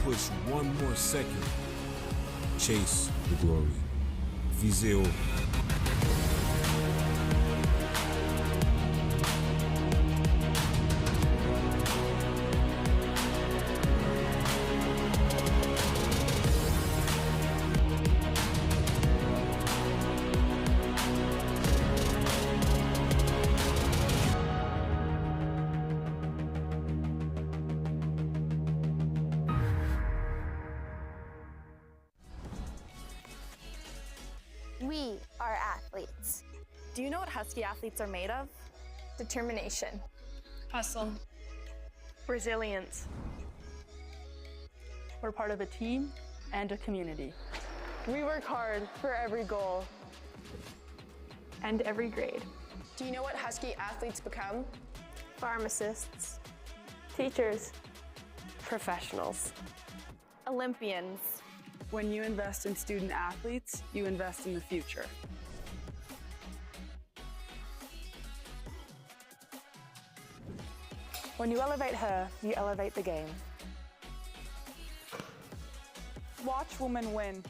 push one more second. Chase the glory. Visez haut. We are athletes. Do you know what Husky athletes are made of? Determination. Hustle. Resilience. We're part of a team and a community. We work hard for every goal. And every grade. Do you know what Husky athletes become? Pharmacists. Teachers. Professionals. Olympians. When you invest in student athletes, you invest in the future. When you elevate her, you elevate the game. Watch women win.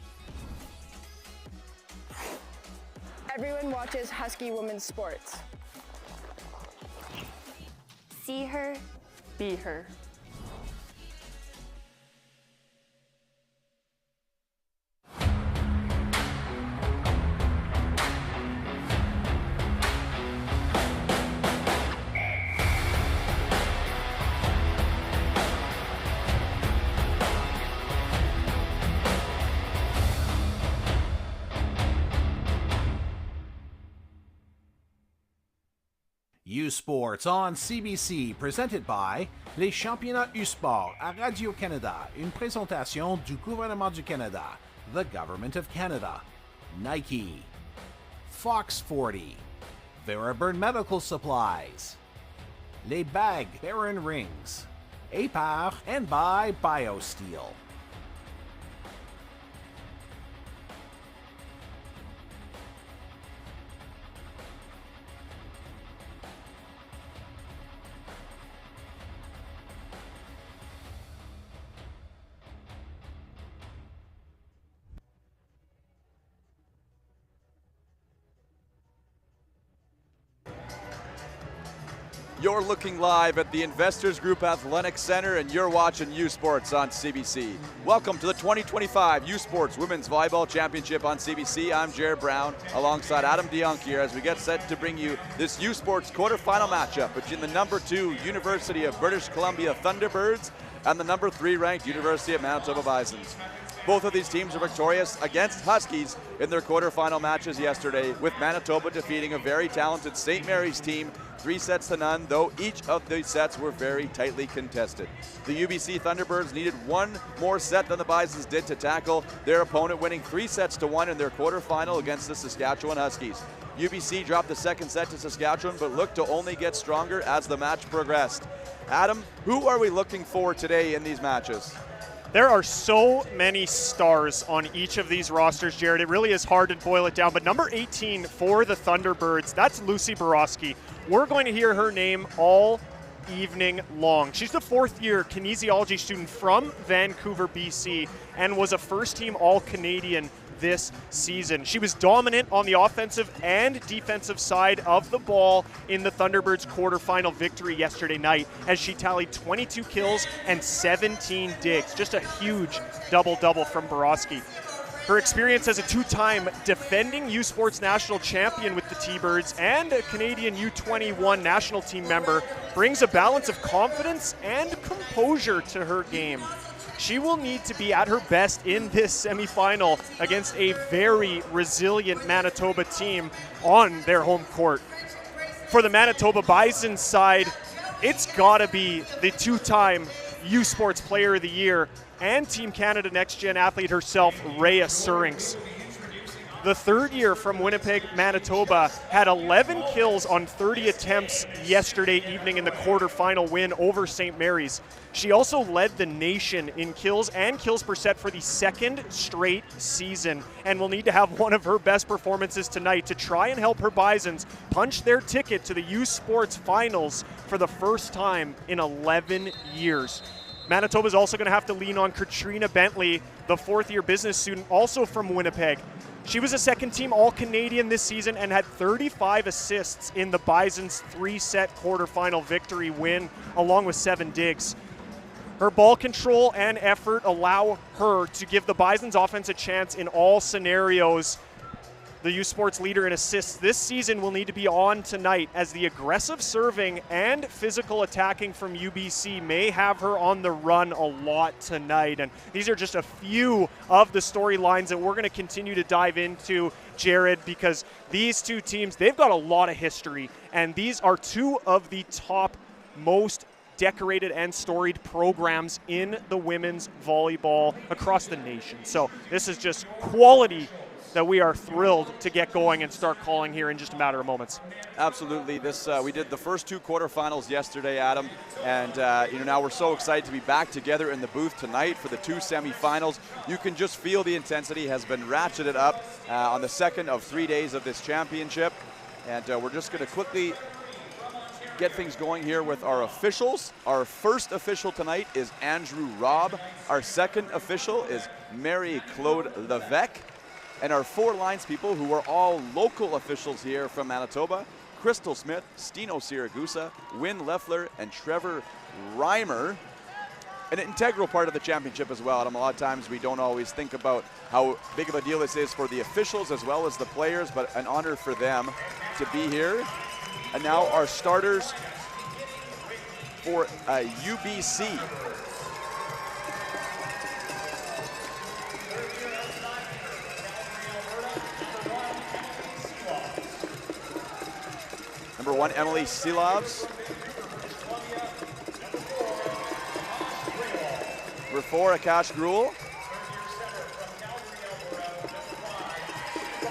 Everyone watches Husky women's sports. See her. Be her. U-Sports on CBC, presented by les championnats U-Sport à Radio-Canada, une présentation du gouvernement du Canada, the Government of Canada, Nike, Fox 40, Thunderbirds Medical Supplies, Les Bagues Baron Rings, APAR, and by BioSteel. You're looking live at the Investors Group Athletic Center, and you're watching U-Sports on CBC. Welcome to the 2025 U-Sports Women's Volleyball Championship on CBC. I'm Jared Brown, alongside Adam DeYonk here, as we get set to bring you this U-Sports quarterfinal matchup between the number 2 University of British Columbia Thunderbirds and the number 3 ranked University of Manitoba Bisons. Both of these teams are victorious against Huskies in their quarterfinal matches yesterday, with Manitoba defeating a very talented St. Mary's team 3-0, though each of these sets were very tightly contested. The UBC Thunderbirds needed one more set than the Bisons did to tackle their opponent, winning 3-1 in their quarterfinal against the Saskatchewan Huskies. UBC dropped the second set to Saskatchewan, but looked to only get stronger as the match progressed. Adam, who are we looking for today in these matches? There are so many stars on each of these rosters, Jared. It really is hard to boil it down. But number 18 for the Thunderbirds, that's Lucy Borowski. We're going to hear her name all evening long. She's the fourth-year kinesiology student from Vancouver, BC, and was a first-team All-Canadian this season. She was dominant on the offensive and defensive side of the ball in the Thunderbirds quarterfinal victory yesterday night, as she tallied 22 kills and 17 digs. Just a huge double-double from Borowski. Her experience as a two-time defending U-Sports national champion with the T-Birds and a Canadian U21 national team member brings a balance of confidence and composure to her game. She will need to be at her best in this semifinal against a very resilient Manitoba team on their home court. For the Manitoba Bisons side, it's got to be the two-time U-Sports Player of the Year and Team Canada Next Gen athlete herself, Rhea Surings. The third year from Winnipeg, Manitoba, had 11 kills on 30 attempts yesterday evening in the quarterfinal win over St. Mary's. She also led the nation in kills and kills per set for the second straight season, and will need to have one of her best performances tonight to try and help her Bisons punch their ticket to the U Sports Finals for the first time in 11 years. Manitoba's also going to have to lean on Katrina Bentley, the fourth-year business student, also from Winnipeg. She was a second-team All-Canadian this season and had 35 assists in the Bisons' 3-set quarterfinal victory win, along with 7 digs. Her ball control and effort allow her to give the Bisons offense a chance in all scenarios. The U Sports leader in assists this season will need to be on tonight, as the aggressive serving and physical attacking from UBC may have her on the run a lot tonight. And these are just a few of the storylines that we're going to continue to dive into, Jared, because these two teams, they've got a lot of history, and these are two of the top most decorated and storied programs in the women's volleyball across the nation. So this is just quality that we are thrilled to get going and start calling here in just a matter of moments. Absolutely. This we did the first 2 quarterfinals yesterday, Adam, and now we're so excited to be back together in the booth tonight for the 2 semifinals. You can just feel the intensity has been ratcheted up on the second of 3 days of this championship, and we're just going to quickly get things going here with our officials. Our first official tonight is Andrew Robb. Our second official is Mary-Claude Levesque. And our 4 lines people, who are all local officials here from Manitoba: Crystal Smith, Stino Siragusa, Wynn Leffler, and Trevor Reimer. An integral part of the championship as well. And a lot of times we don't always think about how big of a deal this is for the officials as well as the players, but an honor for them to be here. And now our starters for UBC. Number 1, Emily Silovs. Number 4, Akash Grul.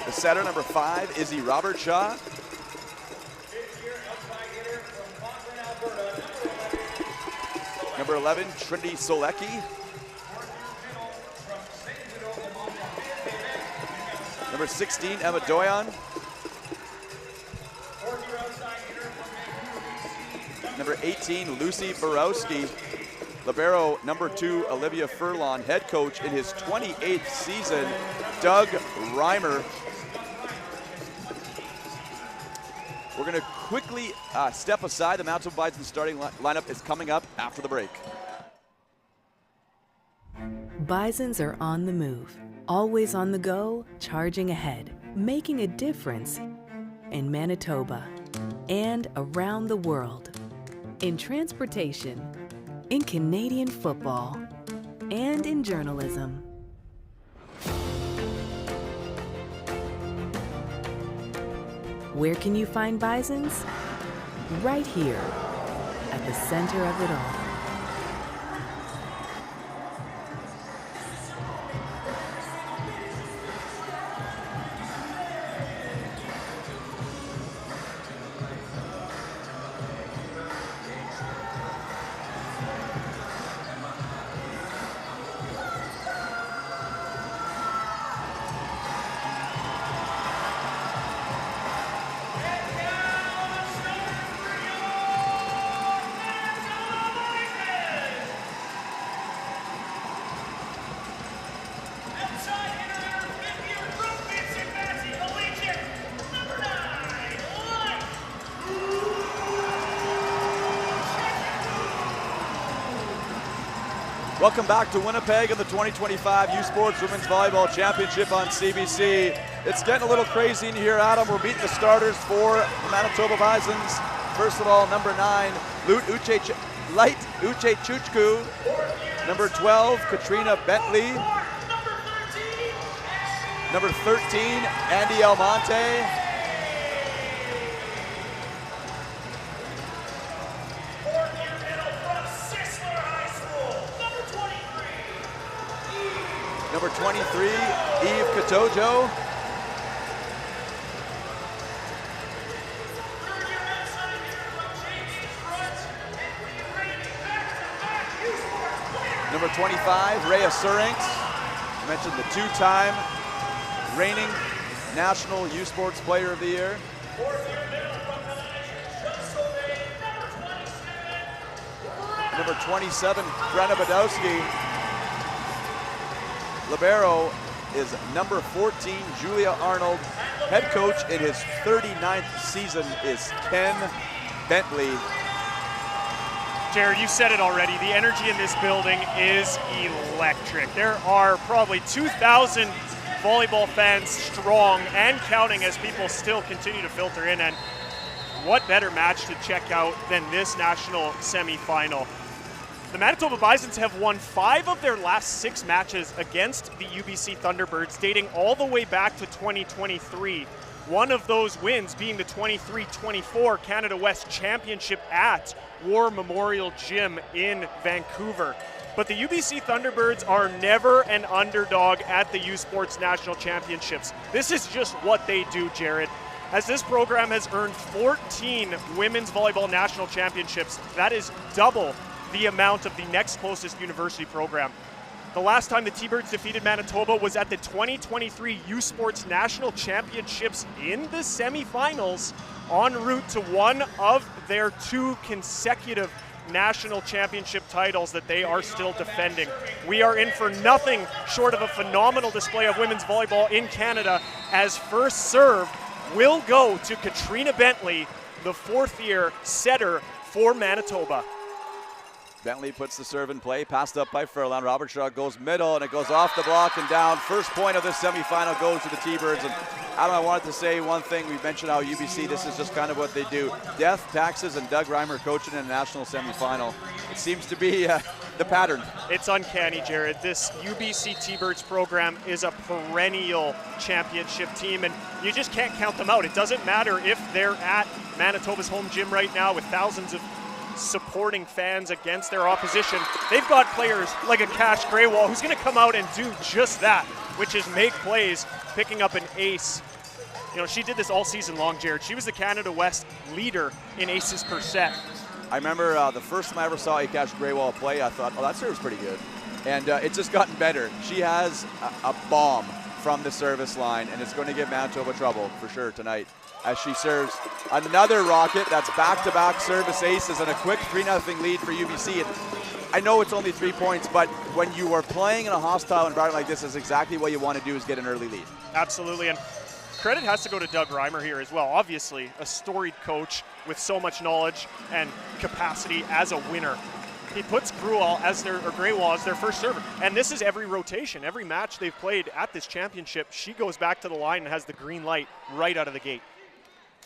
The setter, number 5, Izzy Robertshaw. Number 11, Trinity Solecki. Number 16, Emma Doyon. Number 18, Lucy Borowski. Libero number 2, Olivia Furlon. Head coach in his 28th season, Doug Reimer. We're going to quickly step aside. The Manitoba Bisons starting lineup is coming up after the break. Bisons are on the move, always on the go, charging ahead, making a difference in Manitoba and around the world. In transportation, in Canadian football, and in journalism. Where can you find Bisons? Right here, at the center of it all. Welcome back to Winnipeg and the 2025 U Sports Women's Volleyball Championship on CBC. It's getting a little crazy in here, Adam. We're meeting the starters for the Manitoba Bisons. First of all, number 9, Light Uche Chuchku. Number 12, Katrina Bentley. Number 13, Andy Almonte. Number 23, Eve Katojo. Number 25, Rhea Surinks. I mentioned the 2-time reigning National U Sports Player of the Year. number 27, Brenna Badowski. Libero is number 14, Julia Arnold. Head coach in his 39th season is Ken Bentley. Jared, you said it already. The energy in this building is electric. There are probably 2,000 volleyball fans strong and counting as people still continue to filter in. And what better match to check out than this national semifinal? The Manitoba Bisons have won 5 of their last 6 matches against the UBC Thunderbirds, dating all the way back to 2023. One of those wins being the 23-24 Canada West Championship at War Memorial Gym in Vancouver. But the UBC Thunderbirds are never an underdog at the U Sports National Championships. This is just what they do, Jared. As this program has earned 14 women's volleyball national championships, that is double the amount of the next closest university program. The last time the T-Birds defeated Manitoba was at the 2023 U Sports National Championships in the semifinals, en route to one of their 2 consecutive national championship titles that they are still defending. We are in for nothing short of a phenomenal display of women's volleyball in Canada, as first serve will go to Katrina Bentley, the 4th-year setter for Manitoba. Bentley puts the serve in play, passed up by Furlan. Robertshaw goes middle, and it goes off the block and down. First point of this semifinal goes to the T-Birds. And Adam, I wanted to say one thing. We mentioned how UBC, this is just kind of what they do. Death, taxes, and Doug Reimer coaching in a national semifinal. It seems to be the pattern. It's uncanny, Jared. This UBC T-Birds program is a perennial championship team, and you just can't count them out. It doesn't matter if they're at Manitoba's home gym right now with thousands of supporting fans against their opposition. They've got players like a Cash Graywall who's going to come out and do just that, which is make plays, picking up an ace. You know, she did this all season long, Jared. She was the Canada West leader in aces per set. I remember the first time I ever saw Cash Graywall play, I thought, oh, that serve's pretty good. And it's just gotten better. She has a bomb from the service line, and it's going to give Manitoba trouble for sure tonight, as she serves another rocket. That's back-to-back service aces and a quick 3-0 lead for UBC. And I know it's only 3 points, but when you are playing in a hostile environment like this, is exactly what you want to do, is get an early lead. Absolutely, and credit has to go to Doug Reimer here as well. Obviously, a storied coach with so much knowledge and capacity as a winner. He puts Graywall as their first server. And this is every rotation. Every match they've played at this championship, she goes back to the line and has the green light right out of the gate.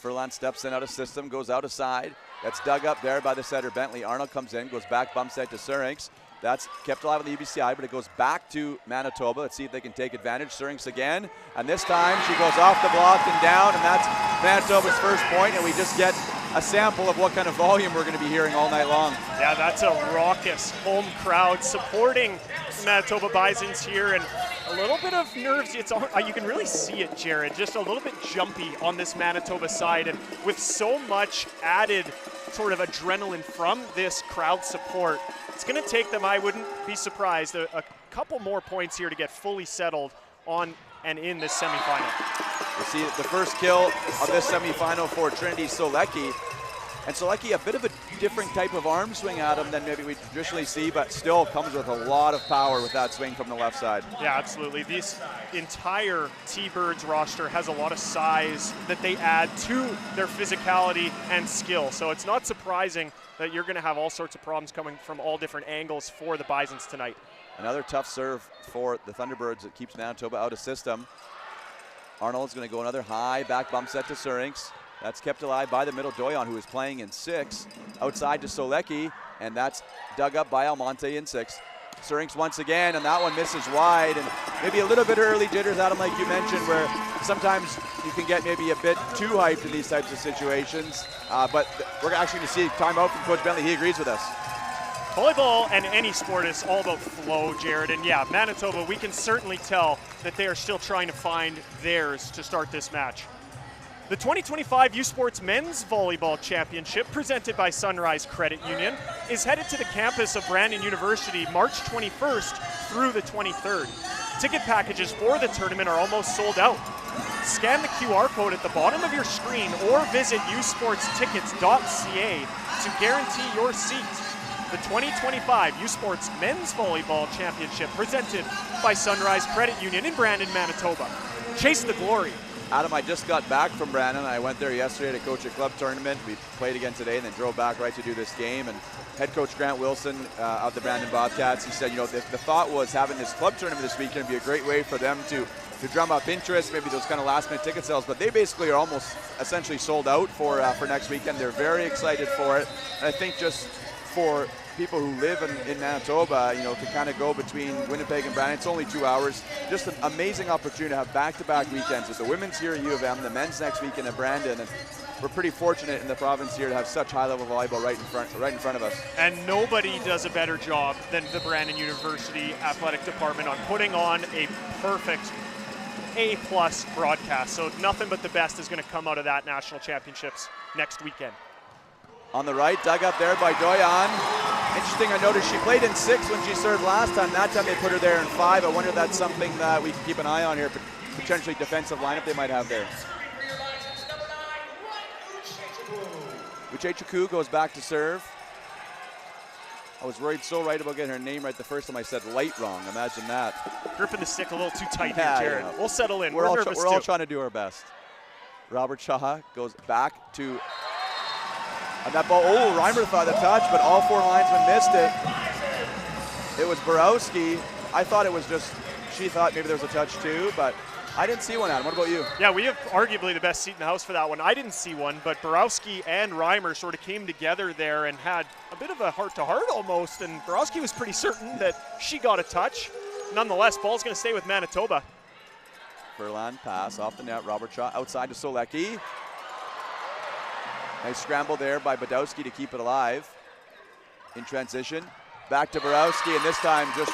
Furlan steps in out of system, goes out of side. That's dug up there by the setter Bentley. Arnold comes in, goes back, bump set to Surinks. That's kept alive on the UBCI, but it goes back to Manitoba. Let's see if they can take advantage. Surinks again, and this time she goes off the block and down, and that's Manitoba's first point, and we just get a sample of what kind of volume we're going to be hearing all night long. Yeah, that's a raucous home crowd supporting the Manitoba Bisons here, and a little bit of nerves. It's you can really see it, Jared, just a little bit jumpy on this Manitoba side, and with so much added sort of adrenaline from this crowd support, it's going to take them, I wouldn't be surprised, a couple more points here to get fully settled on and in this semifinal. You see the first kill of this semifinal for Trinity Solecki. And Solecki, a bit of a different type of arm swing at him than maybe we traditionally see, but still comes with a lot of power with that swing from the left side. Yeah, absolutely. This entire T-Birds roster has a lot of size that they add to their physicality and skill. So it's not surprising that you're going to have all sorts of problems coming from all different angles for the Bisons tonight. Another tough serve for the Thunderbirds that keeps Manitoba out of system. Arnold's going to go another high back bump set to Surinks. That's kept alive by the middle Doyon, who is playing in 6. Outside to Solecki, and that's dug up by Almonte in 6. Surinks once again, and that one misses wide, and maybe a little bit early jitters at him, like you mentioned, where sometimes you can get maybe a bit too hyped in these types of situations. But we're actually going to see timeout from Coach Bentley. He agrees with us. Volleyball and any sport is all about flow, Jared. And yeah, Manitoba, we can certainly tell that they are still trying to find theirs to start this match. The 2025 U Sports Men's Volleyball Championship, presented by Sunrise Credit Union, is headed to the campus of Brandon University March 21st through the 23rd. Ticket packages for the tournament are almost sold out. Scan the QR code at the bottom of your screen or visit usportstickets.ca to guarantee your seat. the 2025 U Sports Men's Volleyball Championship presented by Sunrise Credit Union in Brandon, Manitoba. Chase the glory. Adam, I just got back from Brandon. I went there yesterday to coach a club tournament. We played again today and then drove back right to do this game. And head coach Grant Wilson of the Brandon Bobcats, he said, you know, the thought was having this club tournament this weekend would be a great way for them to drum up interest, maybe those kind of last-minute ticket sales. But they basically are almost essentially sold out for next weekend. They're very excited for it. And I think just for people who live in Manitoba, you know, to kind of go between Winnipeg and Brandon, it's only 2 hours. Just an amazing opportunity to have back-to-back weekends with the women's here at U of M, the men's next weekend at Brandon. And we're pretty fortunate in the province here to have such high-level volleyball right in front of us. And nobody does a better job than the Brandon University Athletic Department on putting on a perfect A-plus broadcast. So nothing but the best is going to come out of that national championships next weekend. On the right, dug up there by Doyan. Interesting, I noticed she played in 6 when she served last time. That time they put her there in 5. I wonder if that's something that we can keep an eye on here, potentially defensive lineup they might have there. Uchechuku goes back to serve. I was worried right about getting her name right the first time I said light wrong. Imagine that. Gripping the stick a little too tight here, Jared. Yeah. We'll settle in. We're all trying to do our best. Robert Shaw goes back to on that ball. Oh, Reimer thought the touch, but all 4 linesmen missed it. It was Borowski. I thought it was just, she thought maybe there was a touch too, but I didn't see one, Adam. What about you? Yeah, we have arguably the best seat in the house for that one. I didn't see one, but Borowski and Reimer sort of came together there and had a bit of a heart-to-heart almost, and Borowski was pretty certain that she got a touch. Nonetheless, ball's going to stay with Manitoba. Furlan pass off the net. Robert Shaw outside to Solecki. Nice scramble there by Badowski to keep it alive. In transition, back to Borowski, and this time just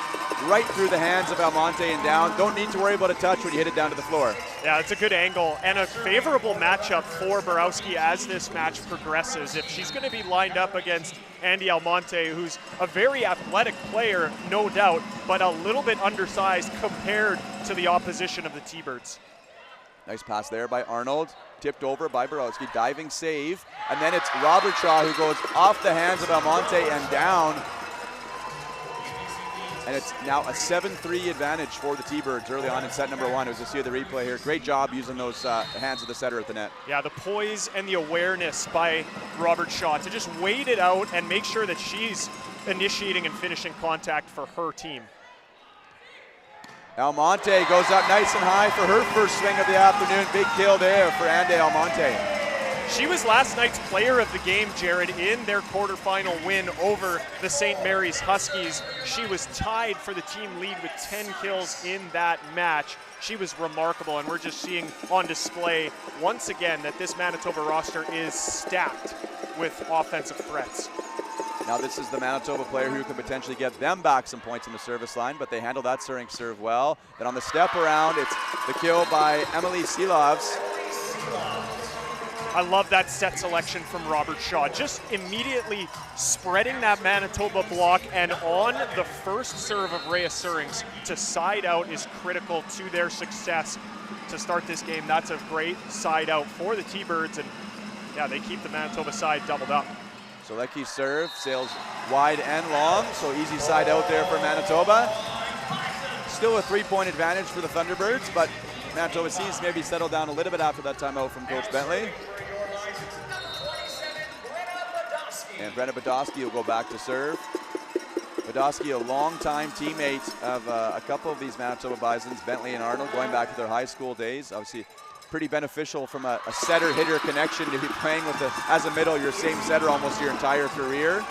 right through the hands of Almonte and down. Don't need to worry about a touch when you hit it down to the floor. Yeah, it's a good angle and a favorable matchup for Borowski as this match progresses. If she's going to be lined up against Andy Almonte, who's a very athletic player, no doubt, but a little bit undersized compared to the opposition of the T-Birds. Nice pass there by Arnold, tipped over by Borowski, diving save, and then it's Robert Shaw who goes off the hands of Almonte and down. And it's now a 7-3 advantage for the T-Birds early on in set number 1. As you see the replay here, great job using those hands of the setter at the net. Yeah, the poise and the awareness by Robert Shaw to just wait it out and make sure that she's initiating and finishing contact for her team. Almonte goes up nice and high for her first swing of the afternoon. Big kill there for Andy Almonte. She was last night's player of the game, Jared, in their quarterfinal win over the St. Mary's Huskies. She was tied for the team lead with 10 kills in that match. She was remarkable, and we're just seeing on display once again that this Manitoba roster is stacked with offensive threats. Now this is the Manitoba player who can potentially get them back some points in the service line, but they handle that serving serve well. Then on the step around, it's the kill by Emily Silovs. I love that set selection from Robert Shaw. Just immediately spreading that Manitoba block, and on the first serve of Rhea Surings to side out is critical to their success to start this game. That's a great side out for the T-Birds, and yeah, they keep the Manitoba side doubled up. Solecki's serve sails wide and long, so easy side out there for Manitoba. Still a 3-point advantage for the Thunderbirds, but Manitoba seems maybe settled down a little bit after that timeout from Coach Bentley. And Brenna Badowski will go back to serve. Badowski, a longtime teammate of a couple of these Manitoba Bisons, Bentley and Arnold, going back to their high school days. Obviously, pretty beneficial from a setter-hitter connection to be playing with, as a middle, your same setter almost your entire career.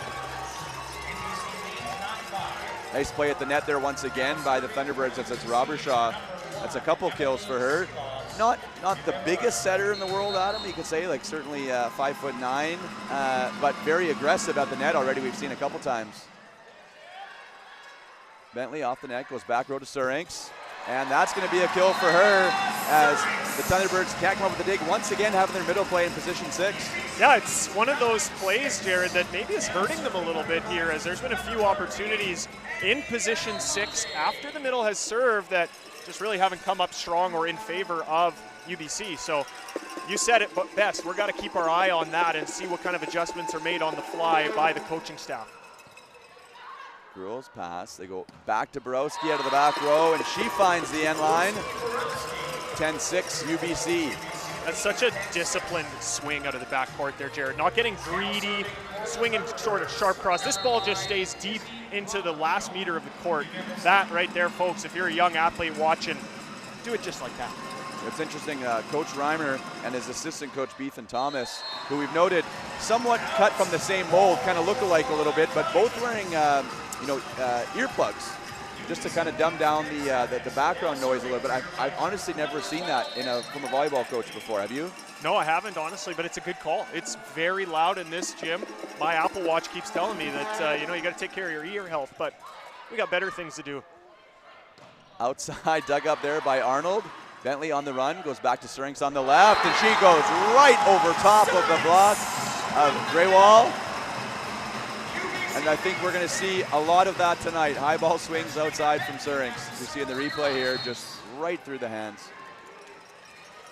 Nice play at the net there once again by the Thunderbirds. That's Robert Shaw. That's a couple kills for her. Not the biggest setter in the world, Adam, you could say, like certainly 5'9", but very aggressive at the net already. We've seen a couple times. Bentley off the net, goes back row to Surinks, and that's going to be a kill for her as the Thunderbirds can't come up with the dig. Once again, having their middle play in position 6. Yeah, it's one of those plays, Jared, that maybe is hurting them a little bit here, as there's been a few opportunities in position 6 after the middle has served that just really haven't come up strong or in favor of UBC. So you said it best. We've got to keep our eye on that and see what kind of adjustments are made on the fly by the coaching staff. Girls pass. They go back to Borowski out of the back row, and she finds the end line. 10-6 UBC. That's such a disciplined swing out of the backcourt there, Jared. Not getting greedy, swinging sort of sharp cross. This ball just stays deep into the last meter of the court. That right there, folks, if you're a young athlete watching, do it just like that. It's interesting, Coach Reimer and his assistant coach, Beethan Thomas, who we've noted somewhat cut from the same mold, kind of look alike a little bit, but both wearing earplugs, just to kind of dumb down the background noise a little bit. I've honestly never seen that from a volleyball coach before. Have you? No, I haven't, honestly, but it's a good call. It's very loud in this gym. My Apple Watch keeps telling me that, you got to take care of your ear health, but we got better things to do. Outside, dug up there by Arnold. Bentley on the run, goes back to Syrinx on the left, and she goes right over top of the block of Greywall. And I think we're going to see a lot of that tonight. High ball swings outside from Syrinx. You see in the replay here, just right through the hands.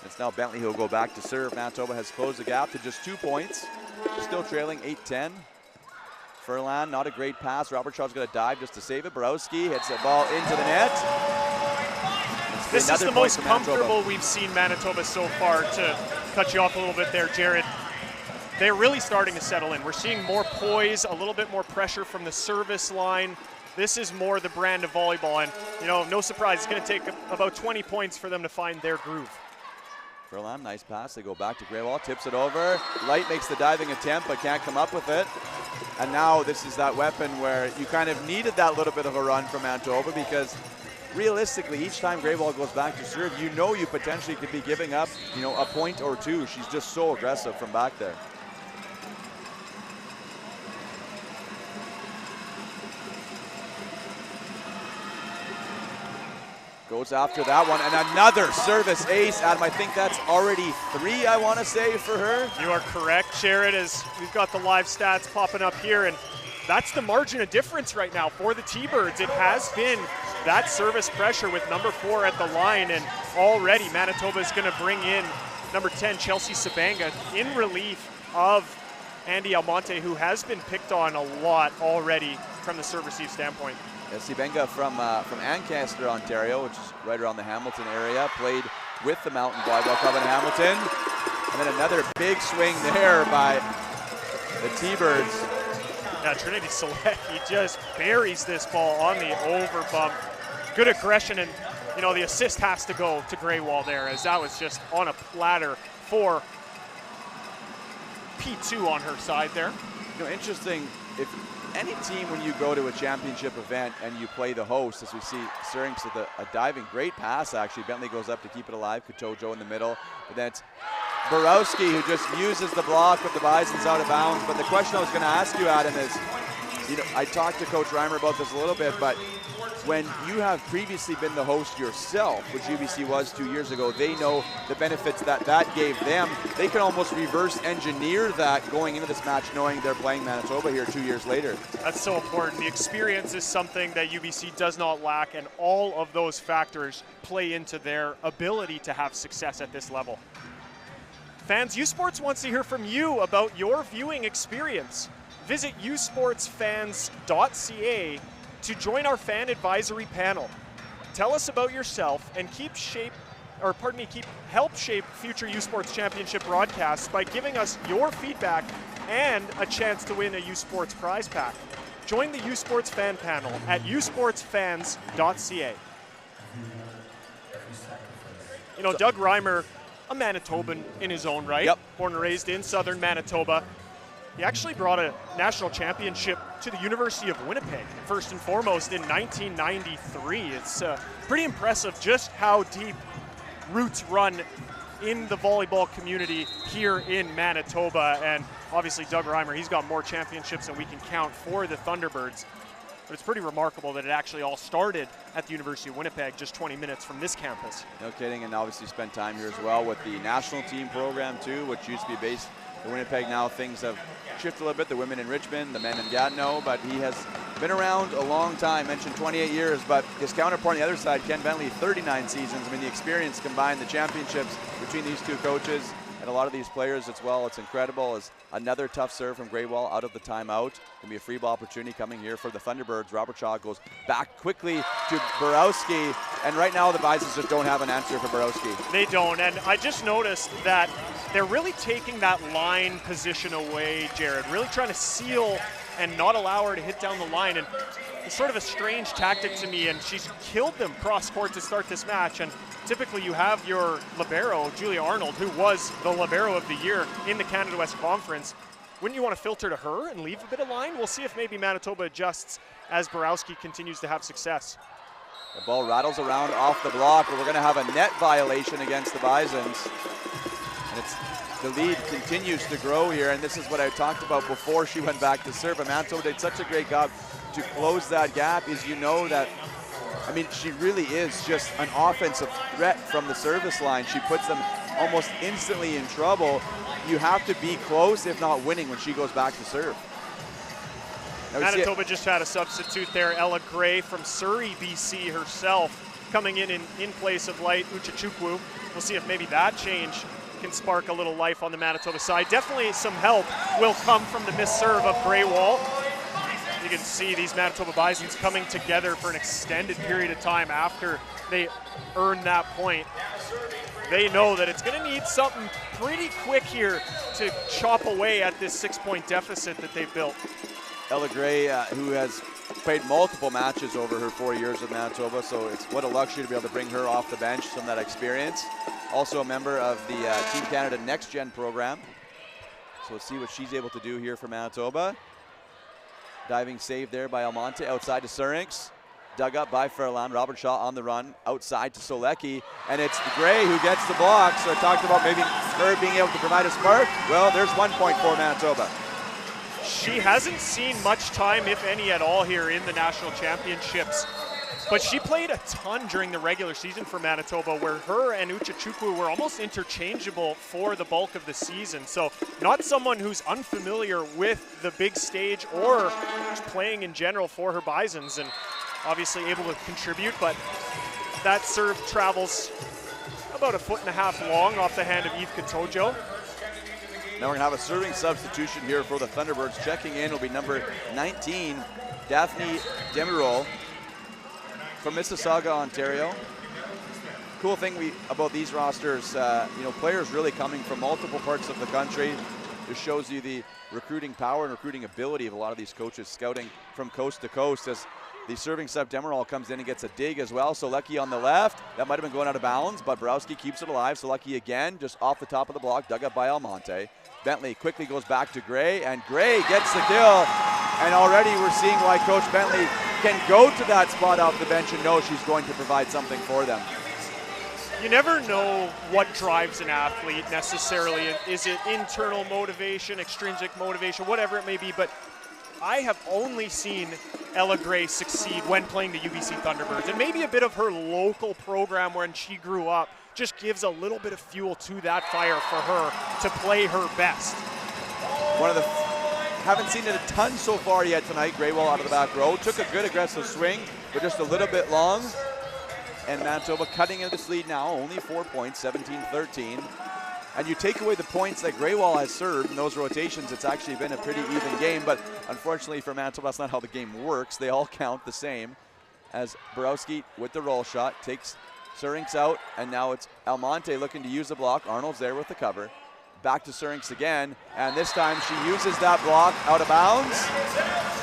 It's now Bentley who will go back to serve. Manitoba has closed the gap to just 2 points. Still trailing 8-10. Furlan, not a great pass. Robert Shaw's going to dive just to save it. Borowski hits the ball into the net. This is the most comfortable we've seen Manitoba so far, to cut you off a little bit there, Jared. They're really starting to settle in. We're seeing more poise, a little bit more pressure from the service line. This is more the brand of volleyball, and no surprise, it's going to take about 20 points for them to find their groove. Furlan, nice pass. They go back to Greywall, tips it over. Light makes the diving attempt, but can't come up with it. And now this is that weapon where you kind of needed that little bit of a run from Manitoba, because realistically, each time Greywall goes back to serve, you potentially could be giving up, a point or two. She's just so aggressive from back there. Goes after that one, and another service ace. Adam, I think that's already 3, I want to say, for her. You are correct, Jared, as we've got the live stats popping up here, and that's the margin of difference right now for the T-Birds. It has been that service pressure with number 4 at the line, and already Manitoba is going to bring in number 10, Chelsea Sabanga, in relief of Andy Almonte, who has been picked on a lot already from the serve-receive standpoint. Sabanga from Ancaster, Ontario, which is right around the Hamilton area, played with the Mountain Volleyball Club in Hamilton. And then another big swing there by the T-Birds. Yeah, Trinity Selecki just buries this ball on the over bump. Good aggression, and the assist has to go to Greywall there, as that was just on a platter for P2 on her side there. Interesting, if any team, when you go to a championship event and you play the host, as we see Syrinx with a diving, great pass actually. Bentley goes up to keep it alive. Kutojo in the middle. But then it's Borowski who just uses the block with the Bisons out of bounds. But the question I was going to ask you, Adam, is, I talked to Coach Reimer about this a little bit, but when you have previously been the host yourself, which UBC was 2 years ago, they know the benefits that gave them. They can almost reverse engineer that going into this match, knowing they're playing Manitoba here 2 years later. That's so important. The experience is something that UBC does not lack, and all of those factors play into their ability to have success at this level. Fans, U Sports wants to hear from you about your viewing experience. Visit usportsfans.ca to join our fan advisory panel. Tell us about yourself and help shape future U Sports Championship broadcasts by giving us your feedback and a chance to win a U Sports prize pack. Join the U Sports fan panel at usportsfans.ca. Doug Reimer, a Manitoban in his own right, born and raised in southern Manitoba. He actually brought a national championship to the University of Winnipeg, first and foremost in 1993. It's pretty impressive just how deep roots run in the volleyball community here in Manitoba. And obviously Doug Reimer, he's got more championships than we can count for the Thunderbirds. But it's pretty remarkable that it actually all started at the University of Winnipeg, just 20 minutes from this campus. No kidding, and obviously spent time here as well with the national team program too, which used to be based in Winnipeg. Now things have shifted a little bit, the women in Richmond, the men in Gatineau, but he has been around a long time, mentioned 28 years, but his counterpart on the other side, Ken Bentley, 39 seasons. I mean, the experience combined, the championships between these two coaches, And a lot of these players as well, it's incredible, as another tough serve from Graywall out of the timeout. Going to be a free ball opportunity coming here for the Thunderbirds. Robert Shaw goes back quickly to Borowski, and right now the Bisons just don't have an answer for Borowski. They don't, and I just noticed that they're really taking that line position away, Jared, really trying to seal and not allow her to hit down the line. And it's sort of a strange tactic to me, and she's killed them cross-court to start this match. And typically you have your libero, Julia Arnold, who was the libero of the year in the Canada West Conference. Wouldn't you want to filter to her and leave a bit of line? We'll see if maybe Manitoba adjusts as Borowski continues to have success. The ball rattles around off the block, but we're going to have a net violation against the Bisons. And the lead continues to grow here, and this is what I talked about before she went back to serve. And Manitoba did such a great job to close that gap, is you know that, I mean, she really is just an offensive threat from the service line. She puts them almost instantly in trouble. You have to be close, if not winning, when she goes back to serve. Manitoba just had a substitute there, Ella Gray from Surrey, BC herself, coming in place of Light Uchachukwu. We'll see if maybe that change can spark a little life on the Manitoba side. Definitely some help will come from the missed serve of Graywall. You can see these Manitoba Bisons coming together for an extended period of time after they earn that point. They know that it's going to need something pretty quick here to chop away at this 6-point deficit that they've built. Ella Gray, who has played multiple matches over her 4 years with Manitoba, so it's what a luxury to be able to bring her off the bench, some of that experience. Also a member of the Team Canada Next Gen program. So let's see what she's able to do here for Manitoba. Diving save there by Almonte, outside to Surinks. Dug up by Furlan. Robert Shaw on the run, outside to Solecki. And it's Gray who gets the block. So I talked about maybe her being able to provide a spark. Well, there's 1 point for Manitoba. She hasn't seen much time, if any at all, here in the national championships. But she played a ton during the regular season for Manitoba, where her and Uchachukwu were almost interchangeable for the bulk of the season. So not someone who's unfamiliar with the big stage or just playing in general for her Bisons, and obviously able to contribute. But that serve travels about 1.5 feet long off the hand of Eve Katojo. Now we're going to have a serving substitution here for the Thunderbirds. Checking in will be number 19, Daphne Demirol from Mississauga, Ontario. Cool thing about these rosters, players really coming from multiple parts of the country. Just shows you the recruiting power and recruiting ability of a lot of these coaches scouting from coast to coast, as the serving sub Demirol comes in and gets a dig as well. So Lucky on the left, that might have been going out of bounds, but Borowski keeps it alive. So Lucky again, just off the top of the block, dug up by Almonte. Bentley quickly goes back to Gray, and Gray gets the kill. And already we're seeing why Coach Bentley can go to that spot off the bench and know she's going to provide something for them. You never know what drives an athlete necessarily. Is it internal motivation, extrinsic motivation, whatever it may be, but I have only seen Ella Gray succeed when playing the UBC Thunderbirds. And maybe a bit of her local program when she grew up just gives a little bit of fuel to that fire for her to play her best. Haven't seen it a ton so far yet tonight. Graywall out of the back row. Took a good aggressive swing, but just a little bit long. And Manitoba cutting into this lead now, only 4 points, 17-13. And you take away the points that Graywall has served in those rotations, it's actually been a pretty even game. But unfortunately for Manitoba, that's not how the game works. They all count the same. As Borowski with the roll shot takes Surinks out, and now it's Almonte looking to use the block. Arnold's there with the cover. Back to Surinks again, and this time she uses that block out of bounds.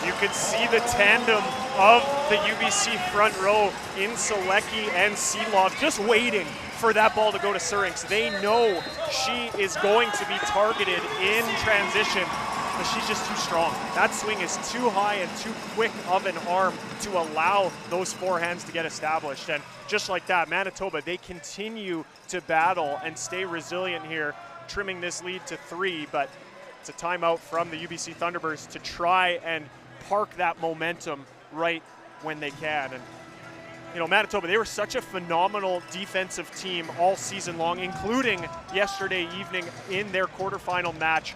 You could see the tandem of the UBC front row in Solecki and Seelov just waiting for that ball to go to Surinks. They know she is going to be targeted in transition, but she's just too strong. That swing is too high and too quick of an arm to allow those forehands to get established. And just like that, Manitoba, they continue to battle and stay resilient here, trimming this lead to 3, but it's a timeout from the UBC Thunderbirds to try and park that momentum right when they can. And Manitoba, they were such a phenomenal defensive team all season long, including yesterday evening in their quarterfinal match.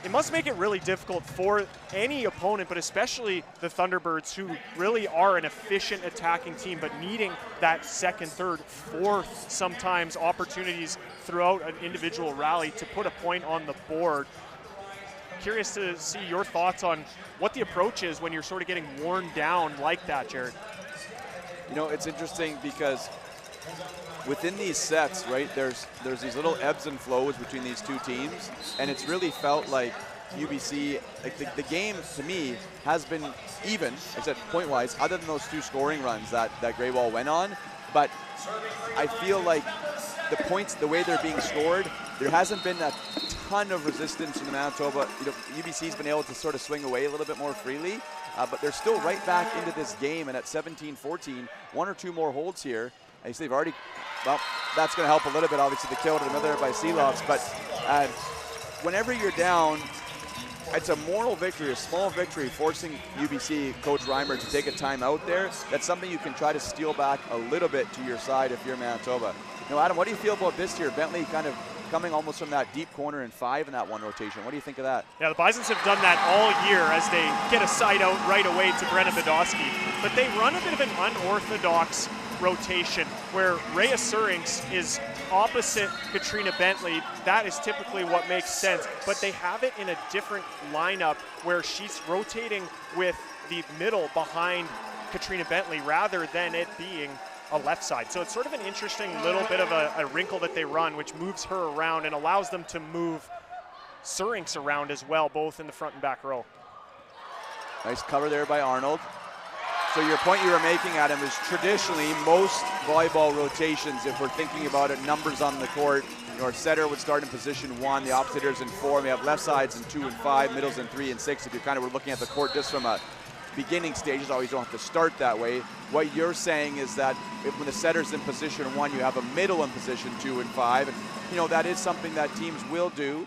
it must make it really difficult for any opponent, but especially the Thunderbirds, who really are an efficient attacking team, but needing that second, third, fourth, sometimes opportunities throughout an individual rally to put a point on the board. Curious to see your thoughts on what the approach is when you're sort of getting worn down like that, Jared. You know, it's interesting because within these sets, right, there's these little ebbs and flows between these two teams, and it's really felt like UBC, like the game to me has been even, I said point-wise, other than those two scoring runs that Greywall went on, but I feel like the points, the way they're being scored, there hasn't been a ton of resistance in the Manitoba. You know, UBC's been able to sort of swing away a little bit more freely, but they're still right back into this game, and at 17-14, one or two more holds here. I see they've already, well, that's going to help a little bit, obviously, the kill to the middle there by Seeloffs, but whenever you're down, it's a moral victory, a small victory, forcing UBC, Coach Reimer, to take a timeout there. That's something you can try to steal back a little bit to your side if you're Manitoba. You know, Adam, what do you feel about this here? Bentley kind of coming almost from that deep corner in 5 in that one rotation. What do you think of that? Yeah, the Bisons have done that all year as they get a side out right away to Brenna Badowski. But they run a bit of an unorthodox rotation where Rhea Surinks is opposite Katrina Bentley. That is typically what makes sense. But they have it in a different lineup where she's rotating with the middle behind Katrina Bentley rather than it being a left side. So it's sort of an interesting little bit of a wrinkle that they run, which moves her around and allows them to move Surinks around as well, both in the front and back row. Nice cover there by Arnold. So your point you were making, Adam, is traditionally most volleyball rotations, if we're thinking about it, numbers on the court, you know, our setter would start in position 1, the opposite hitters in 4, we have left sides in 2 and 5, middles in 3 and 6. If you kind of were looking at the court just from a beginning stages, always don't have to start that way. What you're saying is that when the setter's in position 1, you have a middle in position 2 and 5. And, you know, that is something that teams will do.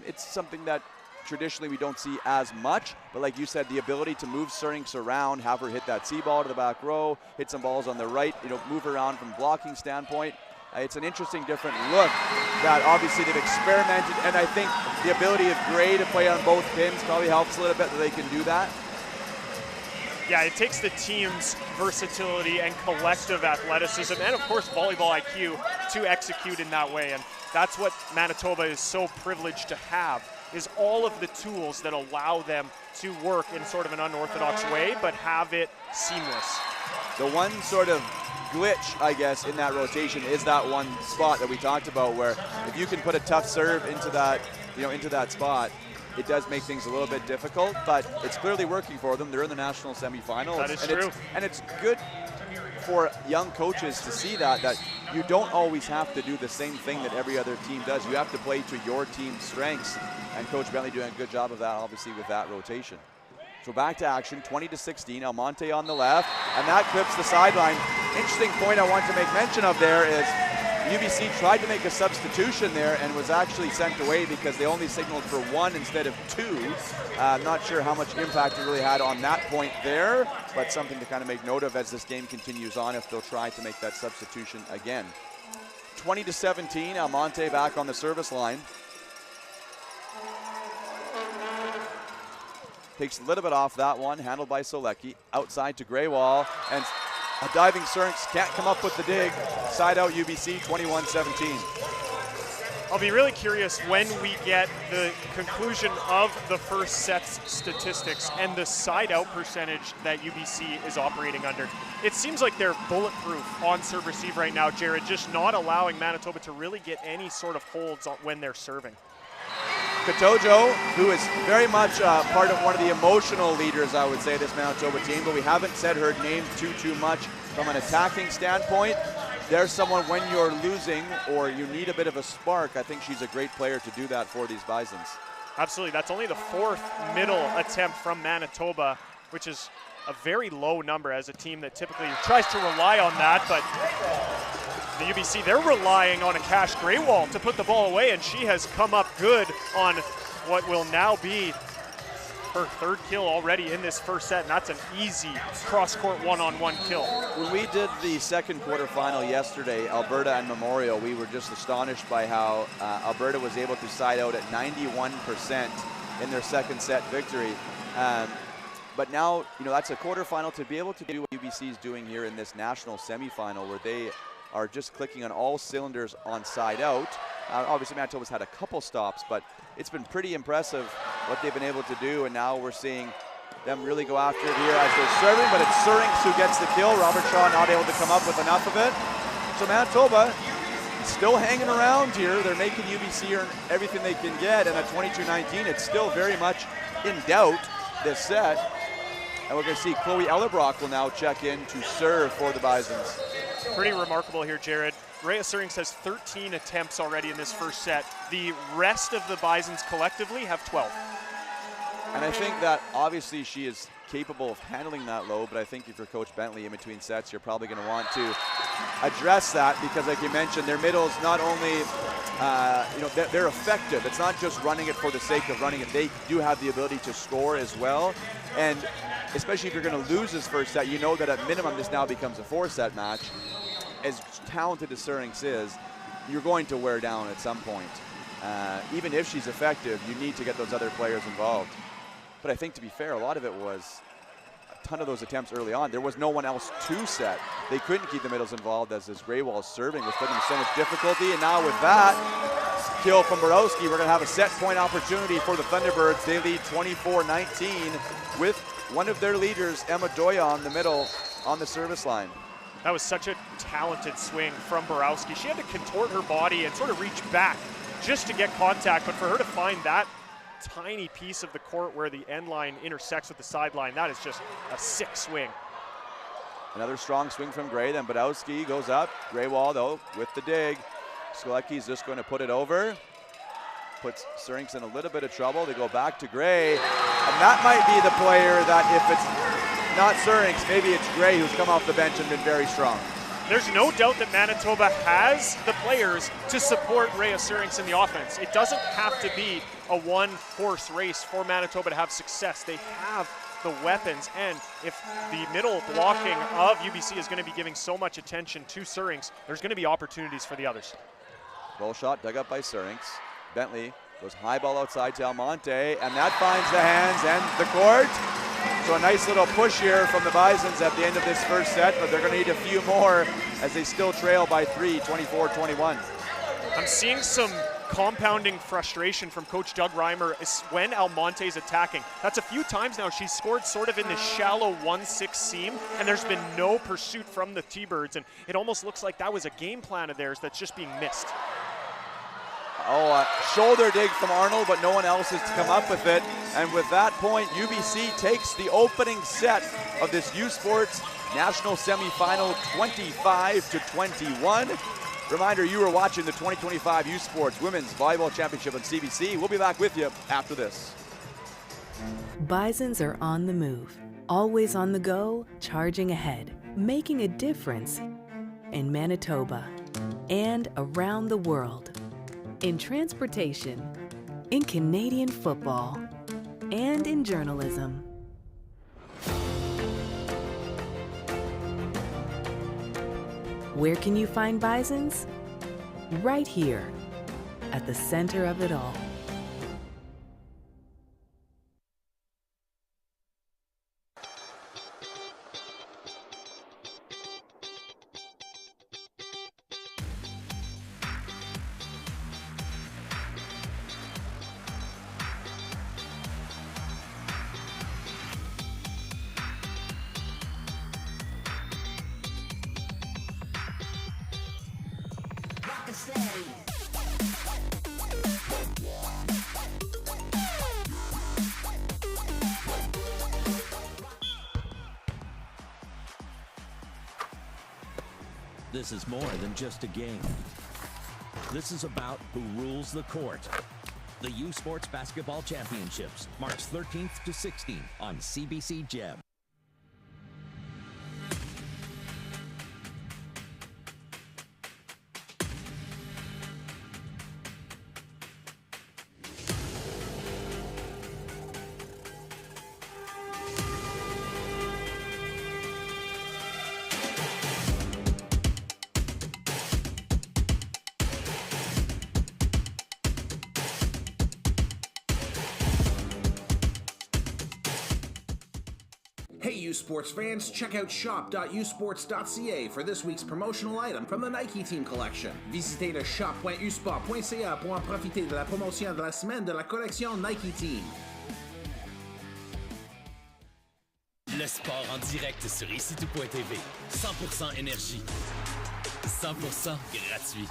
It's something that traditionally we don't see as much, but like you said, the ability to move Surinks around, have her hit that C-ball to the back row, hit some balls on the right, you know, move around from blocking standpoint. It's an interesting, different look that obviously they've experimented, and I think the ability of Gray to play on both pins probably helps a little bit that they can do that. Yeah, it takes the team's versatility and collective athleticism and, of course, volleyball IQ to execute in that way. And that's what Manitoba is so privileged to have, is all of the tools that allow them to work in sort of an unorthodox way, but have it seamless. The one sort of glitch, I guess, in that rotation is that one spot that we talked about, where if you can put a tough serve into that, you know, into that spot, it does make things a little bit difficult, but it's clearly working for them. They're in the national semifinals. That is true. And it's good for young coaches to see that you don't always have to do the same thing that every other team does. You have to play to your team's strengths, and Coach Bentley doing a good job of that, obviously, with that rotation. So back to action, 20-16, Almonte on the left, and that clips the sideline. Interesting point I want to make mention of there is UBC tried to make a substitution there and was actually sent away because they only signaled for 1 instead of 2. Not sure how much impact it really had on that point there, but something to kind of make note of as this game continues on if they'll try to make that substitution again. 20-17, Almonte back on the service line. Takes a little bit off that one, handled by Solecki. Outside to Greywall, and a diving Surinks can't come up with the dig. Side out UBC, 21-17. I'll be really curious when we get the conclusion of the first set's statistics and the side out percentage that UBC is operating under. It seems like they're bulletproof on serve receive right now, Jared, just not allowing Manitoba to really get any sort of holds on when they're serving. Katojo, who is very much part of one of the emotional leaders, I would say, this Manitoba team, but we haven't said her name too much from an attacking standpoint. There's someone when you're losing or you need a bit of a spark, I think she's a great player to do that for these Bisons. Absolutely, that's only the 4th middle attempt from Manitoba, which is a very low number as a team that typically tries to rely on that, but the UBC, they're relying on a Cash Greywall to put the ball away, and she has come up good on what will now be her 3rd kill already in this first set, and that's an easy cross-court one-on-one kill. When we did the second quarterfinal yesterday, Alberta and Memorial, we were just astonished by how Alberta was able to side out at 91% in their second set victory. But now, that's a quarterfinal. To be able to do what UBC is doing here in this national semifinal, where they are just clicking on all cylinders on side out. Obviously, Manitoba's had a couple stops, but it's been pretty impressive what they've been able to do, and now we're seeing them really go after it here as they're serving, but it's Surinks who gets the kill. Robert Shaw not able to come up with enough of it. So Manitoba still hanging around here. They're making UBC earn everything they can get, and at 22-19, it's still very much in doubt, this set. And we're going to see Chloe Ellerbrock will now check in to serve for the Bisons. Pretty remarkable here, Jared. Rhea Surinks has 13 attempts already in this first set. The rest of the Bisons collectively have 12. And I think that obviously she is capable of handling that load, but I think if you're Coach Bentley in between sets, you're probably going to want to address that, because like you mentioned, their middles not only, they're effective. It's not just running it for the sake of running it. They do have the ability to score as well. And especially if you're going to lose this first set, you know that at minimum this now becomes a 4-set match. As talented as Surinks is, you're going to wear down at some point. Even if she's effective, you need to get those other players involved. But I think, to be fair, a lot of it was a ton of those attempts early on. There was no one else to set. They couldn't keep the middles involved, as this Greywall serving was putting them so much difficulty. And now with that kill from Borowski, we're going to have a set point opportunity for the Thunderbirds. They lead 24-19 with one of their leaders, Emma Doya, on the middle on the service line. That was such a talented swing from Borowski. She had to contort her body and sort of reach back just to get contact, but for her to find that tiny piece of the court where the end line intersects with the sideline, that is just a sick swing. Another strong swing from Gray, then Badowski goes up. Greywall, though, with the dig. Skolecki's just going to put it over. Puts Surinks in a little bit of trouble. They go back to Gray, and that might be the player that, if it's not Surinks, maybe it's Gray who's come off the bench and been very strong. There's no doubt that Manitoba has the players to support Rhea Surinks in the offense. It doesn't have to be a one-horse race for Manitoba to have success. They have the weapons, and if the middle blocking of UBC is going to be giving so much attention to Surinks, there's going to be opportunities for the others. Goal shot dug up by Surinks. Bentley goes high ball outside to Almonte, and that finds the hands and the court. So a nice little push here from the Bisons at the end of this first set, but they're going to need a few more as they still trail by 3, 24-21. I'm seeing some compounding frustration from Coach Doug Reimer when Almonte is attacking. That's a few times now she's scored sort of in this shallow 1-6 seam, and there's been no pursuit from the T-Birds, and it almost looks like that was a game plan of theirs that's just being missed. Shoulder dig from Arnold, but no one else is to come up with it. And with that point, UBC takes the opening set of this U Sports National Semifinal 25-21. Reminder, you are watching the 2025 U Sports Women's Volleyball Championship on CBC. We'll be back with you after this. Bisons are on the move, always on the go, charging ahead, making a difference in Manitoba and around the world. In transportation, in Canadian football, and in journalism. Where can you find Bisons? Right here, at the center of it all. This is more than just a game. This is about who rules the court. The U Sports Basketball Championships, March 13th to 16th on CBC Gem. U Sports fans, check out shop.usports.ca for this week's promotional item from the Nike Team collection. Visitez le shop.usport.ca pour en profiter de la promotion de la semaine de la collection Nike Team. Le sport en direct sur ICTout.tv. 100% énergie. 100% gratuit.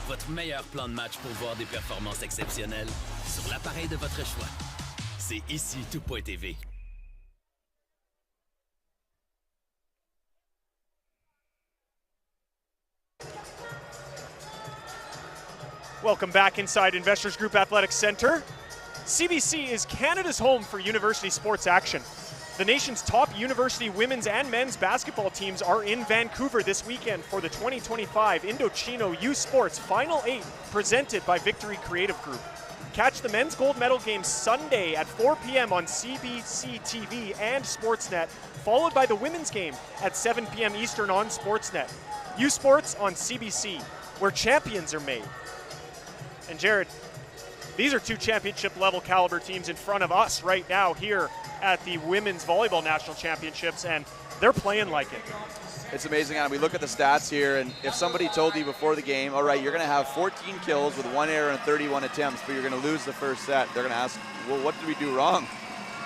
Votre meilleur plan de match pour voir des performances exceptionnelles sur l'appareil de votre choix. C'est ICTout.tv. Welcome back inside Investors Group Athletics Center. CBC is Canada's home for university sports action. The nation's top university women's and men's basketball teams are in Vancouver this weekend for the 2025 Indochino U Sports Final 8 presented by Victory Creative Group. Catch the men's gold medal game Sunday at 4 p.m. on CBC TV and Sportsnet, followed by the women's game at 7 p.m. Eastern on Sportsnet. U Sports on CBC, where champions are made. And Jared, these are two championship level caliber teams in front of us right now here at the Women's Volleyball National Championships, and they're playing like it. It's amazing, Adam. We look at the stats here, and if somebody told you before the game, all right, you're going to have 14 kills with 1 error and 31 attempts, but you're going to lose the first set, they're going to ask, well, what did we do wrong?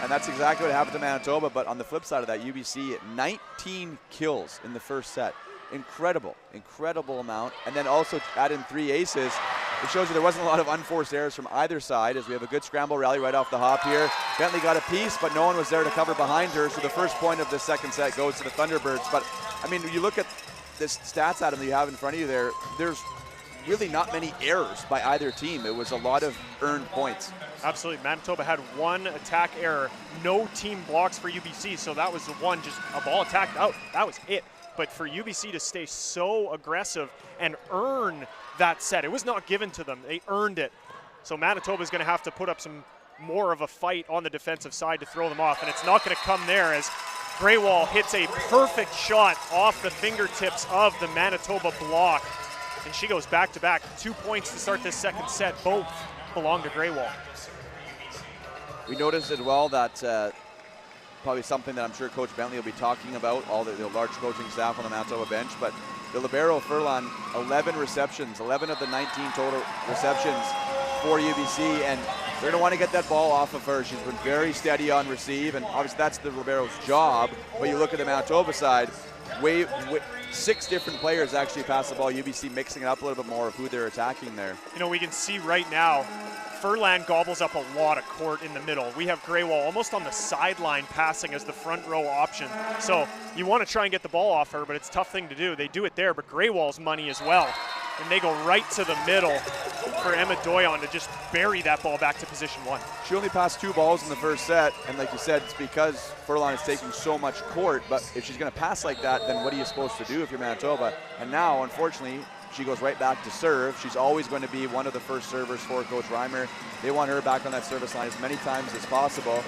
And that's exactly what happened to Manitoba, but on the flip side of that, UBC, 19 kills in the first set. Incredible, incredible amount. And then also add in 3 aces. It shows you there wasn't a lot of unforced errors from either side, as we have a good scramble rally right off the hop here. Bentley got a piece, but no one was there to cover behind her, so the first point of the second set goes to the Thunderbirds. But, I mean, you look at this stats, Adam, that you have in front of you there, there's really not many errors by either team. It was a lot of earned points. Absolutely. Manitoba had 1 attack error, no team blocks for UBC, so that was the one, just a ball attacked out. That was it. But for UBC to stay so aggressive and earn that set, it was not given to them. They earned it. So Manitoba is going to have to put up some more of a fight on the defensive side to throw them off, and it's not going to come there as Greywall hits a perfect shot off the fingertips of the Manitoba block, and she goes back-to-back. 2 points to start this second set. Both belong to Greywall. We noticed as well that probably something that I'm sure Coach Bentley will be talking about, all the large coaching staff on the Manitoba bench, but the libero Furlan, 11 receptions, 11 of the 19 total receptions for UBC, and they're going to want to get that ball off of her. She's been very steady on receive, and obviously that's the libero's job, but you look at the Manitoba side, 6 different players actually pass the ball. UBC mixing it up a little bit more of who they're attacking there. You know, we can see right now, Furlan gobbles up a lot of court in the middle. We have Greywall almost on the sideline passing as the front row option. So you want to try and get the ball off her, but it's a tough thing to do. They do it there, but Greywall's money as well. And they go right to the middle for Emma Doyon to just bury that ball back to position 1. She only passed 2 balls in the first set, and like you said, it's because Furlan is taking so much court, but if she's going to pass like that, then what are you supposed to do if you're Manitoba? And now, unfortunately, she goes right back to serve. She's always going to be one of the first servers for Coach Reimer. They want her back on that service line as many times as possible.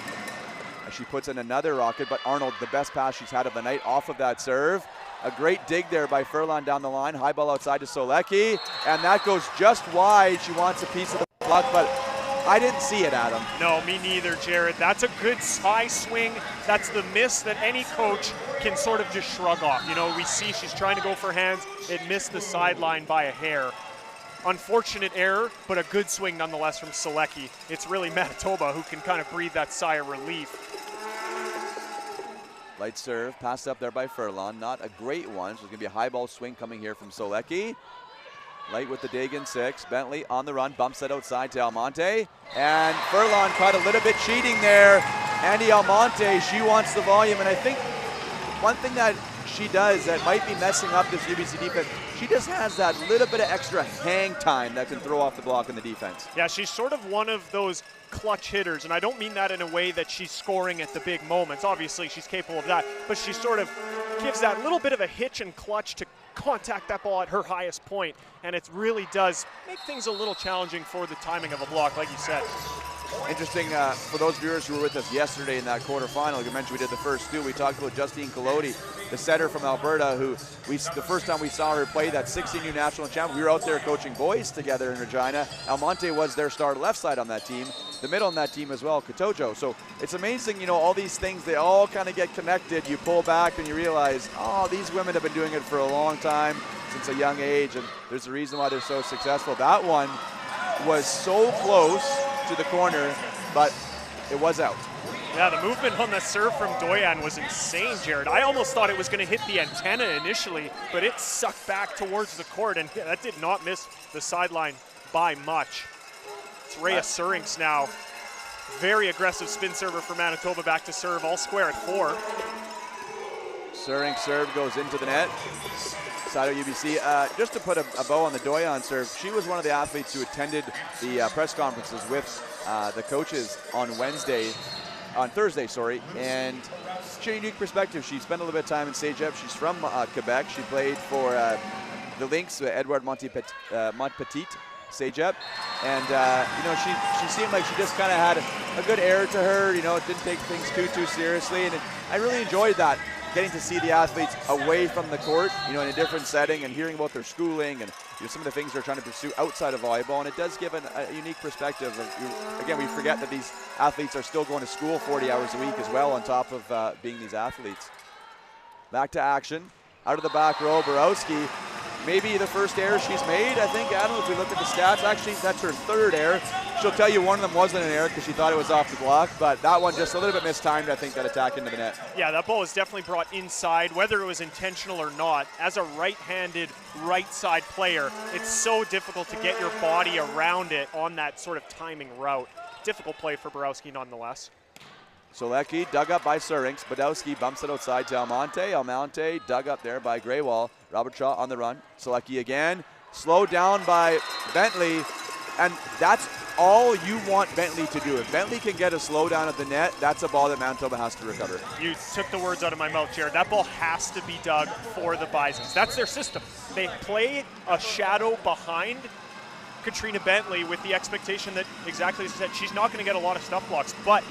As she puts in another rocket, but Arnold, the best pass she's had of the night off of that serve. A great dig there by Furlan down the line. High ball outside to Solecki, and that goes just wide. She wants a piece of the block, but I didn't see it, Adam. No, me neither, Jared. That's a good high swing. That's the miss that any coach can sort of just shrug off. You know, we see she's trying to go for hands. It missed the sideline by a hair. Unfortunate error, but a good swing nonetheless from Solecki. It's really Manitoba who can kind of breathe that sigh of relief. Light serve, passed up there by Furlan. Not a great one, so it's going to be a high ball swing coming here from Solecki. Light with the dig in 6. Bentley on the run, bumps it outside to Almonte. And Furlan caught a little bit cheating there. Andy Almonte, she wants the volume. And I think one thing that she does that might be messing up this UBC defense, she just has that little bit of extra hang time that can throw off the block in the defense. Yeah, she's sort of one of those clutch hitters, and I don't mean that in a way that she's scoring at the big moments. Obviously, she's capable of that, but she sort of gives that little bit of a hitch and clutch to contact that ball at her highest point, and it really does make things a little challenging for the timing of a block, like you said. Interesting, for those viewers who were with us yesterday in that quarterfinal, like I mentioned, we did the first two. We talked about Justine Collodi, the setter from Alberta, who the first time we saw her play that 16U national champion, we were out there coaching boys together in Regina. Almonte was their star left side on that team, the middle on that team as well, Katojo. So it's amazing, you know, all these things, they all kind of get connected. You pull back and you realize, oh, these women have been doing it for a long time, since a young age, and there's a reason why they're so successful. That one was so close to the corner, but it was out. Yeah, the movement on the serve from Doyan was insane, Jared. I almost thought it was going to hit the antenna initially, but it sucked back towards the court, and that did not miss the sideline by much. It's Rhea Surinks now. Very aggressive spin server for Manitoba, back to serve, all square at 4. Surinks serve goes into the net. Side of UBC. Just to put a bow on the Doyan serve, she was one of the athletes who attended the press conferences with the coaches on Thursday, and she had a unique perspective. She spent a little bit of time in CEGEP. She's from Quebec. She played for the Lynx, Edouard Montpetit, CEGEP, and you know, she seemed like she just kind of had a good air to her. You know, it didn't take things too seriously, and I really enjoyed that. Getting to see the athletes away from the court, you know, in a different setting, and hearing about their schooling and, you know, some of the things they're trying to pursue outside of volleyball, and it does give a unique perspective. Again, we forget that these athletes are still going to school 40 hours a week as well, on top of being these athletes. Back to action, out of the back row, Borowski. Maybe the first error she's made, I think, Adam, if we look at the stats. Actually, that's her third error. She'll tell you one of them wasn't an error because she thought it was off the block, but that one just a little bit mistimed, I think, that attack into the net. Yeah, that ball was definitely brought inside, whether it was intentional or not. As a right-handed, right-side player, it's so difficult to get your body around it on that sort of timing route. Difficult play for Borowski nonetheless. Solecki dug up by Surinks. Badowski bumps it outside to Almonte. Almonte dug up there by Graywall. Robert Shaw on the run. Solecki again. Slowed down by Bentley. And that's all you want Bentley to do. If Bentley can get a slowdown at the net, that's a ball that Manitoba has to recover. You took the words out of my mouth, Jared. That ball has to be dug for the Bisons. That's their system. They play a shadow behind Katrina Bentley with the expectation that, exactly as you said, she's not going to get a lot of stuff blocks, but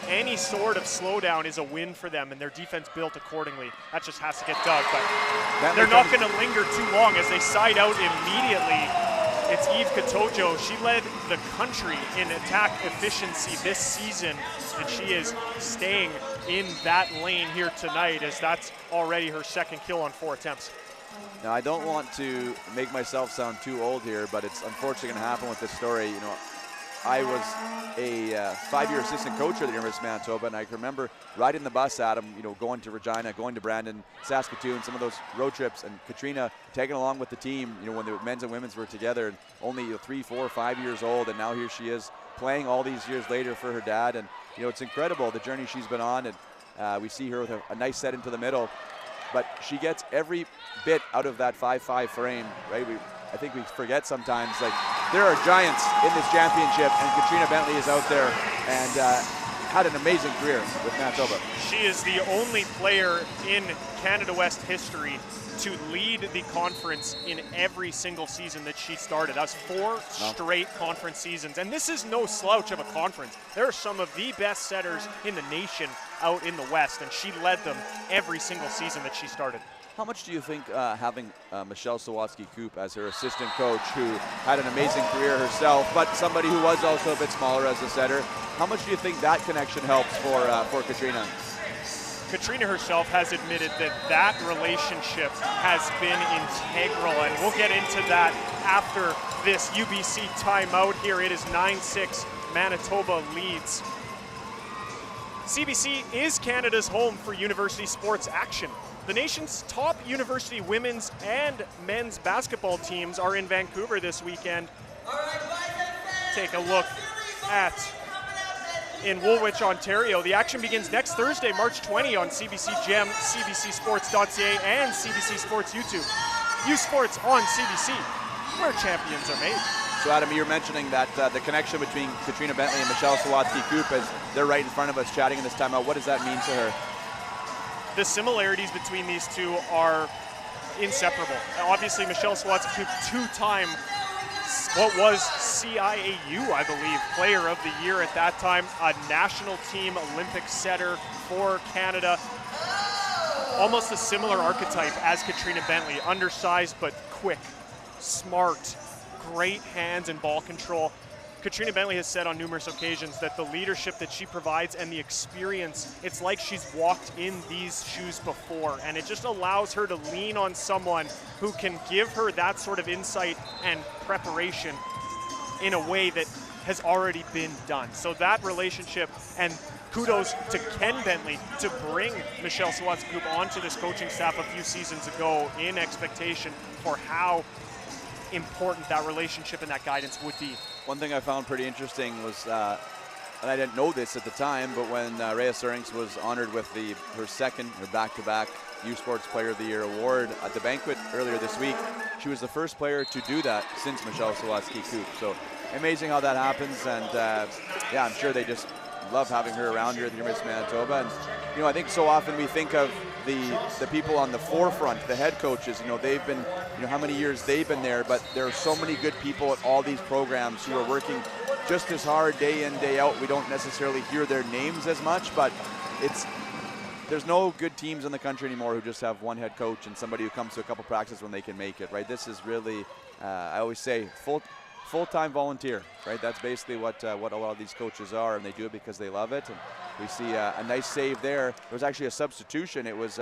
any sort of slowdown is a win for them, and their defense built accordingly. That just has to get dug, but they're not going to linger too long as they side out immediately. It's Eve Katojo. She led the country in attack efficiency this season, and she is staying in that lane here tonight, as that's already her second kill on 4 attempts. Now, I don't want to make myself sound too old here, but it's unfortunately going to happen with this story. You know, I was a 5-year assistant coach at the University of Manitoba, and I can remember riding the bus, Adam, you know, going to Regina, going to Brandon, Saskatoon, some of those road trips, and Katrina tagging along with the team, you know, when the men's and women's were together, and only 3, 4, 5 years old, and now here she is playing all these years later for her dad, and, you know, it's incredible the journey she's been on, and we see her with a nice set into the middle, but she gets every bit out of that 5-5 frame, right? I think we forget sometimes, like, there are giants in this championship, and Katrina Bentley is out there and had an amazing career with Manitoba. She is the only player in Canada West history to lead the conference in every single season that she started. That's 4 straight conference seasons, and this is no slouch of a conference. There are some of the best setters in the nation out in the West, and she led them every single season that she started. How much do you think having Michelle Sawatsky-Koop as her assistant coach, who had an amazing career herself, but somebody who was also a bit smaller as a setter, how much do you think that connection helps for Katrina? Katrina herself has admitted that that relationship has been integral, and we'll get into that after this UBC timeout here. It is 9-6, Manitoba leads. CBC is Canada's home for university sports action. The nation's top university women's and men's basketball teams are in Vancouver this weekend. Take a look at in Woolwich, Ontario. The action begins next Thursday, March 20 on CBC Gem, cbcsports.ca, and CBC Sports YouTube. U Sports on CBC, where champions are made. So Adam, you're mentioning that the connection between Katrina Bentley and Michelle Sawatsky-Koop, as they're right in front of us chatting in this timeout. What does that mean to her? The similarities between these two are inseparable. Obviously, Michelle Sawatsky-Koop, 2-time what was CIAU, I believe, Player of the Year at that time, a national team Olympic setter for Canada. Almost a similar archetype as Katrina Bentley, undersized but quick, smart, great hands and ball control. Katrina Bentley has said on numerous occasions that the leadership that she provides and the experience, it's like she's walked in these shoes before, and it just allows her to lean on someone who can give her that sort of insight and preparation in a way that has already been done. So that relationship, and kudos to Ken Bentley to bring Michelle Sawatsky onto this coaching staff a few seasons ago in expectation for how important that relationship and that guidance would be. One thing I found pretty interesting was, and I didn't know this at the time, but when Rhea Surinks was honored with her back-to-back U Sports Player of the Year award at the banquet earlier this week, she was the first player to do that since Michelle Sawatsky-Coop. So amazing how that happens, and yeah, I'm sure they just love having her around here at the University of Manitoba. And you know, I think so often we think of the people on the forefront, the head coaches. You know, they've been, you know, how many years they've been there, but there are so many good people at all these programs who are working just as hard day in, day out. We don't necessarily hear their names as much, but there's no good teams in the country anymore who just have one head coach and somebody who comes to a couple practices when they can make it, right? This is really, I always say, full-time volunteer, right? That's basically what a lot of these coaches are, and they do it because they love it. And we see a nice save there. There was actually a substitution. It was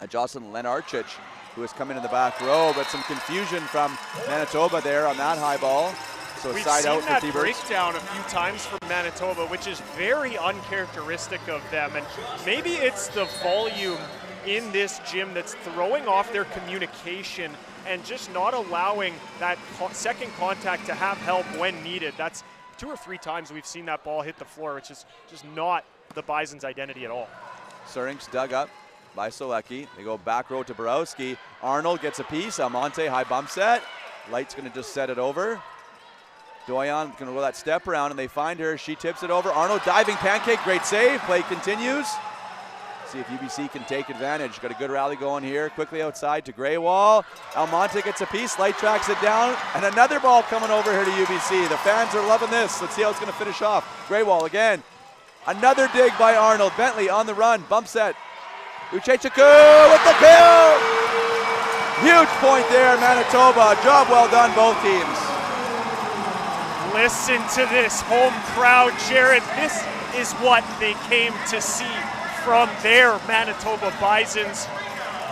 Jocelyn Lenarchich who was coming in the back row, but some confusion from Manitoba there on that high ball. So We've side seen out for that T-Birds. breakdown a few times from Manitoba, which is very uncharacteristic of them. And maybe it's the volume in this gym that's throwing off their communication and just not allowing that second contact to have help when needed. That's 2 or 3 times we've seen that ball hit the floor, which is just not the Bison's identity at all. Surinks dug up by Solecki. They go back row to Borowski. Arnold gets a piece. Almonte, high bump set. Light's going to just set it over. Doyon going to roll that step around, and they find her. She tips it over. Arnold diving pancake. Great save. Play continues. See if UBC can take advantage. Got a good rally going here. Quickly outside to Greywall. Almonte gets a piece. Light tracks it down. And another ball coming over here to UBC. The fans are loving this. Let's see how it's going to finish off. Greywall again. Another dig by Arnold. Bentley on the run. Bump set. Uchechukwu with the kill. Huge point there, Manitoba. Job well done, both teams. Listen to this home crowd, Jared. This is what they came to see from their Manitoba Bisons.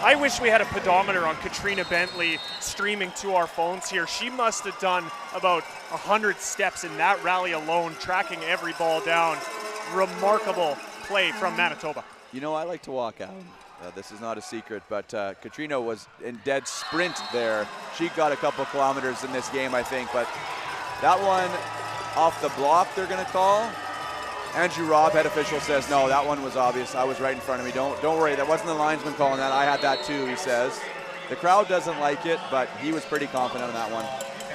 I wish we had a pedometer on Katrina Bentley streaming to our phones here. She must have done about 100 steps in that rally alone, tracking every ball down. Remarkable play from Manitoba. You know, I like to walk out. This is not a secret, but Katrina was in dead sprint there. She got a couple kilometers in this game, I think, but that one off the block they're going to call. Andrew Robb, head official, says, no, that one was obvious. I was right in front of me. Don't worry, that wasn't the linesman calling that. I had that too, he says. The crowd doesn't like it, but he was pretty confident on that one.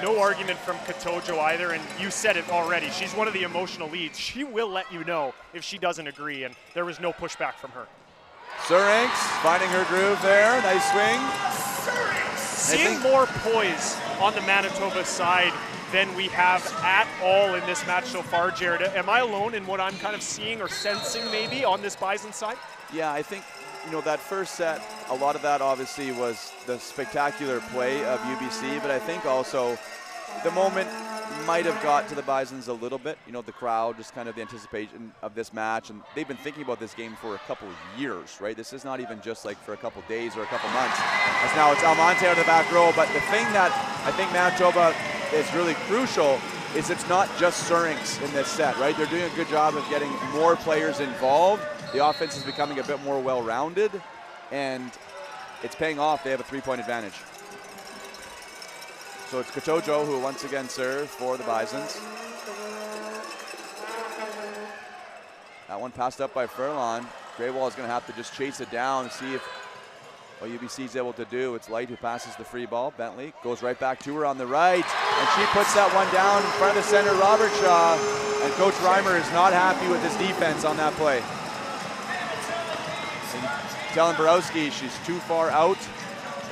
No argument from Katojo either, and you said it already. She's one of the emotional leads. She will let you know if she doesn't agree, and there was no pushback from her. Surinks finding her groove there. Nice swing. Seeing more poise on the Manitoba side than we have at all in this match so far, Jared. Am I alone in what I'm kind of seeing or sensing maybe on this Bison side? Yeah, I think, you know, that first set, a lot of that obviously was the spectacular play of UBC, but I think also the moment might have got to the Bisons a little bit. You know, the crowd, just kind of the anticipation of this match, and they've been thinking about this game for a couple of years, right? This is not even just like for a couple days or a couple months. As now it's Almonte on the back row, but the thing that I think Manitoba is really crucial is it's not just Surinks in this set, right? They're doing a good job of getting more players involved. The offense is becoming a bit more well-rounded, and it's paying off. They have a 3-point advantage. So it's Katojo who will once again serve for the Bisons. That one passed up by Furlan. Greywall is going to have to just chase it down and see if what UBC is able to do. It's Light who passes the free ball. Bentley goes right back to her on the right, and she puts that one down in front of the center, Robert Shaw. And Coach Reimer is not happy with his defense on that play. And telling Borowski she's too far out.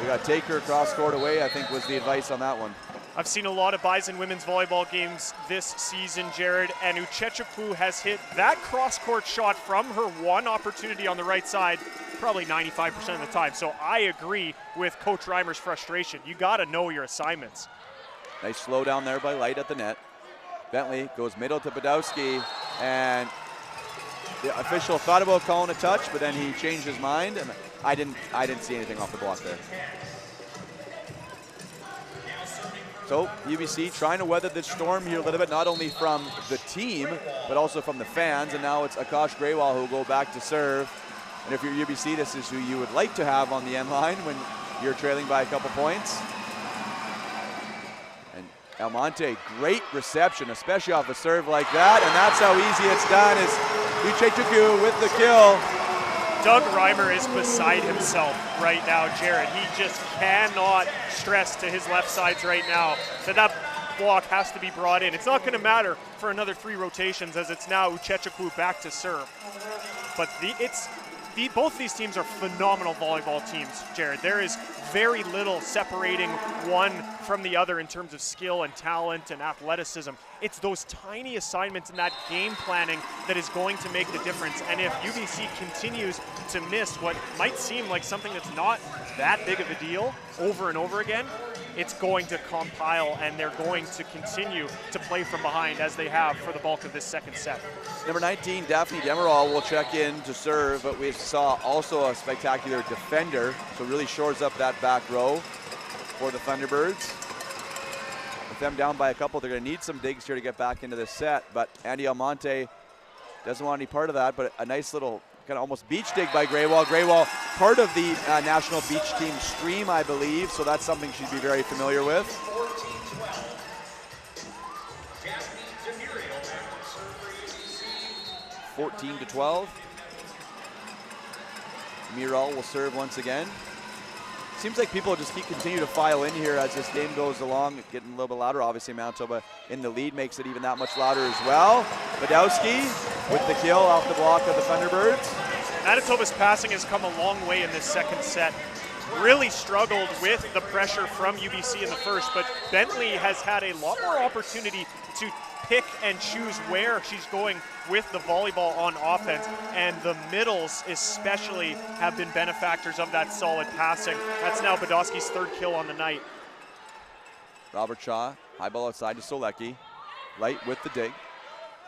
We got to take her across court away, I think was the advice on that one. I've seen a lot of Bison women's volleyball games this season, Jared, and Uchechukwu has hit that cross-court shot from her one opportunity on the right side probably 95% of the time. So I agree with Coach Reimer's frustration. You got to know your assignments. Nice slow down there by Light at the net. Bentley goes middle to Badowski, and the official thought about calling a touch, but then he changed his mind, and I didn't see anything off the block there. So UBC trying to weather this storm here a little bit, not only from the team, but also from the fans. And now it's Akash Grewal who will go back to serve. And if you're UBC, this is who you would like to have on the end line when you're trailing by a couple points. And Almonte, great reception, especially off a serve like that. And that's how easy it's done, is Uchechukwu with the kill. Doug Reimer is beside himself right now, Jared. He just cannot stress to his left sides right now that block has to be brought in. It's not going to matter for another 3 rotations, as it's now Uchechukwu back to serve. But both these teams are phenomenal volleyball teams, Jared. There is very little separating one from the other in terms of skill and talent and athleticism. It's those tiny assignments in that game planning that is going to make the difference. And if UBC continues to miss what might seem like something that's not that big of a deal over and over again, it's going to compile, and they're going to continue to play from behind as they have for the bulk of this second set. Number 19, Daphne Demerol will check in to serve, but we saw also a spectacular defender, so really shores up that back row for the Thunderbirds. With them down by a couple, they're going to need some digs here to get back into the set, but Andy Almonte doesn't want any part of that, but a nice little kind of almost beach dig by Grewal. Grewal, part of the national beach team stream, I believe, so that's something she'd be very familiar with. 14-12. Miral will serve once again. Seems like people just continue to file in here as this game goes along, getting a little bit louder. Obviously, Manitoba in the lead makes it even that much louder as well. Badowski with the kill off the block of the Thunderbirds. Manitoba's passing has come a long way in this second set. Really struggled with the pressure from UBC in the first, but Bentley has had a lot more opportunity to pick and choose where she's going with the volleyball on offense, and the middles especially have been benefactors of that solid passing. That's now Badowski's 3rd kill on the night. Robert Shaw, high ball outside to Solecki. Light with the dig.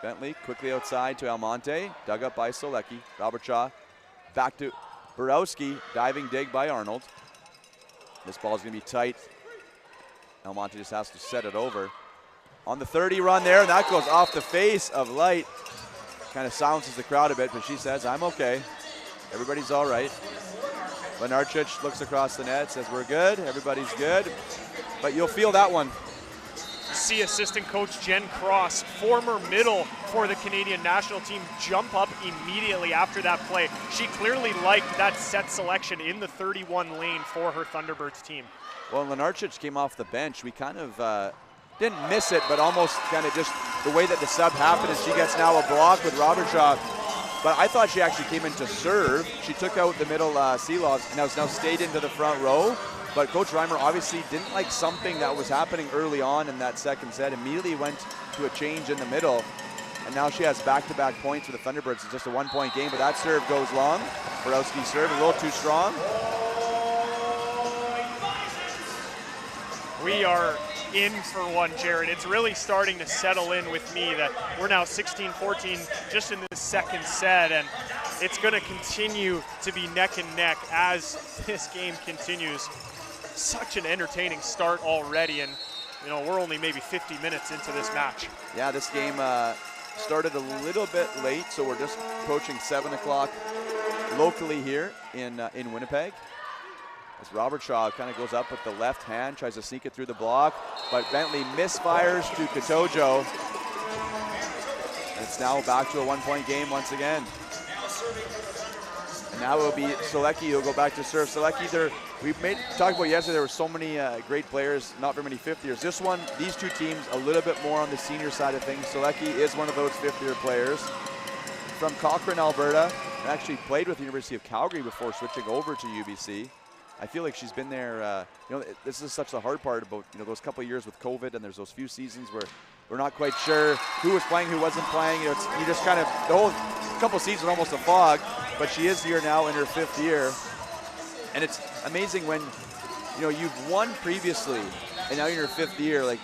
Bentley quickly outside to Almonte, dug up by Solecki. Robert Shaw back to Borowski, diving dig by Arnold. This ball's gonna be tight. Almonte just has to set it over. On the 30 run there, and that goes off the face of Light. Kind of silences the crowd a bit, but she says, I'm okay. Everybody's all right. Lenarchich looks across the net, says, we're good, everybody's good. But you'll feel that one. See assistant coach Jen Cross, former middle for the Canadian national team, jump up immediately after that play. She clearly liked that set selection in the 31 lane for her Thunderbirds team. Well, Lenarchich came off the bench. We kind of didn't miss it, but almost kind of just the way that the sub happened, and she gets now a block with Robert Shaw. But I thought she actually came in to serve. She took out the middle Sealogs and has now stayed into the front row. But Coach Reimer obviously didn't like something that was happening early on in that second set. Immediately went to a change in the middle. And now she has back-to-back points for the Thunderbirds. It's just a 1-point game, but that serve goes long. Borowski's serve a little too strong. We are in for one, Jared. It's really starting to settle in with me that we're now 16-14 just in the second set, and it's going to continue to be neck and neck as this game continues. Such an entertaining start already, and you know, we're only maybe 50 minutes into this match. Yeah, this game started a little bit late, so we're just approaching 7 o'clock locally here in Winnipeg. As Robert Shaw kind of goes up with the left hand, tries to sneak it through the block, but Bentley misfires to Katojo. It's now back to a 1-point game once again. And now it will be Solecki who'll go back to serve. Solecki, we talked about yesterday, there were so many great players, not very many fifth years. This one, these two teams, a little bit more on the senior side of things. Solecki is one of those fifth-year players from Cochrane, Alberta, and actually played with the University of Calgary before switching over to UBC. I feel like she's been there. This is such the hard part about those couple of years with COVID, and there's those few seasons where we're not quite sure who was playing, who wasn't playing. You just kind of, the whole couple of seasons almost a fog, but she is here now in her 5th year. And it's amazing when, you've won previously, and now you're in your 5th year. Like,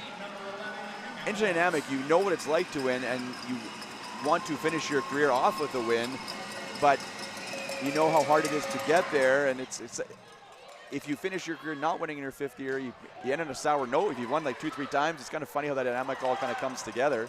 in dynamic, you know what it's like to win, and you want to finish your career off with a win, but you know how hard it is to get there, and it's if you finish your career not winning in your 5th year, you end on a sour note. If you've won like 2-3 times, it's kind of funny how that dynamic all kind of comes together.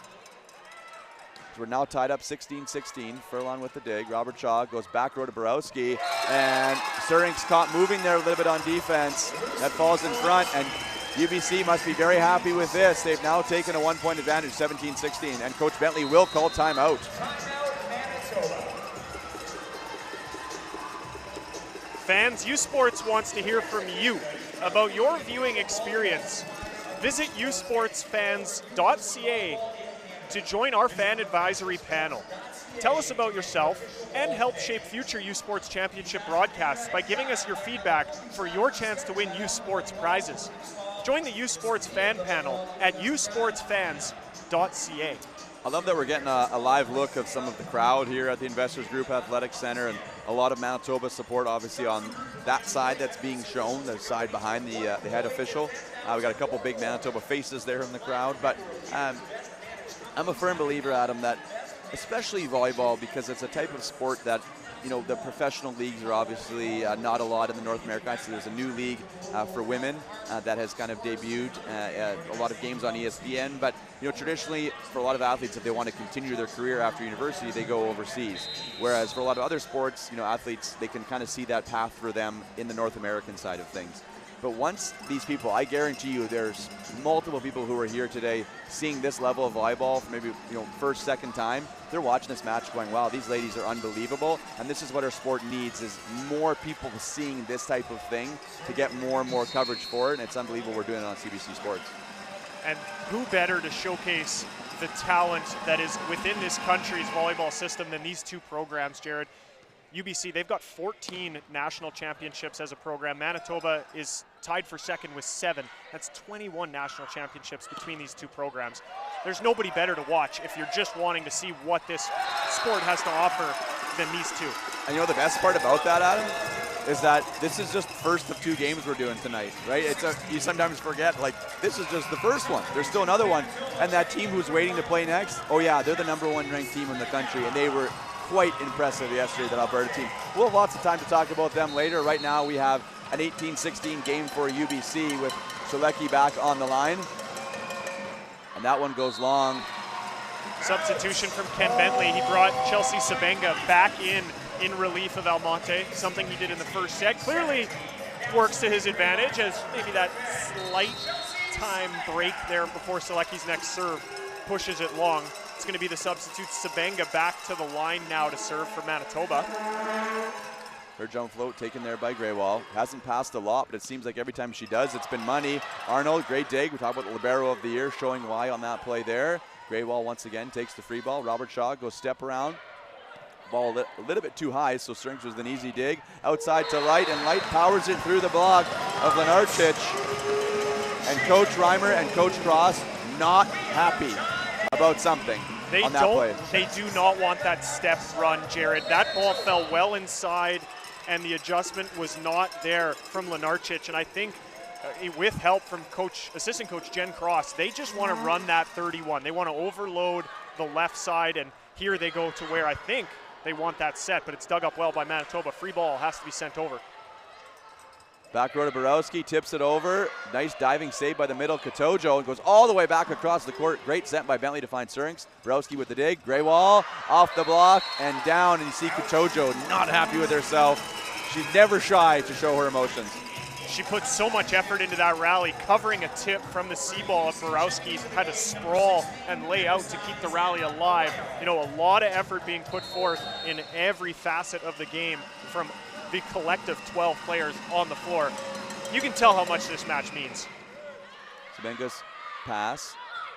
So we're now tied up 16-16. Furlong with the dig. Robert Shaw goes back row to Borowski, and Surinks caught moving there a little bit on defense. That falls in front, and UBC must be very happy with this. They've now taken a 1-point advantage, 17-16, and Coach Bentley will call timeout. Fans, U Sports wants to hear from you about your viewing experience. Visit usportsfans.ca to join our fan advisory panel. Tell us about yourself and help shape future U Sports Championship broadcasts by giving us your feedback for your chance to win U Sports prizes. Join the U Sports fan panel at usportsfans.ca. I love that we're getting a live look of some of the crowd here at the Investors Group Athletic Center, and a lot of Manitoba support obviously on that side that's being shown, the side behind the head official. We got a couple big Manitoba faces there in the crowd, but I'm a firm believer, Adam, that especially volleyball, because it's a type of sport that the professional leagues are obviously not a lot in the North America. So there's a new league for women that has kind of debuted, a lot of games on ESPN. But traditionally, for a lot of athletes, if they want to continue their career after university, they go overseas. Whereas for a lot of other sports, athletes, they can kind of see that path for them in the North American side of things. But once these people, I guarantee you, there's multiple people who are here today seeing this level of volleyball for maybe first, second time. They're watching this match going, wow, these ladies are unbelievable. And this is what our sport needs, is more people seeing this type of thing to get more and more coverage for it. And it's unbelievable we're doing it on CBC Sports. And who better to showcase the talent that is within this country's volleyball system than these two programs, Jared? UBC, they've got 14 national championships as a program. Manitoba is tied for second with 7. That's 21 national championships between these two programs. There's nobody better to watch if you're just wanting to see what this sport has to offer than these two. And the best part about that, Adam, is that this is just the first of 2 games we're doing tonight, right? You sometimes forget, like, this is just the first one. There's still another one. And that team who's waiting to play next, oh yeah, they're the #1 ranked team in the country, and they were quite impressive yesterday, that Alberta team. We'll have lots of time to talk about them later. Right now we have an 18-16 game for UBC with Selecki back on the line. And that one goes long. Substitution from Ken Bentley. He brought Chelsea Sabenga back in relief of Almonte, something he did in the first set. Clearly works to his advantage, as maybe that slight time break there before Selecki's next serve pushes it long. It's going to be the substitute Sabenga back to the line now to serve for Manitoba. Her jump float taken there by Greywall. Hasn't passed a lot, but it seems like every time she does, it's been money. Arnold, great dig. We talk about the libero of the year, showing why on that play there. Greywall once again takes the free ball. Robert Shaw goes step around. Ball a little bit too high, so Strings was an easy dig. Outside to Light, and Light powers it through the block of Lenarchich. And Coach Reimer and Coach Cross not happy about something on that play. They do not want that step run, Jared. That ball fell well inside, and the adjustment was not there from Lenarchich. And I think with help from assistant coach Jen Cross, they just want to run that 31. They want to overload the left side, and here they go to where I think they want that set, but it's dug up well by Manitoba. Free ball has to be sent over. Back row to Borowski, tips it over. Nice diving save by the middle, Katojo, and goes all the way back across the court. Great set by Bentley to find Surinks. Borowski with the dig. Greywall off the block and down, and you see Katojo not happy with herself. She's never shy to show her emotions. She put so much effort into that rally, covering a tip from the C ball of Borowski. Had to sprawl and lay out to keep the rally alive. A lot of effort being put forth in every facet of the game from the collective 12 players on the floor. You can tell how much this match means. Sabenga's pass,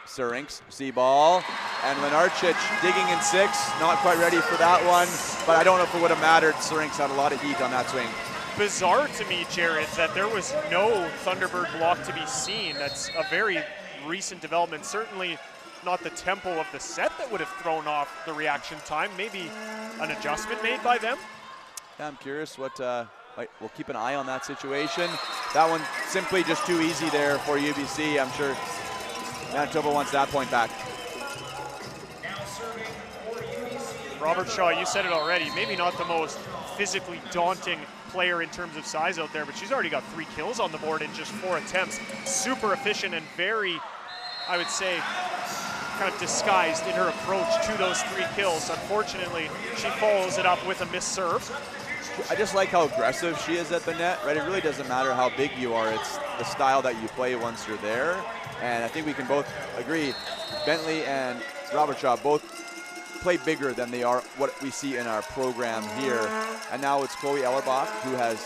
Surinks, C-ball, and Lenarchich digging in 6. Not quite ready for that one, but I don't know if it would have mattered. Surinks had a lot of heat on that swing. bizarre to me, Jared, that there was no Thunderbird block to be seen. That's a very recent development. Certainly not the tempo of the set that would have thrown off the reaction time. Maybe an adjustment made by them. Yeah, I'm curious what, we'll keep an eye on that situation. That one simply just too easy there for UBC. I'm sure Manitoba wants that point back. Robert Shaw, you said it already, maybe not the most physically daunting player in terms of size out there, but she's already got 3 kills on the board in just 4 attempts. Super efficient and very, I would say, kind of disguised in her approach to those 3 kills. Unfortunately, she follows it up with a missed serve. I just like how aggressive she is at the net, right? It really doesn't matter how big you are. It's the style that you play once you're there. And I think we can both agree, Bentley and Robert Shaw both play bigger than they are what we see in our program here. And now it's Chloe Ellerbach who has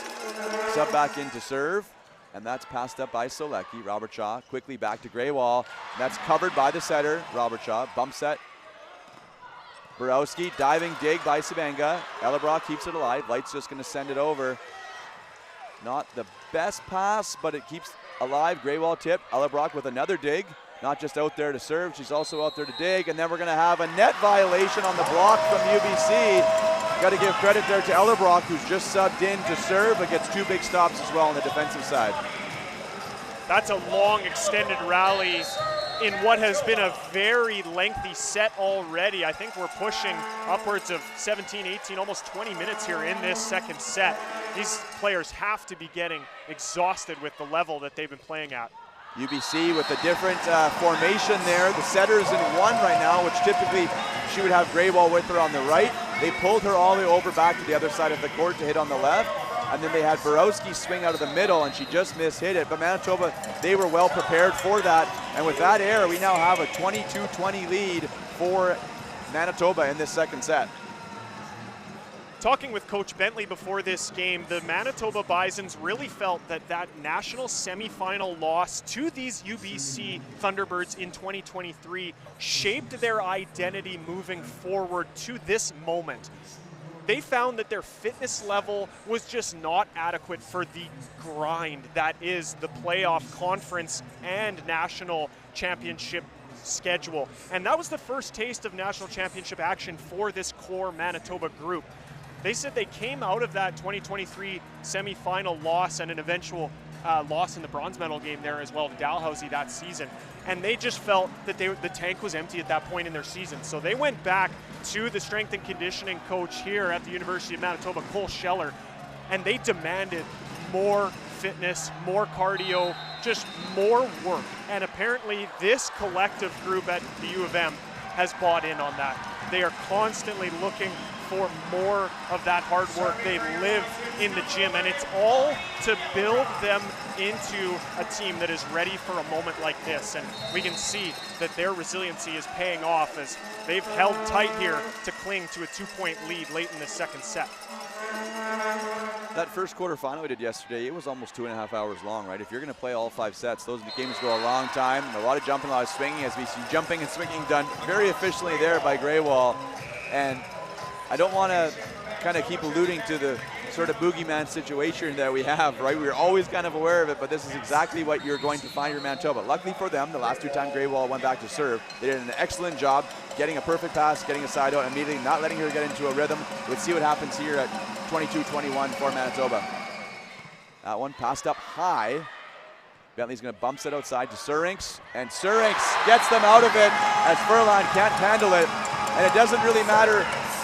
subbed back in to serve, and that's passed up by Solecki. Robert Shaw quickly back to Graywall, and that's covered by the setter, Robert Shaw. Bump set. Borowski, diving dig by Sabenga. Ellerbach keeps it alive. Light's just going to send it over. Not the best pass, but it keeps alive. Graywall tip. Ellerbach with another dig. Not just out there to serve, she's also out there to dig. And then we're going to have a net violation on the block from UBC. Got to give credit there to Ellerbach, who's just subbed in to serve, but gets 2 big stops as well on the defensive side. That's a long extended rally in what has been a very lengthy set already. I think we're pushing upwards of 17, 18, almost 20 minutes here in this second set. These players have to be getting exhausted with the level that they've been playing at. UBC with a different formation there. The setter's in 1 right now, which typically she would have Graywall with her on the right. They pulled her all the way over back to the other side of the court to hit on the left. And then they had Borowski swing out of the middle, and she just mishit it. But Manitoba, they were well prepared for that. And with that error, we now have a 22-20 lead for Manitoba in this second set. Talking with Coach Bentley before this game, the Manitoba Bisons really felt that that national semifinal loss to these UBC Thunderbirds in 2023 shaped their identity moving forward to this moment. They found that their fitness level was just not adequate for the grind that is the playoff conference and national championship schedule. And that was the first taste of national championship action for this core Manitoba group. They said they came out of that 2023 semifinal loss and an eventual loss in the bronze medal game there as well to Dalhousie that season. And they just felt that the tank was empty at that point in their season. So they went back to the strength and conditioning coach here at the University of Manitoba, Cole Scheller, and they demanded more fitness, more cardio, just more work. And apparently this collective group at the U of M has bought in on that. They are constantly looking for more of that hard work. They live in the gym, and it's all to build them into a team that is ready for a moment like this. And we can see that their resiliency is paying off as they've held tight here to cling to a 2-point lead late in the second set. That first quarterfinal we did yesterday, it was almost 2.5 hours long, right? If you're going to play all 5 sets, those games go a long time. A lot of jumping, a lot of swinging, as we see jumping and swinging done very efficiently there by Graywall. And I don't want to kind of keep alluding to the sort of boogeyman situation that we have, right? We're always kind of aware of it, but this is exactly what you're going to find in Manitoba. Luckily for them, the last 2 times Graywall went back to serve, they did an excellent job getting a perfect pass, getting a side out, immediately not letting her get into a rhythm. Let's see what happens here at 22-21 for Manitoba. That one passed up high. Bentley's going to bump it outside to Surinks, and Surinks gets them out of it as Furlan can't handle it. And it doesn't really matter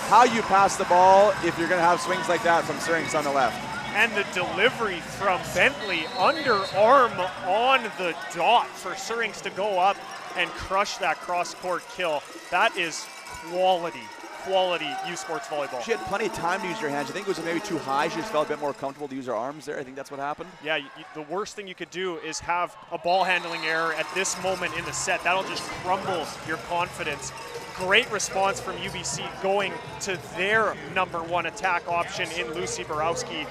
how you pass the ball if you're going to have swings like that from Surinks on the left. And the delivery from Bentley, underarm on the dot for Surinks to go up and crush that cross-court kill. That is quality U Sports volleyball. She had plenty of time to use her hands. I think it was maybe too high. She just felt a bit more comfortable to use her arms there. I think that's what happened. Yeah, the worst thing you could do is have a ball handling error at this moment in the set. That'll just crumble your confidence. Great response from UBC going to their #1 attack option in Lucy Borowski.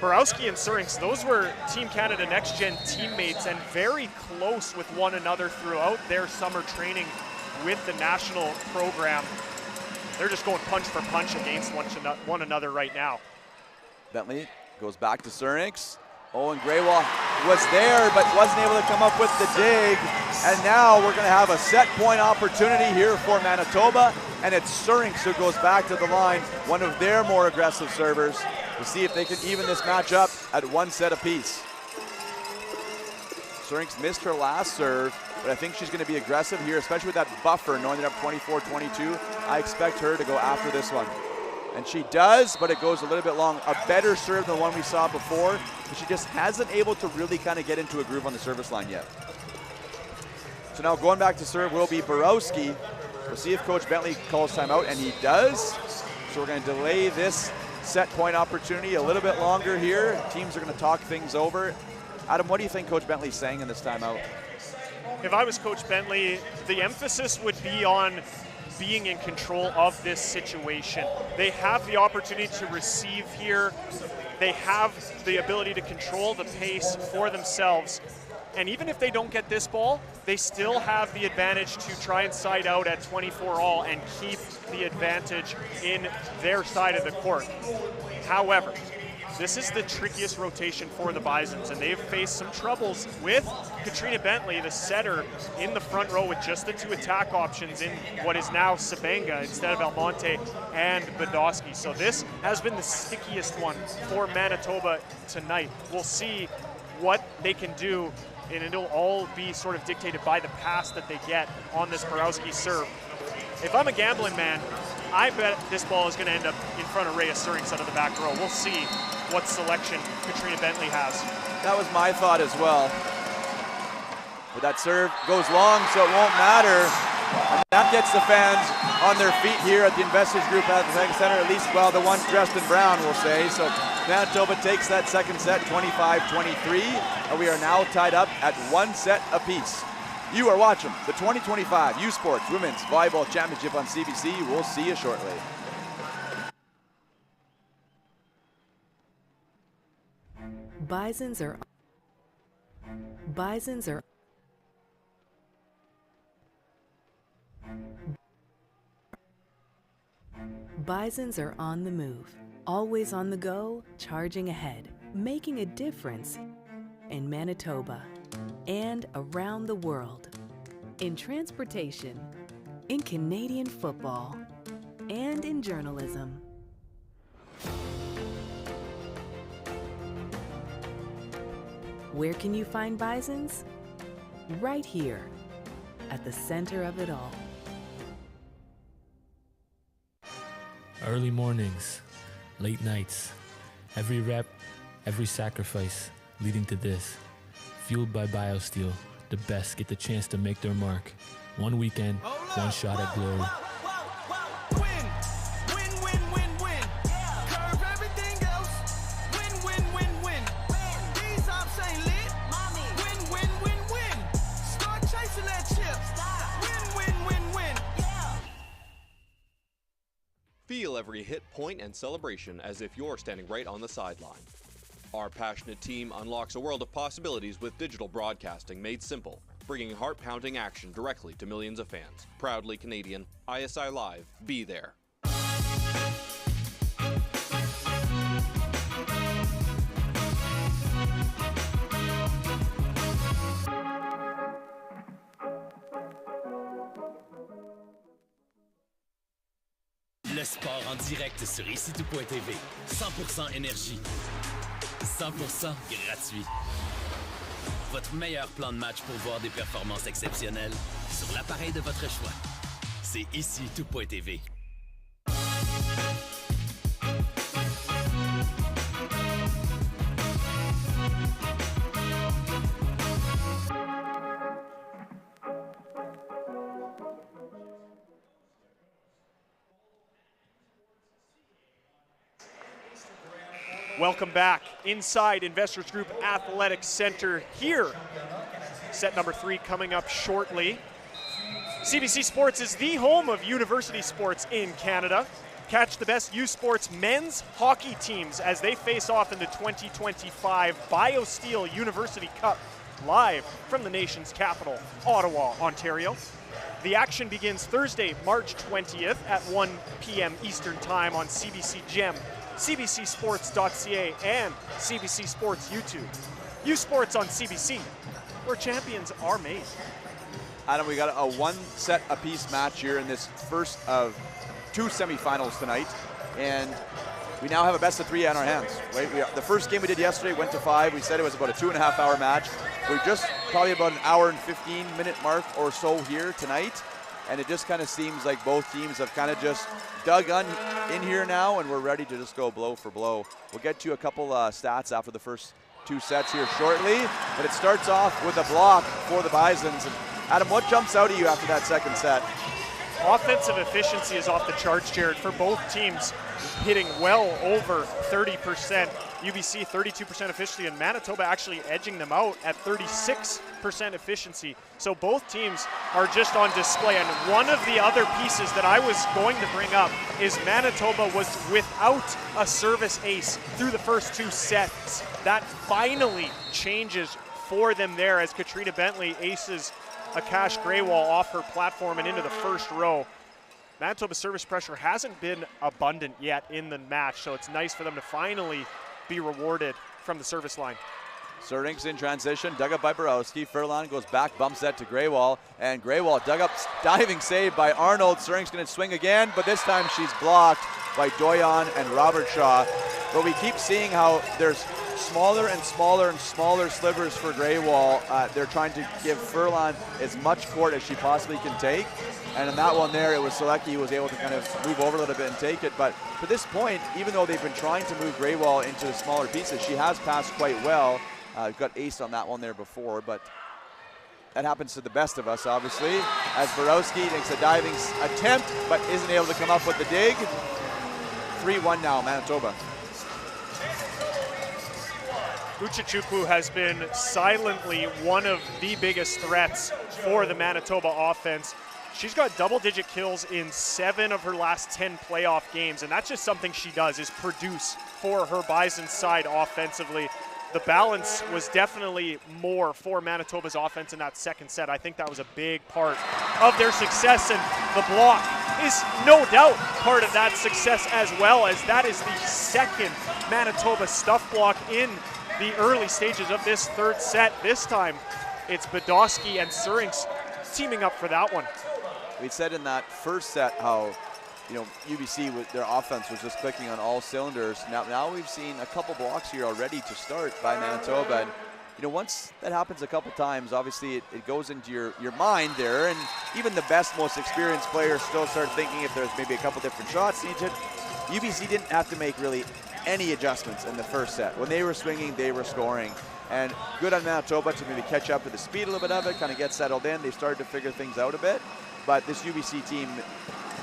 Borowski and Surinks, those were Team Canada Next Gen teammates and very close with one another throughout their summer training with the national program. They're just going punch for punch against one another right now. Bentley Goes back to Surinks. Owen Greywall was there, but wasn't able to come up with the dig. And now we're going to have a set point opportunity here for Manitoba. And it's Surinks who goes back to the line, one of their more aggressive servers, to see if they can even this match up at 1 set apiece. Surinks missed her last serve, but I think she's going to be aggressive here, especially with that buffer, knowing they're up 24-22. I expect her to go after this one. And she does, but it goes a little bit long. A better serve than the one we saw before, but she just hasn't able to really kind of get into a groove on the service line yet. So now going back to serve will be Borowski. We'll see if Coach Bentley calls timeout, and he does. So we're going to delay this set point opportunity a little bit longer here. Teams are going to talk things over. Adam, what do you think Coach Bentley's saying in this timeout? If I was Coach Bentley, the emphasis would be on being in control of this situation. They have the opportunity to receive here. They have the ability to control the pace for themselves. And even if they don't get this ball, they still have the advantage to try and side out at 24 all and keep the advantage in their side of the court. However, this is the trickiest rotation for the Bisons, and they've faced some troubles with Katrina Bentley, the setter, in the front row with just the 2 attack options in what is now Sabenga instead of Almonte and Badowski. So this has been the stickiest one for Manitoba tonight. We'll see what they can do, and it'll all be sort of dictated by the pass that they get on this Borowski serve. If I'm a gambling man, I bet this ball is going to end up in front of Rhea Surinks out of the back row. We'll see what selection Katrina Bentley has. That was my thought as well. But that serve goes long, so it won't matter. And that gets the fans on their feet here at the Investors Group Athletic Center, at least, well, the ones dressed in brown, we'll say. So Manitoba takes that second set, 25-23, and we are now tied up at 1 set apiece. You are watching the 2025 U Sports Women's Volleyball Championship on CBC. We'll see you shortly. Bisons are on the move, always on the go, charging ahead, making a difference in Manitoba and around the world, in transportation, in Canadian football, and in journalism. Where can you find Bisons? Right here, at the center of it all. Early mornings, late nights, every rep, every sacrifice leading to this. Fueled by BioSteel, the best get the chance to make their mark. One weekend, one shot at glory. Feel every hit, point, and celebration as if you're standing right on the sideline. Our passionate team unlocks a world of possibilities with digital broadcasting made simple, bringing heart-pounding action directly to millions of fans. Proudly Canadian, ISI Live, be there. Le sport en direct sur icitout.tv. 100% énergie. 100% gratuit. Votre meilleur plan de match pour voir des performances exceptionnelles sur l'appareil de votre choix. C'est icitout.tv. Welcome back inside Investors Group Athletic Center here. Set number 3 coming up shortly. CBC Sports is the home of university sports in Canada. Catch the best U Sports men's hockey teams as they face off in the 2025 BioSteel University Cup live from the nation's capital, Ottawa, Ontario. The action begins Thursday, March 20th at 1 p.m. Eastern Time on CBC Gem cbcsports.ca, and CBC Sports YouTube. U Sports on CBC, where champions are made. Adam, we got a one set apiece match here in this first of 2 semifinals tonight, and we now have a best of 3 on our hands. Right? The first game we did yesterday went to 5. We said it was about a 2.5-hour match. We're just probably about an hour and 15-minute mark or so here tonight, and it just kind of seems like both teams have kind of just dug in here now, and we're ready to just go blow for blow. We'll get to a couple stats after the first 2 sets here shortly, but it starts off with a block for the Bisons. And Adam, what jumps out at you after that second set? Offensive efficiency is off the charts, Jared, for both teams, hitting well over 30%. UBC 32% efficiency, and Manitoba actually edging them out at 36% efficiency. So both teams are just on display. And one of the other pieces that I was going to bring up is Manitoba was without a service ace through the first 2 sets. That finally changes for them there as Katrina Bentley aces Akash Greywall off her platform and into the first row. Manitoba's service pressure hasn't been abundant yet in the match, so it's nice for them to finally be rewarded from the service line. Syrinx in transition, dug up by Borowski. Furlan goes back, bumps that to Greywall, and Greywall dug up, diving save by Arnold. Syrinx going to swing again, but this time she's blocked by Doyon and Robert Shaw. But we keep seeing how there's smaller and smaller and smaller slivers for Greywall. They're trying to give Furlan as much court as she possibly can take. And in that one there, it was Selecki who was able to kind of move over a little bit and take it. But to this point, even though they've been trying to move Greywall into the smaller pieces, she has passed quite well. Got aced on that one there before, but that happens to the best of us, obviously. As Borowski makes a diving attempt, but isn't able to come up with the dig. 3-1 now, Manitoba. Uchechukwu has been silently one of the biggest threats for the Manitoba offense. She's got double-digit kills in 7 of her last 10 playoff games, and that's just something she does, is produce for her Bison side offensively. The balance was definitely more for Manitoba's offense in that second set. I think that was a big part of their success, and the block is no doubt part of that success as well, as that is the second Manitoba stuff block in the early stages of this third set. This time, it's Badowski and Syrinx teaming up for that one. We said in that first set how, you know, UBC, with their offense was just clicking on all cylinders. Now we've seen a couple blocks here already to start by Manitoba. And, you know, once that happens a couple times, obviously it goes into your mind there. And even the best, most experienced players still start thinking if there's maybe a couple different shots needed. UBC didn't have to make really any adjustments in the first set. When they were swinging, they were scoring. And good on Manitoba to maybe catch up to the speed a little bit of it, kind of get settled in. They started to figure things out a bit. But this UBC team,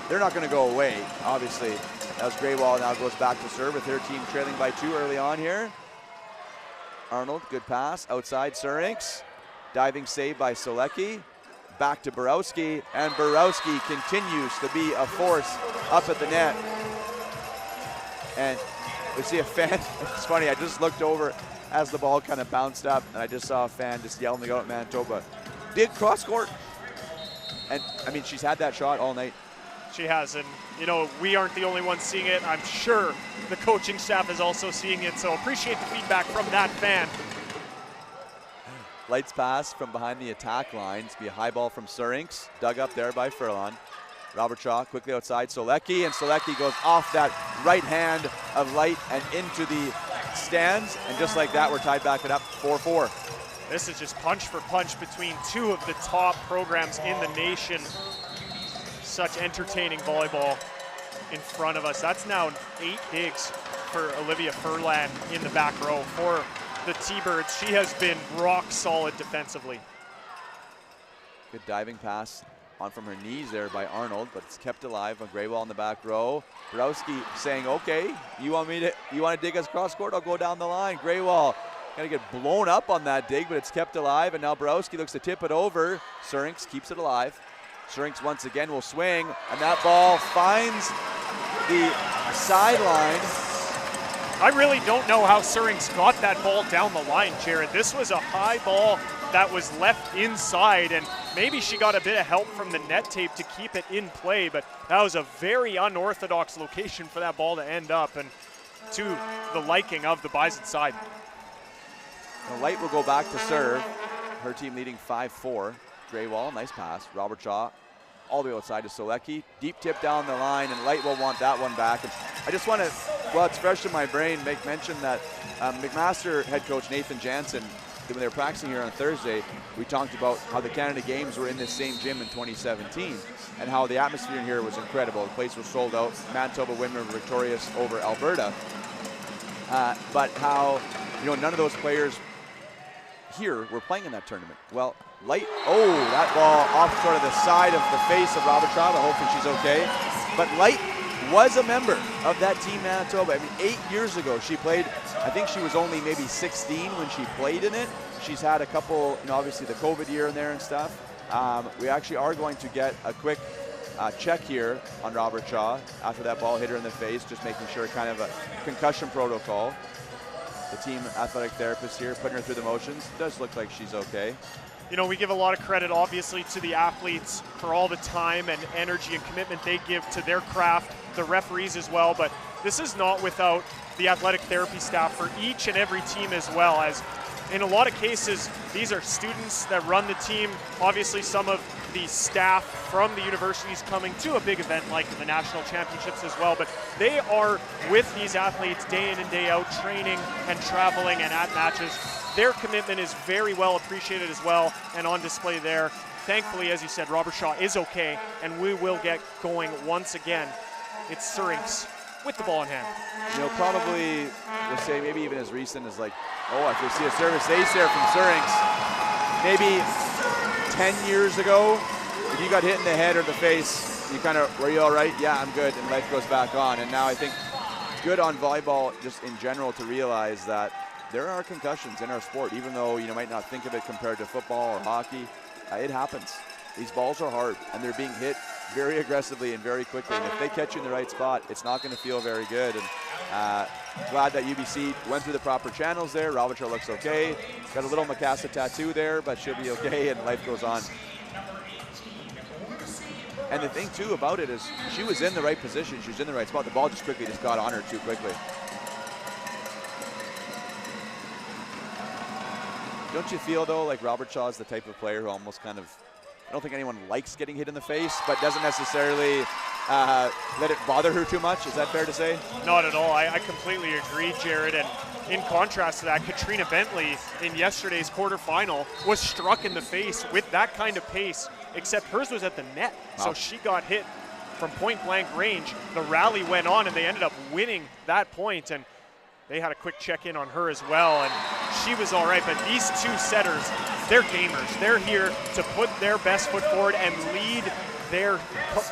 they're not going to go away, obviously. As Greywall now goes back to serve with her team trailing by 2 early on here. Arnold, good pass, outside Syrinx. Diving save by Selecki. Back to Borowski, and Borowski continues to be a force up at the net. And we see a fan, it's funny, I just looked over as the ball kind of bounced up, and I just saw a fan just yelling out at Manitoba, big cross court. And I mean, she's had that shot all night. She has, and you know, we aren't the only ones seeing it. I'm sure the coaching staff is also seeing it, so appreciate the feedback from that fan. Lights pass from behind the attack line. It's be a high ball from Syrinx, dug up there by Furlan. Robert Shaw quickly outside Selecki, and Selecki goes off that right hand of Light and into the stands, and just like that, we're tied back it up 4-4. This is just punch for punch between 2 of the top programs in the nation. Such entertaining volleyball in front of us. That's now 8 digs for Olivia Furlan in the back row for the T-Birds. She has been rock solid defensively. Good diving pass on from her knees there by Arnold, but it's kept alive on Greywall in the back row. Borowski saying, okay, you want to dig us cross court? I'll go down the line. Greywall gonna get blown up on that dig, but it's kept alive, and now Borowski looks to tip it over. Syrinx keeps it alive. Syrinx once again will swing, and that ball finds the sideline. I really don't know how Syrinx got that ball down the line, Jared. This was a high ball that was left inside, and maybe she got a bit of help from the net tape to keep it in play, but that was a very unorthodox location for that ball to end up. And to the liking of the Bison side. The Light will go back to serve. Her team leading 5-4. Greywall, nice pass. Robert Shaw all the way outside to Solecki. Deep tip down the line, and Light will want that one back. And I just want to, while it's fresh in my brain, make mention that McMaster head coach Nathan Jansen, when they were practicing here on Thursday, we talked about how the Canada Games were in this same gym in 2017 and how the atmosphere in here was incredible. The place was sold out. Manitoba women were victorious over Alberta. But how, none of those players here were playing in that tournament. Well, Light, that ball off sort of the side of the face of Robert Shaw, but hopefully she's okay. But Light was a member of that Team Manitoba. 8 years ago she played. I think she was only maybe 16 when she played in it. She's had a couple, obviously the COVID year in there and stuff. We actually are going to get a quick check here on Robert Shaw after that ball hit her in the face, just making sure kind of a concussion protocol. The team athletic therapist here putting her through the motions. Does look like she's okay. We give a lot of credit, obviously, to the athletes for all the time and energy and commitment they give to their craft, the referees as well, but this is not without the athletic therapy staff for each and every team as well, as in a lot of cases, these are students that run the team. Obviously, some of the staff from the universities coming to a big event like the national championships as well, but they are with these athletes day in and day out, training and traveling and at matches. Their commitment is very well appreciated as well and on display there. Thankfully, as you said, Robert Shaw is okay, and we will get going once again. It's Syrinx with the ball in hand. Probably we'll say maybe even as recent as if we see a service ace there from Syrinx, maybe 10 years ago, if you got hit in the head or the face, were you all right? Yeah, I'm good, and life goes back on. And now I think good on volleyball just in general to realize that there are concussions in our sport, even though you might not think of it compared to football or hockey. It happens. These balls are hard, and they're being hit very aggressively and very quickly. And if they catch you in the right spot, it's not going to feel very good. And glad that UBC went through the proper channels there. Robert Shaw looks okay. Got a little Mikasa tattoo there, but she'll be okay, and life goes on. And the thing, too, about it is she was in the right position. She was in the right spot. The ball just got on her too quickly. Don't you feel, though, like Robert Shaw is the type of player who almost I don't think anyone likes getting hit in the face, but doesn't necessarily let it bother her too much? Is that fair to say? Not at all. I completely agree, Jared. And in contrast to that, Katrina Bentley in yesterday's quarterfinal was struck in the face with that kind of pace, except hers was at the net. Wow. So she got hit from point-blank range. The rally went on, and they ended up winning that point. And they had a quick check-in on her as well, and she was all right. But these two setters, they're gamers. They're here to put their best foot forward and lead their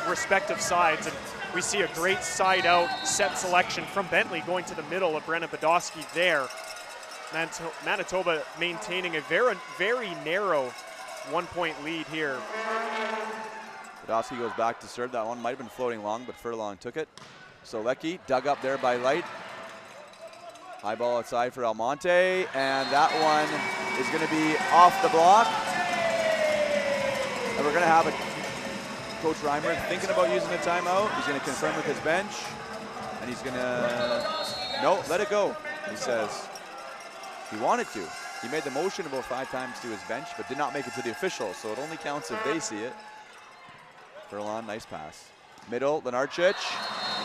respective sides. And we see a great side-out set selection from Bentley going to the middle of Brenna Badowski there. Manitoba maintaining a very, very narrow one-point lead here. Badowski goes back to serve. That one might have been floating long, but Furlong took it. Solecki dug up there by Light. High ball outside for Almonte, and that one is going to be off the block. And we're going to have Coach Reimer thinking about using a timeout. He's going to confirm with his bench, and he's going to, no, let it go, he says. He wanted to. He made the motion about 5 times to his bench, but did not make it to the officials, so it only counts if they see it. Furlong, nice pass. Middle, Lenarchich,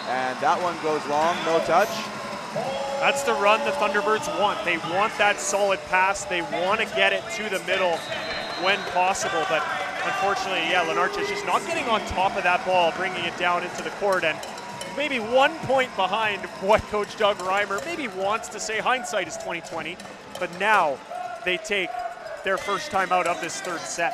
and that one goes long, no touch. That's the run the Thunderbirds want. They want that solid pass. They want to get it to the middle when possible. But unfortunately, Lenarchich just not getting on top of that ball, bringing it down into the court. And maybe 1 point behind what Coach Doug Reimer maybe wants to say. Hindsight is 20/20. But now they take their first time out of this third set.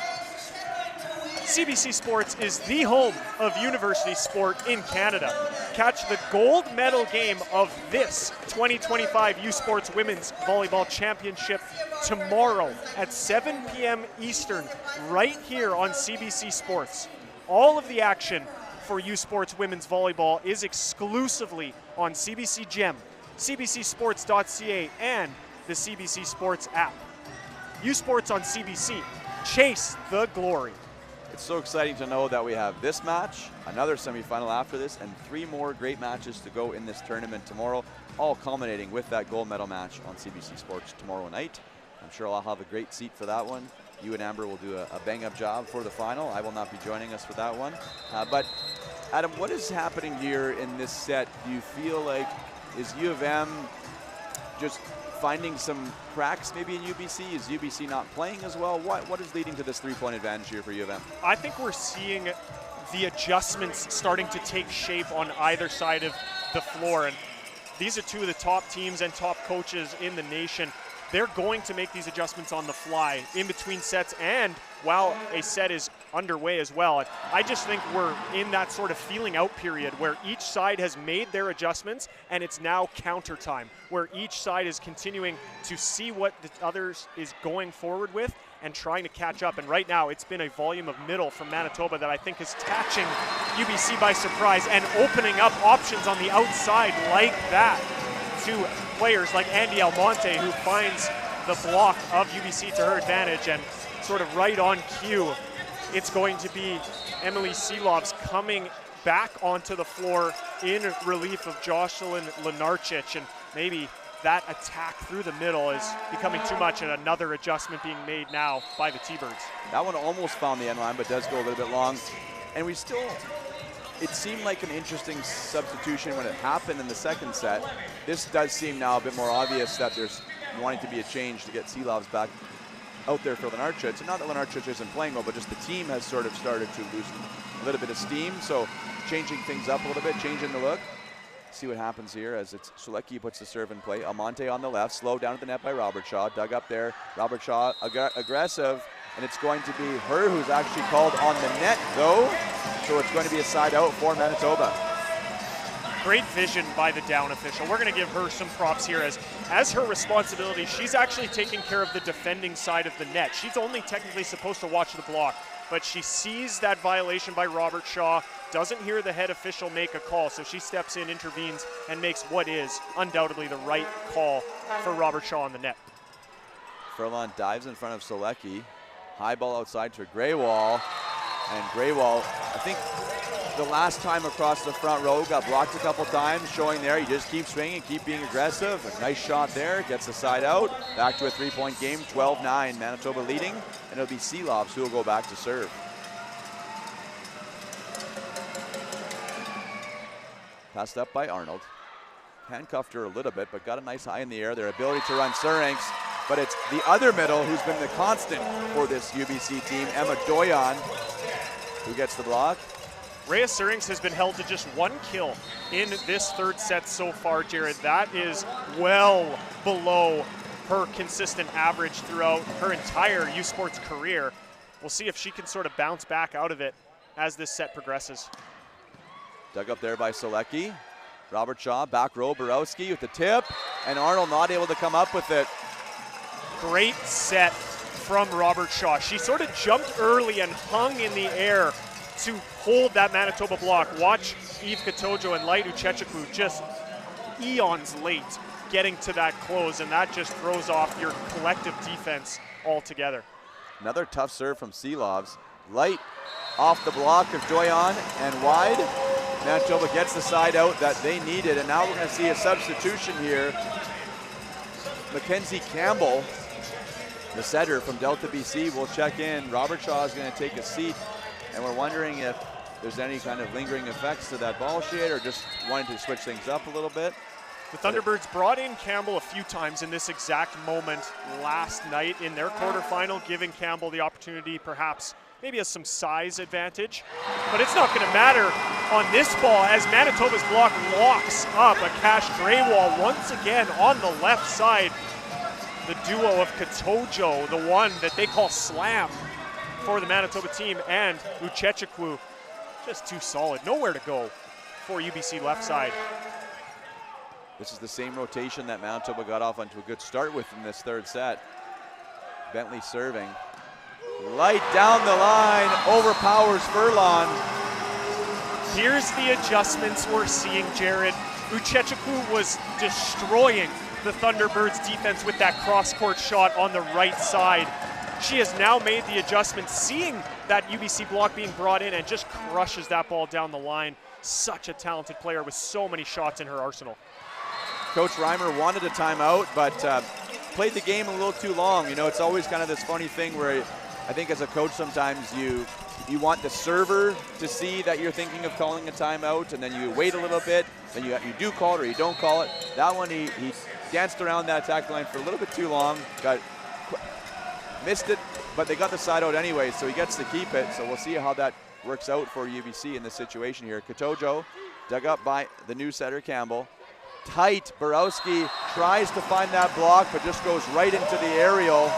CBC Sports is the home of university sport in Canada. Catch the gold medal game of this 2025 U Sports Women's Volleyball Championship tomorrow at 7 p.m. Eastern, right here on CBC Sports. All of the action for U Sports Women's Volleyball is exclusively on CBC Gem, cbcsports.ca, and the CBC Sports app. U Sports on CBC. Chase the glory. It's so exciting to know that we have this match, another semifinal after this, and 3 more great matches to go in this tournament tomorrow, all culminating with that gold medal match on CBC Sports tomorrow night. I'm sure I'll have a great seat for that one. You and Amber will do a bang-up job for the final. I will not be joining us for that one. But Adam, what is happening here in this set? Do you feel like, is U of M just finding some cracks maybe in UBC? Is UBC not playing as well? What is leading to this 3-point advantage here for U of M? I think we're seeing the adjustments starting to take shape on either side of the floor. And these are 2 of the top teams and top coaches in the nation. They're going to make these adjustments on the fly in between sets and while a set is underway as well. And I just think we're in that sort of feeling out period where each side has made their adjustments and it's now counter time, where each side is continuing to see what the others is going forward with and trying to catch up. And right now it's been a volume of middle from Manitoba that I think is catching UBC by surprise and opening up options on the outside like that to players like Andy Almonte, who finds the block of UBC to her advantage. And sort of right on cue, it's going to be Emily Seelovs coming back onto the floor in relief of Jocelyn Lenarchich. And maybe that attack through the middle is becoming too much, and another adjustment being made now by the T-Birds. That one almost found the end line, but does go a little bit long. And we still, it seemed like an interesting substitution when it happened in the second set. This does seem now a bit more obvious that there's wanting to be a change to get Seelovs back out there for Lenarchich. And not that Lenarchich isn't playing well, but just the team has sort of started to lose a little bit of steam. So changing things up a little bit, changing the look. See what happens here as it's Sulecki puts the serve in play. Almonte on the left, slowed down at the net by Robert Shaw. Dug up there, Robert Shaw aggressive, and it's going to be her who's actually called on the net though. So it's going to be a side out for Manitoba. Great vision by the down official. We're going to give her some props here as her responsibility. She's actually taking care of the defending side of the net. She's only technically supposed to watch the block, but she sees that violation by Robert Shaw, doesn't hear the head official make a call, so she steps in, intervenes, and makes what is undoubtedly the right call for Robert Shaw on the net. Furlan dives in front of Sulecki. High ball outside to Greywall, and Greywall, I think the last time across the front row, got blocked a couple times, showing there, you just keep swinging, keep being aggressive. A nice shot there, gets the side out. Back to a 3-point game, 12-9, Manitoba leading, and it'll be Seelovs who will go back to serve. Passed up by Arnold. Handcuffed her a little bit, but got a nice high in the air. Their ability to run Surinks, but it's the other middle who's been the constant for this UBC team, Emma Doyon, who gets the block. Rhea Surinks has been held to just 1 kill in this third set so far, Jared. That is well below her consistent average throughout her entire U Sports career. We'll see if she can sort of bounce back out of it as this set progresses. Dug up there by Sulecki. Robert Shaw, back row, Borowski with the tip, and Arnold not able to come up with it. Great set from Robert Shaw. She sort of jumped early and hung in the air to hold that Manitoba block. Watch Eve Katojo and Light Uchechukwu just eons late getting to that close, and that just throws off your collective defense altogether. Another tough serve from Seelovs. Light off the block of Doyon and wide. Manitoba gets the side out that they needed, and now we're going to see a substitution here. Mackenzie Campbell, the setter from Delta BC, will check in. Robert Shaw is going to take a seat, and we're wondering if there's any kind of lingering effects to that ball she had, or just wanting to switch things up a little bit. The Thunderbirds brought in Campbell a few times in this exact moment last night in their quarterfinal, giving Campbell the opportunity perhaps maybe has some size advantage, but it's not going to matter on this ball as Manitoba's block locks up a Cash Greywall once again on the left side. The duo of Katojo, the one that they call slam for the Manitoba team, and Uchechukwu, just too solid. Nowhere to go for UBC left side. This is the same rotation that Manitoba got off onto a good start with in this third set. Bentley serving. Light down the line, overpowers Furlan. Here's the adjustments we're seeing, Jared. Uchechukwu was destroying the Thunderbirds defense with that cross-court shot on the right side. She has now made the adjustment, seeing that UBC block being brought in, and just crushes that ball down the line. Such a talented player with so many shots in her arsenal. Coach Reimer wanted a timeout, but played the game a little too long. You know, it's always kind of this funny thing where I think as a coach sometimes you want the server to see that you're thinking of calling a timeout, and then you wait a little bit, then you do call it or you don't call it. That one, he danced around that attack line for a little bit too long, missed it, but they got the side out anyway, so he gets to keep it. So we'll see how that works out for UBC in this situation here. Katojo dug up by the new setter, Campbell. Tight, Borowski tries to find that block, but just goes right into the aerial.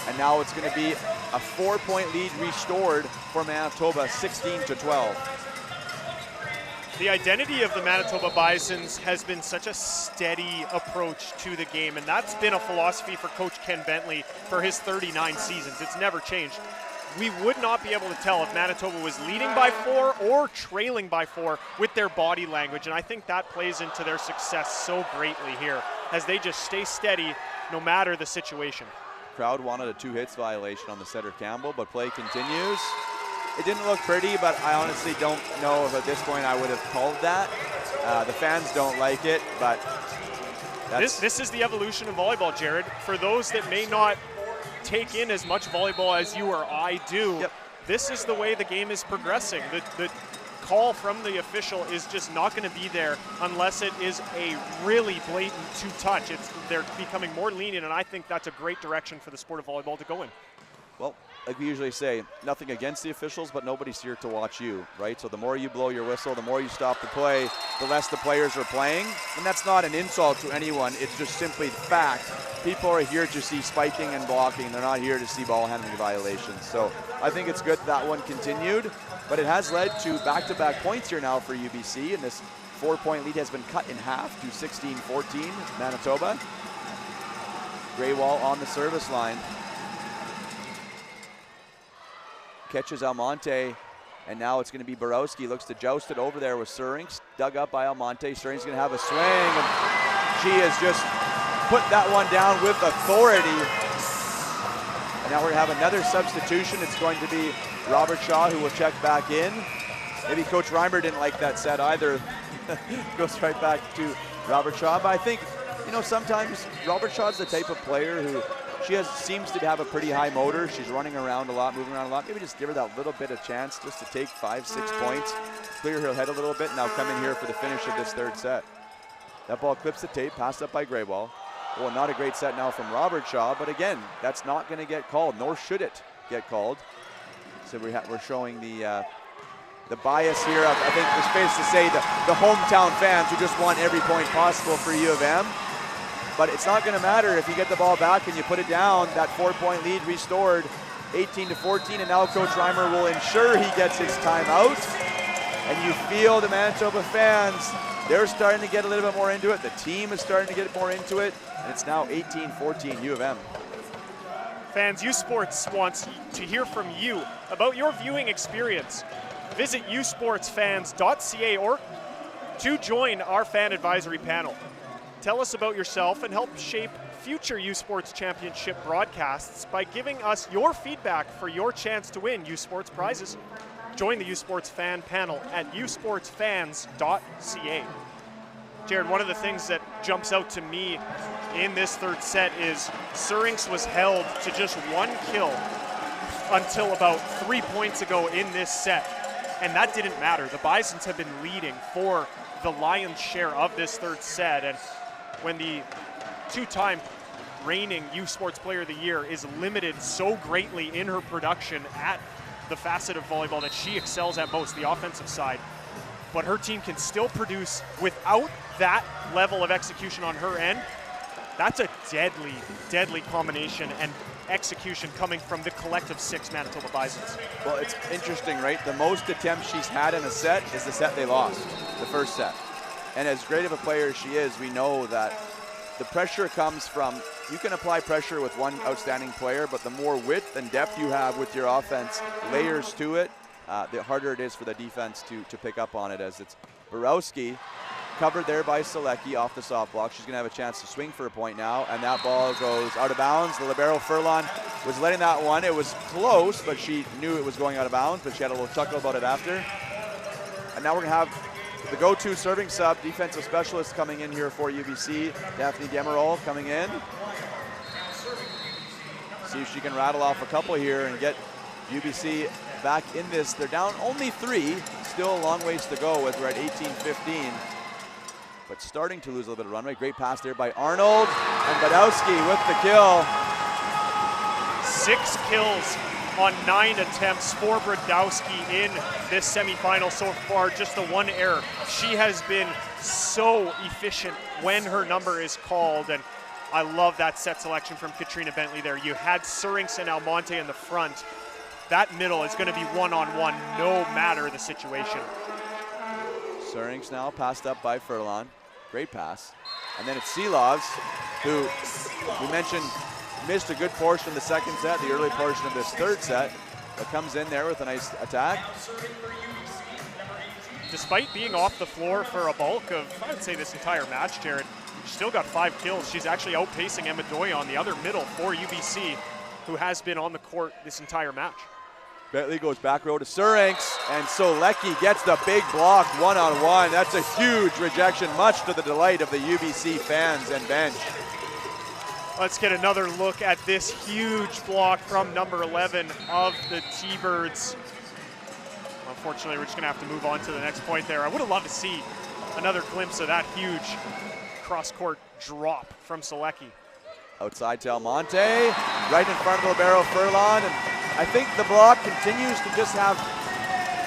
And now it's going to be a 4-point lead restored for Manitoba, 16-12. The identity of the Manitoba Bisons has been such a steady approach to the game, and that's been a philosophy for Coach Ken Bentley for his 39 seasons. It's never changed. We would not be able to tell if Manitoba was leading by 4 or trailing by 4 with their body language, and I think that plays into their success so greatly here as they just stay steady no matter the situation. Crowd wanted a 2-hits violation on the setter, Campbell, but play continues. It didn't look pretty, but I honestly don't know if at this point I would have called that. The fans don't like it, but this is the evolution of volleyball, Jared. For those that may not take in as much volleyball as you or I do, this is the way the game is progressing. The call from the official is just not going to be there unless it is a really blatant two-touch. They're becoming more lenient, and I think that's a great direction for the sport of volleyball to go in. Well, like we usually say, nothing against the officials, but nobody's here to watch you, right? So the more you blow your whistle, the more you stop the play, the less the players are playing. And that's not an insult to anyone. It's just simply the fact. People are here to see spiking and blocking. They're not here to see ball handling violations. So I think it's good that one continued, but it has led to back-to-back points here now for UBC, and this 4-point lead has been cut in half to 16-14 Manitoba. Graywall on the service line. Catches Almonte, and now it's going to be Borowski. Looks to joust it over there with Surinks. Dug up by Almonte. Surinks going to have a swing, and she has just put that one down with authority. And now we're going to have another substitution. It's going to be Robert Shaw, who will check back in. Maybe Coach Reimer didn't like that set either. Goes right back to Robert Shaw. But I think, you know, sometimes Robert Shaw's the type of player who seems to have a pretty high motor. She's running around a lot, moving around a lot. Maybe just give her that little bit of chance just to take 5-6 points, clear her head a little bit, and now come in here for the finish of this third set. That ball clips the tape, passed up by Graywall. Well, not a great set now from Robert Shaw, but again, that's not going to get called, nor should it get called. So we're showing the bias here of, I think there's space to say, the hometown fans who just want every point possible for U of M. But it's not going to matter if you get the ball back and you put it down. That 4-point lead restored, 18-14, and now Coach Reimer will ensure he gets his timeout. And you feel the Manitoba fans, they're starting to get a little bit more into it. The team is starting to get more into it, and it's now 18-14 U of M. Fans, U Sports wants to hear from you about your viewing experience. Visit usportsfans.ca or to join our fan advisory panel. Tell us about yourself and help shape future U Sports Championship broadcasts by giving us your feedback for your chance to win U Sports prizes. Join the U Sports fan panel at usportsfans.ca. Jared, one of the things that jumps out to me in this third set is Surinks was held to just 1 kill until about 3 points ago in this set, and that didn't matter. The Bisons have been leading for the lion's share of this third set, and when the 2-time reigning U Sports Player of the Year is limited so greatly in her production at the facet of volleyball that she excels at most, the offensive side, but her team can still produce without that level of execution on her end, that's a deadly, deadly combination and execution coming from the collective 6 Manitoba Bisons. Well, it's interesting, right? The most attempts she's had in a set is the set they lost, the first set. And as great of a player as she is, we know that the pressure comes from, you can apply pressure with one outstanding player, but the more width and depth you have with your offense, layers to it, the harder it is for the defense to pick up on it, as it's Borowski covered there by Selecki off the soft block. She's going to have a chance to swing for a point now, and that ball goes out of bounds. The libero Furlan was letting that one. It was close, but she knew it was going out of bounds, but she had a little chuckle about it after. And now we're going to have the go-to serving sub, defensive specialist coming in here for UBC, Daphne Demerol coming in. See if she can rattle off a couple here and get UBC back in this. They're down only 3, still a long ways to go as we're at 18-15, but starting to lose a little bit of runway. Great pass there by Arnold, and Badowski with the kill. 6 kills on 9 attempts for Brodowski in this semifinal so far, just the 1 error. She has been so efficient when her number is called, and I love that set selection from Katrina Bentley there. You had Surinks and Almonte in the front. That middle is going to be one-on-one no matter the situation. Surinks now passed up by Furlan. Great pass. And then it's Seelovs, who we mentioned missed a good portion of the second set, the early portion of this third set, but comes in there with a nice attack. Despite being off the floor for a bulk of, I would say, this entire match, Jared, she's still got 5 kills. She's actually outpacing Emma Doy on the other middle for UBC, who has been on the court this entire match. Bentley goes back row to Surinks, and Solecki gets the big block one-on-one. That's a huge rejection, much to the delight of the UBC fans and bench. Let's get another look at this huge block from number 11 of the T-Birds. Unfortunately, we're just going to have to move on to the next point there. I would have loved to see another glimpse of that huge cross-court drop from Selecki. Outside to Almonte, right in front of the libero Furlan, and I think the block continues to just have,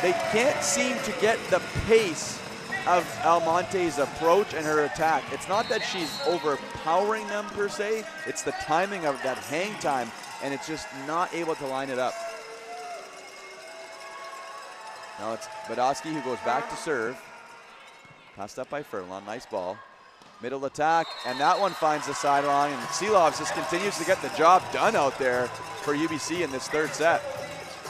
they can't seem to get the pace of Almonte's approach and her attack. It's not that she's overpowering them per se, it's the timing of that hang time, and it's just not able to line it up. Now it's Badowski who goes back to serve. Passed up by Furlan, nice ball. Middle attack, and that one finds the sideline, and Seelovs just continues to get the job done out there for UBC in this third set.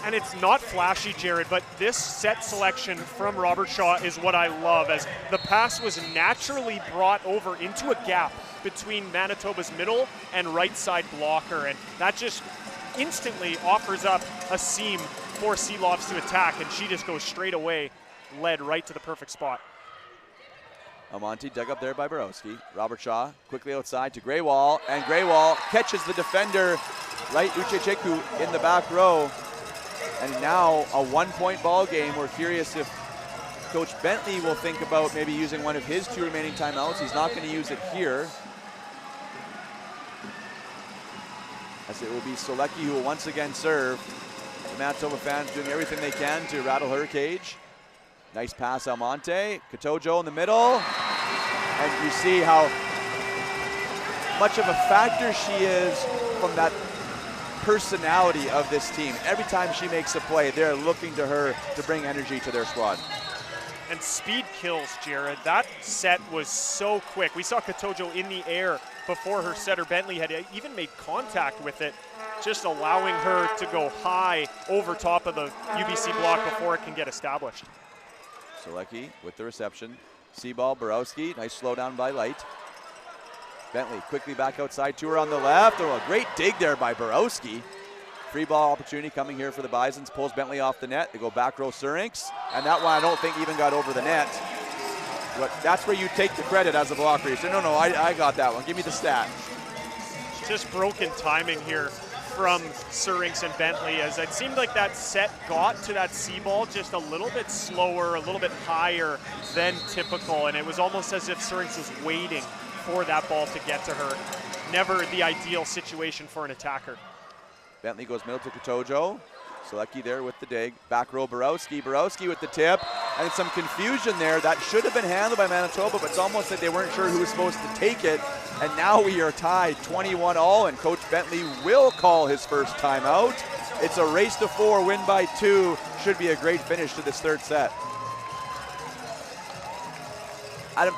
And it's not flashy, Jared, but this set selection from Robert Shaw is what I love, as the pass was naturally brought over into a gap between Manitoba's middle and right side blocker, and that just instantly offers up a seam for Seelovs to attack, and she just goes straight away, led right to the perfect spot. Almonte dug up there by Borowski. Robert Shaw quickly outside to Greywall, and Greywall catches the defender, right Uchecheku in the back row. And now a 1-point ball game. We're curious if Coach Bentley will think about maybe using one of his 2 remaining timeouts. He's not going to use it here, as it will be Solecki who will once again serve. The Manitoba fans doing everything they can to rattle her cage. Nice pass, Almonte. Katojo in the middle. And you see how much of a factor she is from that personality of this team. Every time she makes a play, they're looking to her to bring energy to their squad. And speed kills, Jared. That set was so quick. We saw Katojo in the air before her setter Bentley had even made contact with it, just allowing her to go high over top of the UBC block before it can get established. Selecki with the reception. C-ball, Borowski, nice slow down by Light. Bentley quickly back outside to her on the left. Oh, a great dig there by Borowski. Free ball opportunity coming here for the Bisons. Pulls Bentley off the net. They go back row Surinks. And that one I don't think even got over the net. But that's where you take the credit as a blocker. You say, no, I got that one. Give me the stat. Just broken timing here from Surinks and Bentley, as it seemed like that set got to that C-ball just a little bit slower, a little bit higher than typical, and it was almost as if Surinks was waiting for that ball to get to her. Never the ideal situation for an attacker. Bentley goes middle to Katojo. Selecki there with the dig. Back row Borowski. Borowski with the tip. And some confusion there. That should have been handled by Manitoba, but it's almost like they weren't sure who was supposed to take it. And now we are tied 21-all, and Coach Bentley will call his first timeout. It's a race to 4, win by 2. Should be a great finish to this third set. Adam,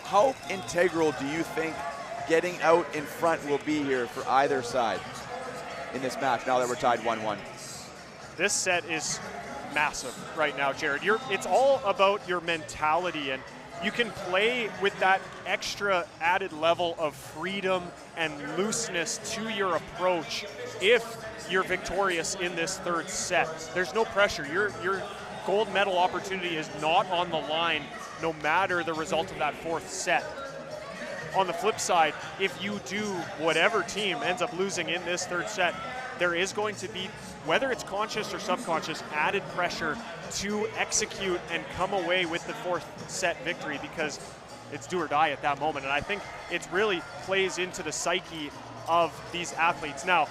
how integral do you think getting out in front will be here for either side in this match now that we're tied 1-1? This set is massive right now, Jared. It's all about your mentality, and you can play with that extra added level of freedom and looseness to your approach if you're victorious in this third set. There's no pressure. Your gold medal opportunity is not on the line no matter the result of that fourth set. On the flip side, if you do, whatever team ends up losing in this third set, there is going to be, whether it's conscious or subconscious, added pressure to execute and come away with the fourth set victory, because it's do or die at that moment. And I think it really plays into the psyche of these athletes. Now,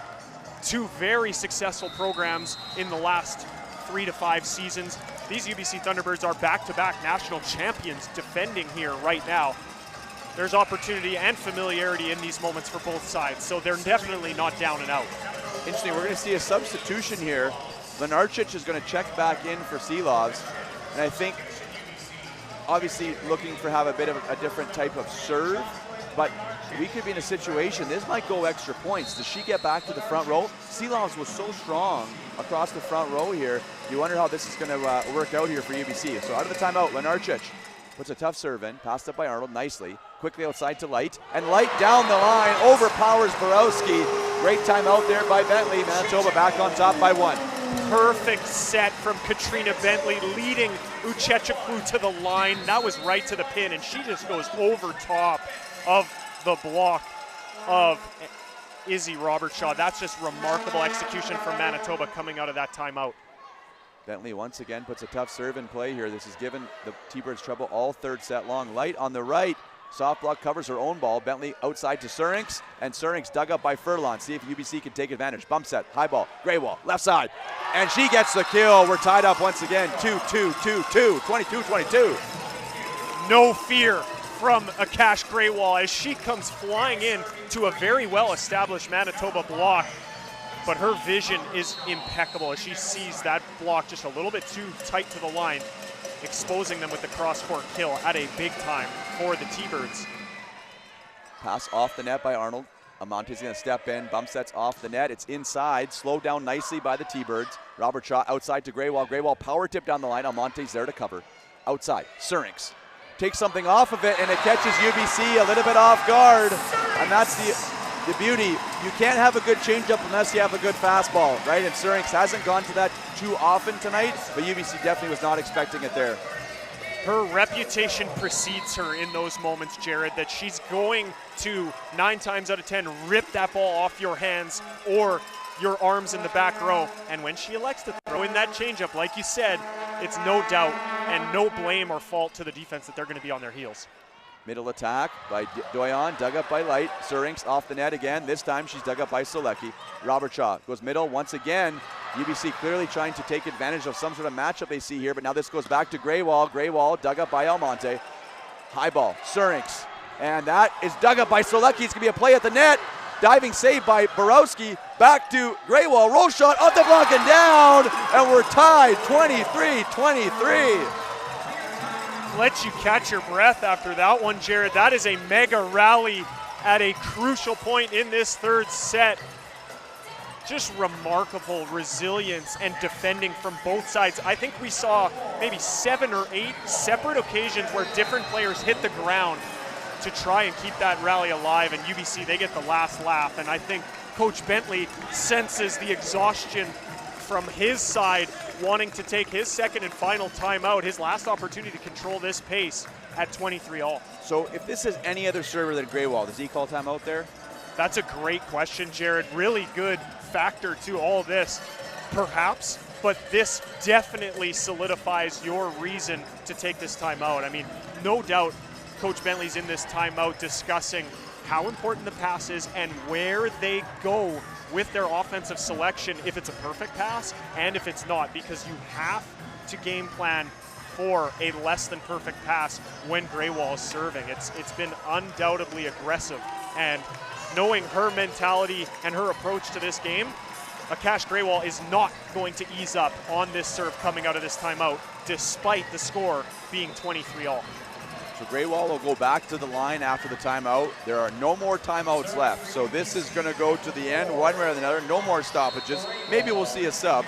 two very successful programs in the last 3 to 5 seasons. These UBC Thunderbirds are back-to-back national champions defending here right now. There's opportunity and familiarity in these moments for both sides, so they're definitely not down and out. Interesting, we're going to see a substitution here. Lenarchich is going to check back in for Seelovs, and I think obviously looking for have a bit of a different type of serve, but we could be in a situation, this might go extra points. Does she get back to the front row? Seelovs was so strong across the front row here. You wonder how this is going to work out here for UBC. So out of the timeout, Lenarchich puts a tough serve in, passed up by Arnold nicely. Quickly outside to Light, and Light down the line, overpowers Borowski. Great timeout there by Bentley. Manitoba back on top by 1. Perfect set from Katrina Bentley, leading Uchechukwu to the line. That was right to the pin, and she just goes over top of the block of Izzy Robertshaw. That's just remarkable execution from Manitoba coming out of that timeout. Bentley once again puts a tough serve in play here. This has given the T-Birds trouble all third set long. Light on the right. Soft block covers her own ball. Bentley outside to Surinks, and Surinks dug up by Furlon. See if UBC can take advantage. Bump set, high ball, Greywall, left side. And she gets the kill. We're tied up once again. 2-2-2-2, 22-22. No fear from Akash Greywall as she comes flying in to a very well-established Manitoba block. But her vision is impeccable as she sees that block just a little bit too tight to the line, exposing them with the cross-court kill at a big time for the T-Birds. Pass off the net by Arnold. Amonte's going to step in. Bump sets off the net. It's inside. Slowed down nicely by the T-Birds. Robertshaw outside to Greywall. Greywall power tip down the line. Amonte's there to cover. Outside. Surinks takes something off of it, and it catches UBC a little bit off guard. And that's the beauty. You can't have a good changeup unless you have a good fastball, right? And Surinks hasn't gone to that too often tonight, but UBC definitely was not expecting it there. Her reputation precedes her in those moments, Jared, that she's going to 9 times out of 10 rip that ball off your hands or your arms in the back row. And when she elects to throw in that changeup, like you said, it's no doubt and no blame or fault to the defense that they're going to be on their heels. Middle attack by Doyon, dug up by Light. Surinks off the net again. This time she's dug up by Solecki. Robertshaw goes middle once again. UBC clearly trying to take advantage of some sort of matchup they see here, but now this goes back to Greywall. Greywall dug up by Almonte. High ball, Surinks. And that is dug up by Solecki. It's going to be a play at the net. Diving save by Borowski. Back to Greywall. Roll shot off the block and down. And we're tied 23-23. Let you catch your breath after that one, Jared. That is a mega rally at a crucial point in this third set. Just remarkable resilience and defending from both sides. I think we saw maybe 7 or 8 separate occasions where different players hit the ground to try and keep that rally alive, and UBC, they get the last laugh. And I think Coach Bentley senses the exhaustion from his side, wanting to take his second and final timeout, his last opportunity to control this pace at 23-all. So if this is any other server than Greywall, does he call timeout there? That's a great question, Jared. Really good factor to all this, perhaps, but this definitely solidifies your reason to take this timeout. I mean, no doubt Coach Bentley's in this timeout discussing how important the pass is and where they go with their offensive selection, if it's a perfect pass and if it's not, because you have to game plan for a less than perfect pass when Greywall is serving. It's been undoubtedly aggressive, and knowing her mentality and her approach to this game, Akash Greywall is not going to ease up on this serve coming out of this timeout, despite the score being 23-all. So Greywall will go back to the line after the timeout. There are no more timeouts left. So this is going to go to the end one way or another. No more stoppages. Maybe we'll see a sub.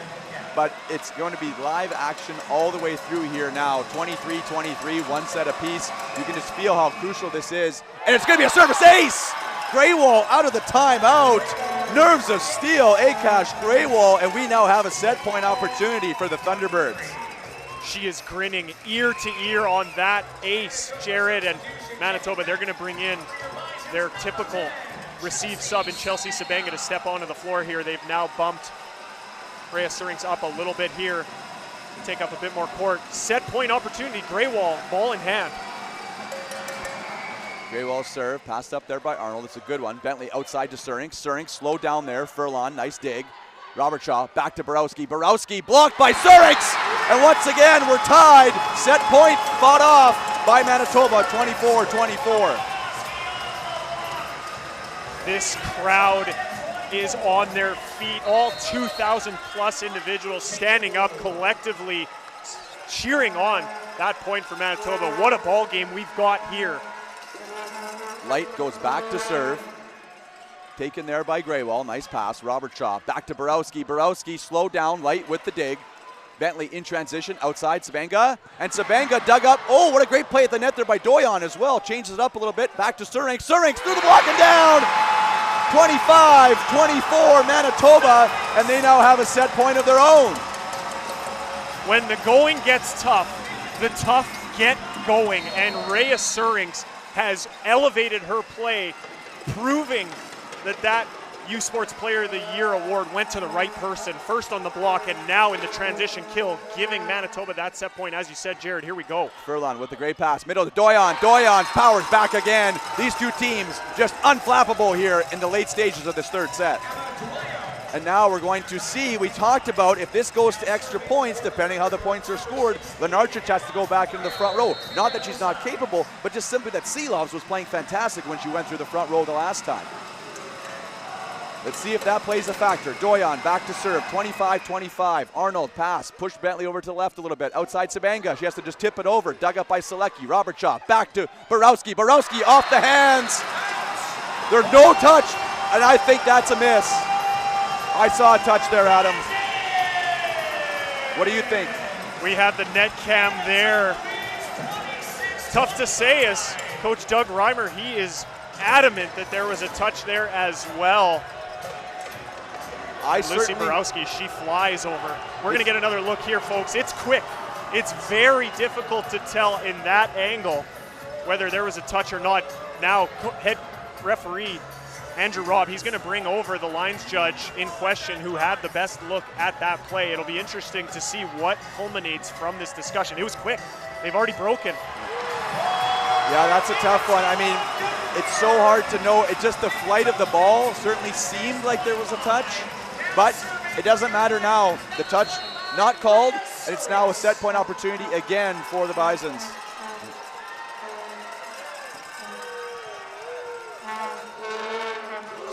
but it's going to be live action all the way through here now. 23-23, one set apiece. You can just feel how crucial this is. And it's going to be a service ace! Greywall out of the timeout. Nerves of steel, Akash Greywall, and we now have a set point opportunity for the Thunderbirds. She is grinning ear to ear on that ace, Jared, and Manitoba, they're going to bring in their typical receive sub in Chelsea Sabanga to step onto the floor here. They've now bumped Rhea Surinks up a little bit here to take up a bit more court. Set point opportunity, Greywall, ball in hand. Greywall serve, passed up there by Arnold. It's a good one. Bentley outside to Surinks. Surinks slowed down there. Furlan, nice dig. Robert Shaw back to Borowski. Borowski blocked by Surinks. And once again, we're tied. Set point fought off by Manitoba, 24-24. This crowd is on their feet. All 2,000 plus individuals standing up collectively, cheering on that point for Manitoba. What a ball game we've got here. Light goes back to serve. Taken there by Greywall. Nice pass. Robert Shaw back to Borowski. Borowski slowed down. Light with the dig. Bentley in transition outside Sabanga. And Sabanga dug up. Oh, what a great play at the net there by Doyon as well. Changes it up a little bit. Back to Surinks. Surinks through the block and down. 25-24 Manitoba. And they now have a set point of their own. When the going gets tough, the tough get going. And Rhea Surinks has elevated her play, proving that U Sports Player of the Year award went to the right person, first on the block and now in the transition kill, giving Manitoba that set point. As you said, Jared, here we go. Furlan with the great pass, middle to Doyon. Doyon's powers back again. These two teams just unflappable here in the late stages of this third set. And now we're going to see, we talked about if this goes to extra points, depending how the points are scored, Lenarchich has to go back into the front row. Not that she's not capable, but just simply that Seelovs was playing fantastic when she went through the front row the last time. Let's see if that plays a factor. Doyon back to serve, 25-25. Arnold pass, pushed Bentley over to the left a little bit. Outside Sabanga, she has to just tip it over. Dug up by Selecki. Robert Shaw back to Borowski. Borowski off the hands. There's no touch, and I think that's a miss. I saw a touch there, Adam. What do you think? We have the net cam there. Tough to say, as Coach Doug Reimer, he is adamant that there was a touch there as well. Lucy Borowski, she flies over. We're going to get another look here, folks. It's quick. It's very difficult to tell in that angle whether there was a touch or not. Now, head referee Andrew Robb, he's going to bring over the lines judge in question who had the best look at that play. It'll be interesting to see what culminates from this discussion. It was quick. They've already broken. Yeah, that's a tough one. I mean, it's so hard to know. It's just the flight of the ball certainly seemed like there was a touch, but it doesn't matter now. The touch not called, and it's now a set point opportunity again for the Bisons.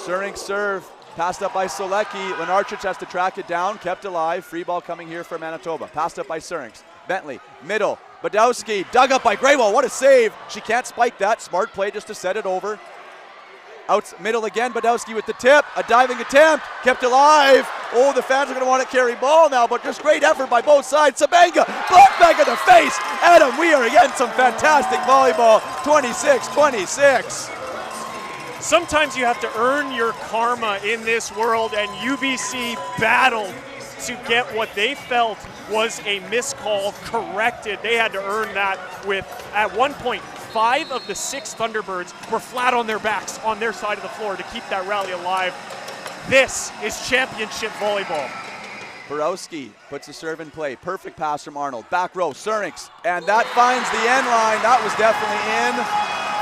Surinks serve, passed up by Selecki. Lenarchich has to track it down, kept alive. Free ball coming here for Manitoba. Passed up by Surinks. Bentley, middle. Badowski, dug up by Greywall. What a save. She can't spike that. Smart play just to set it over. Out middle again, Badowski with the tip. A diving attempt, kept alive. Oh, the fans are going to want to carry ball now, but just great effort by both sides. Sabanga, blocked back in the face. Adam, we are again some fantastic volleyball. 26-26. Sometimes you have to earn your karma in this world, and UBC battled to get what they felt was a miscall corrected. They had to earn that with, at one point, 5 of the 6 Thunderbirds were flat on their backs on their side of the floor to keep that rally alive. This is championship volleyball. Borowski puts a serve in play. Perfect pass from Arnold. Back row, Surinks, and that finds the end line. That was definitely in.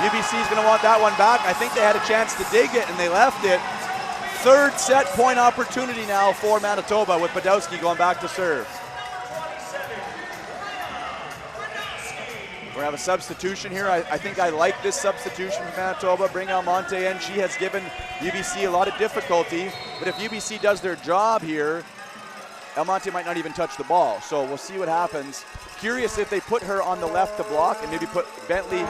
UBC is going to want that one back. I think they had a chance to dig it, and they left it. Third set point opportunity now for Manitoba with Badowski going back to serve. We're going to have a substitution here. I think I like this substitution from Manitoba. Bring Almonte in. She has given UBC a lot of difficulty, but if UBC does their job here, Almonte might not even touch the ball. So we'll see what happens. Curious if they put her on the left to block and maybe put Bentley.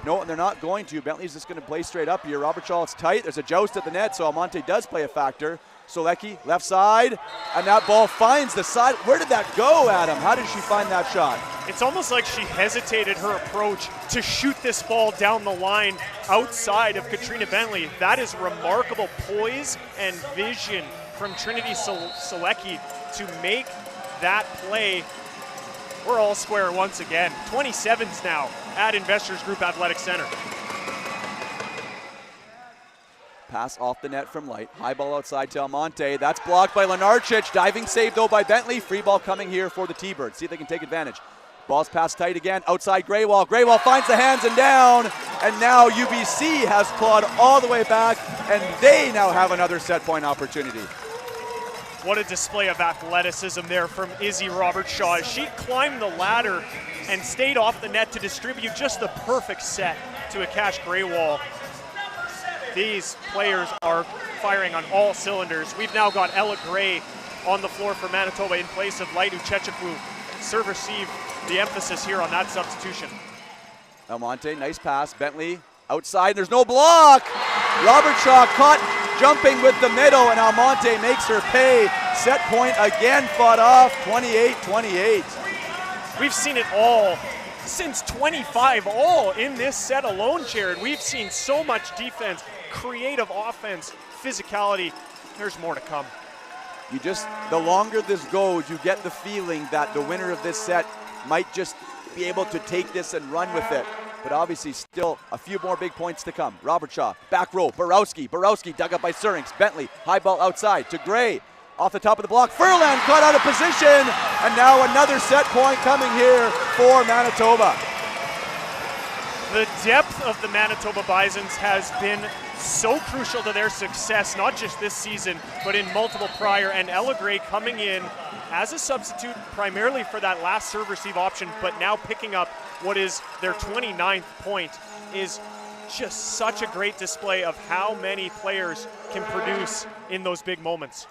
No, they're not going to. Bentley's just going to play straight up here. Robert Shaw, it's tight. There's a joust at the net, so Almonte does play a factor. Solecki, left side, and that ball finds the side. Where did that go, Adam? How did she find that shot? It's almost like she hesitated her approach to shoot this ball down the line outside of Katrina Bentley. That is remarkable poise and vision from Trinity Solecki to make that play. We're all square once again. 27s now at Investors Group Athletic Center. Pass off the net from Light. High ball outside to Almonte. That's blocked by Lenarcic. Diving save though by Bentley. Free ball coming here for the T-Birds. See if they can take advantage. Ball's passed tight again. Outside Greywall. Greywall finds the hands and down. And now UBC has clawed all the way back. And they now have another set point opportunity. What a display of athleticism there from Izzy Robertshaw. She climbed the ladder and stayed off the net to distribute just the perfect set to Akash Greywall. These players are firing on all cylinders. We've now got Ella Gray on the floor for Manitoba in place of Light Uchechukwu. Serve receive, the emphasis here on that substitution. Almonte, nice pass. Bentley outside, there's no block. Robertshaw caught jumping with the middle, and Almonte makes her pay. Set point again fought off, 28-28. We've seen it all since 25, all in this set alone, Jared. We've seen so much defense, creative offense, physicality. There's more to come. The longer this goes, you get the feeling that the winner of this set might just be able to take this and run with it. But obviously still a few more big points to come. Robertshaw, back row, Borowski dug up by Surinks. Bentley, high ball outside to Gray. Off the top of the block, Furlan caught out of position, and now another set point coming here for Manitoba. The depth of the Manitoba Bisons has been so crucial to their success, not just this season, but in multiple prior, and Ella Gray coming in as a substitute primarily for that last serve receive option, but now picking up what is their 29th point is just such a great display of how many players can produce in those big moments.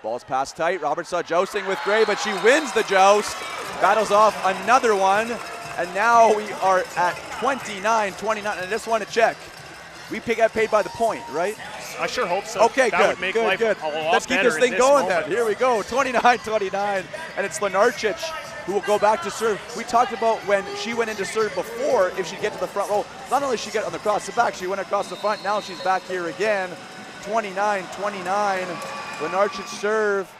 Ball's passed tight. Robertson jousting with Gray, but she wins the joust. Battles off another one. And now we are at 29-29. I just want to check. We get paid by the point, right? I sure hope so. Okay, that good. Would make good, life good. a lot Let's keep better this thing going moment. then. Here we go. 29-29. And it's Lenarcic who will go back to serve. We talked about when she went into serve before, if she'd get to the front row. Not only did she get on the cross the back, she went across the front. Now she's back here again. 29-29. Lenarcic serve,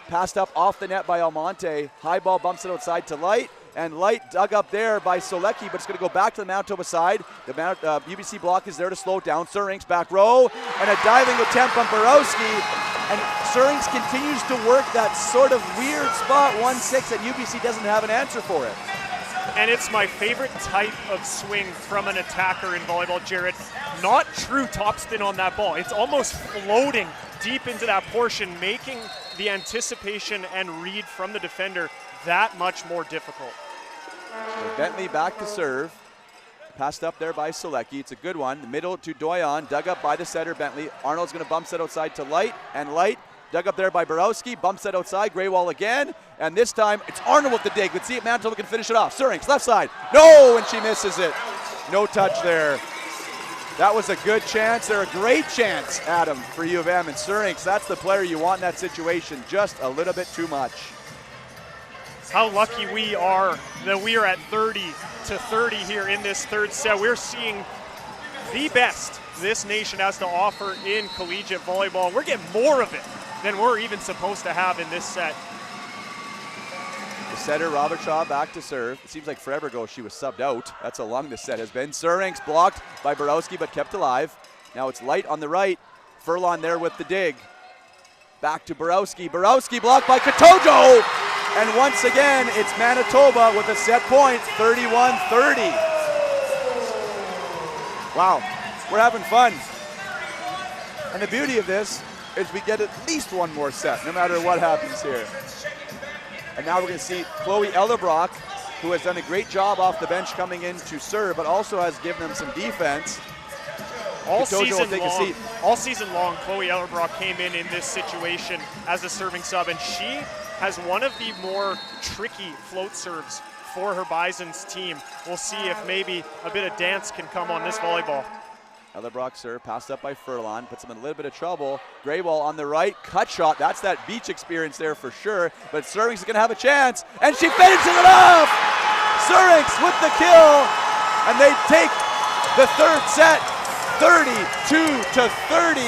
passed up off the net by Almonte. High ball bumps it outside to Light, and Light dug up there by Solecki, but it's going to go back to the Manitoba side. The UBC block is there to slow it down. Surinks back row, and a diving attempt on Borowski, and Surinks continues to work that sort of weird spot, 1-6, and UBC doesn't have an answer for it. And it's my favorite type of swing from an attacker in volleyball, Jared. Not true topspin on that ball. It's almost floating deep into that portion, making the anticipation and read from the defender that much more difficult. So Bentley back to serve. Passed up there by Solecki. It's a good one. The middle to Doyon, dug up by the setter, Bentley. Arnold's going to bump set outside to Light, and Light dug up there by Borowski, bumps set outside, Greywall again, and this time it's Arnold with the dig. Let's see if Manitoba can finish it off. Surinks, left side. No, and she misses it. No touch there. That was a good chance. They're a great chance, Adam, for U of M. And Surinks, that's the player you want in that situation. Just a little bit too much. How lucky we are that we are at 30-30 here in this third set. We're seeing the best this nation has to offer in collegiate volleyball. We're getting more of it than we're even supposed to have in this set. The setter, Robertshaw, back to serve. It seems like forever ago she was subbed out. That's how long this set has been. Surinks blocked by Borowski, but kept alive. Now it's Light on the right. Furlan there with the dig. Back to Borowski. Borowski blocked by Katojo. And once again, it's Manitoba with a set point, 31-30. Wow, we're having fun. And the beauty of this is we get at least one more set, no matter what happens here. And now we're going to see Chloe Elderbrock, who has done a great job off the bench coming in to serve, but also has given them some defense. All season long, Chloe Elderbrock came in this situation as a serving sub, and she has one of the more tricky float serves for her Bisons team. We'll see if maybe a bit of dance can come on this volleyball. Ellerbrock serve, passed up by Furlan, puts him in a little bit of trouble. Grayball on the right, cut shot. That's that beach experience there for sure. But Surinks is going to have a chance, and she finishes it off! Surinks with the kill, and they take the third set 32-30,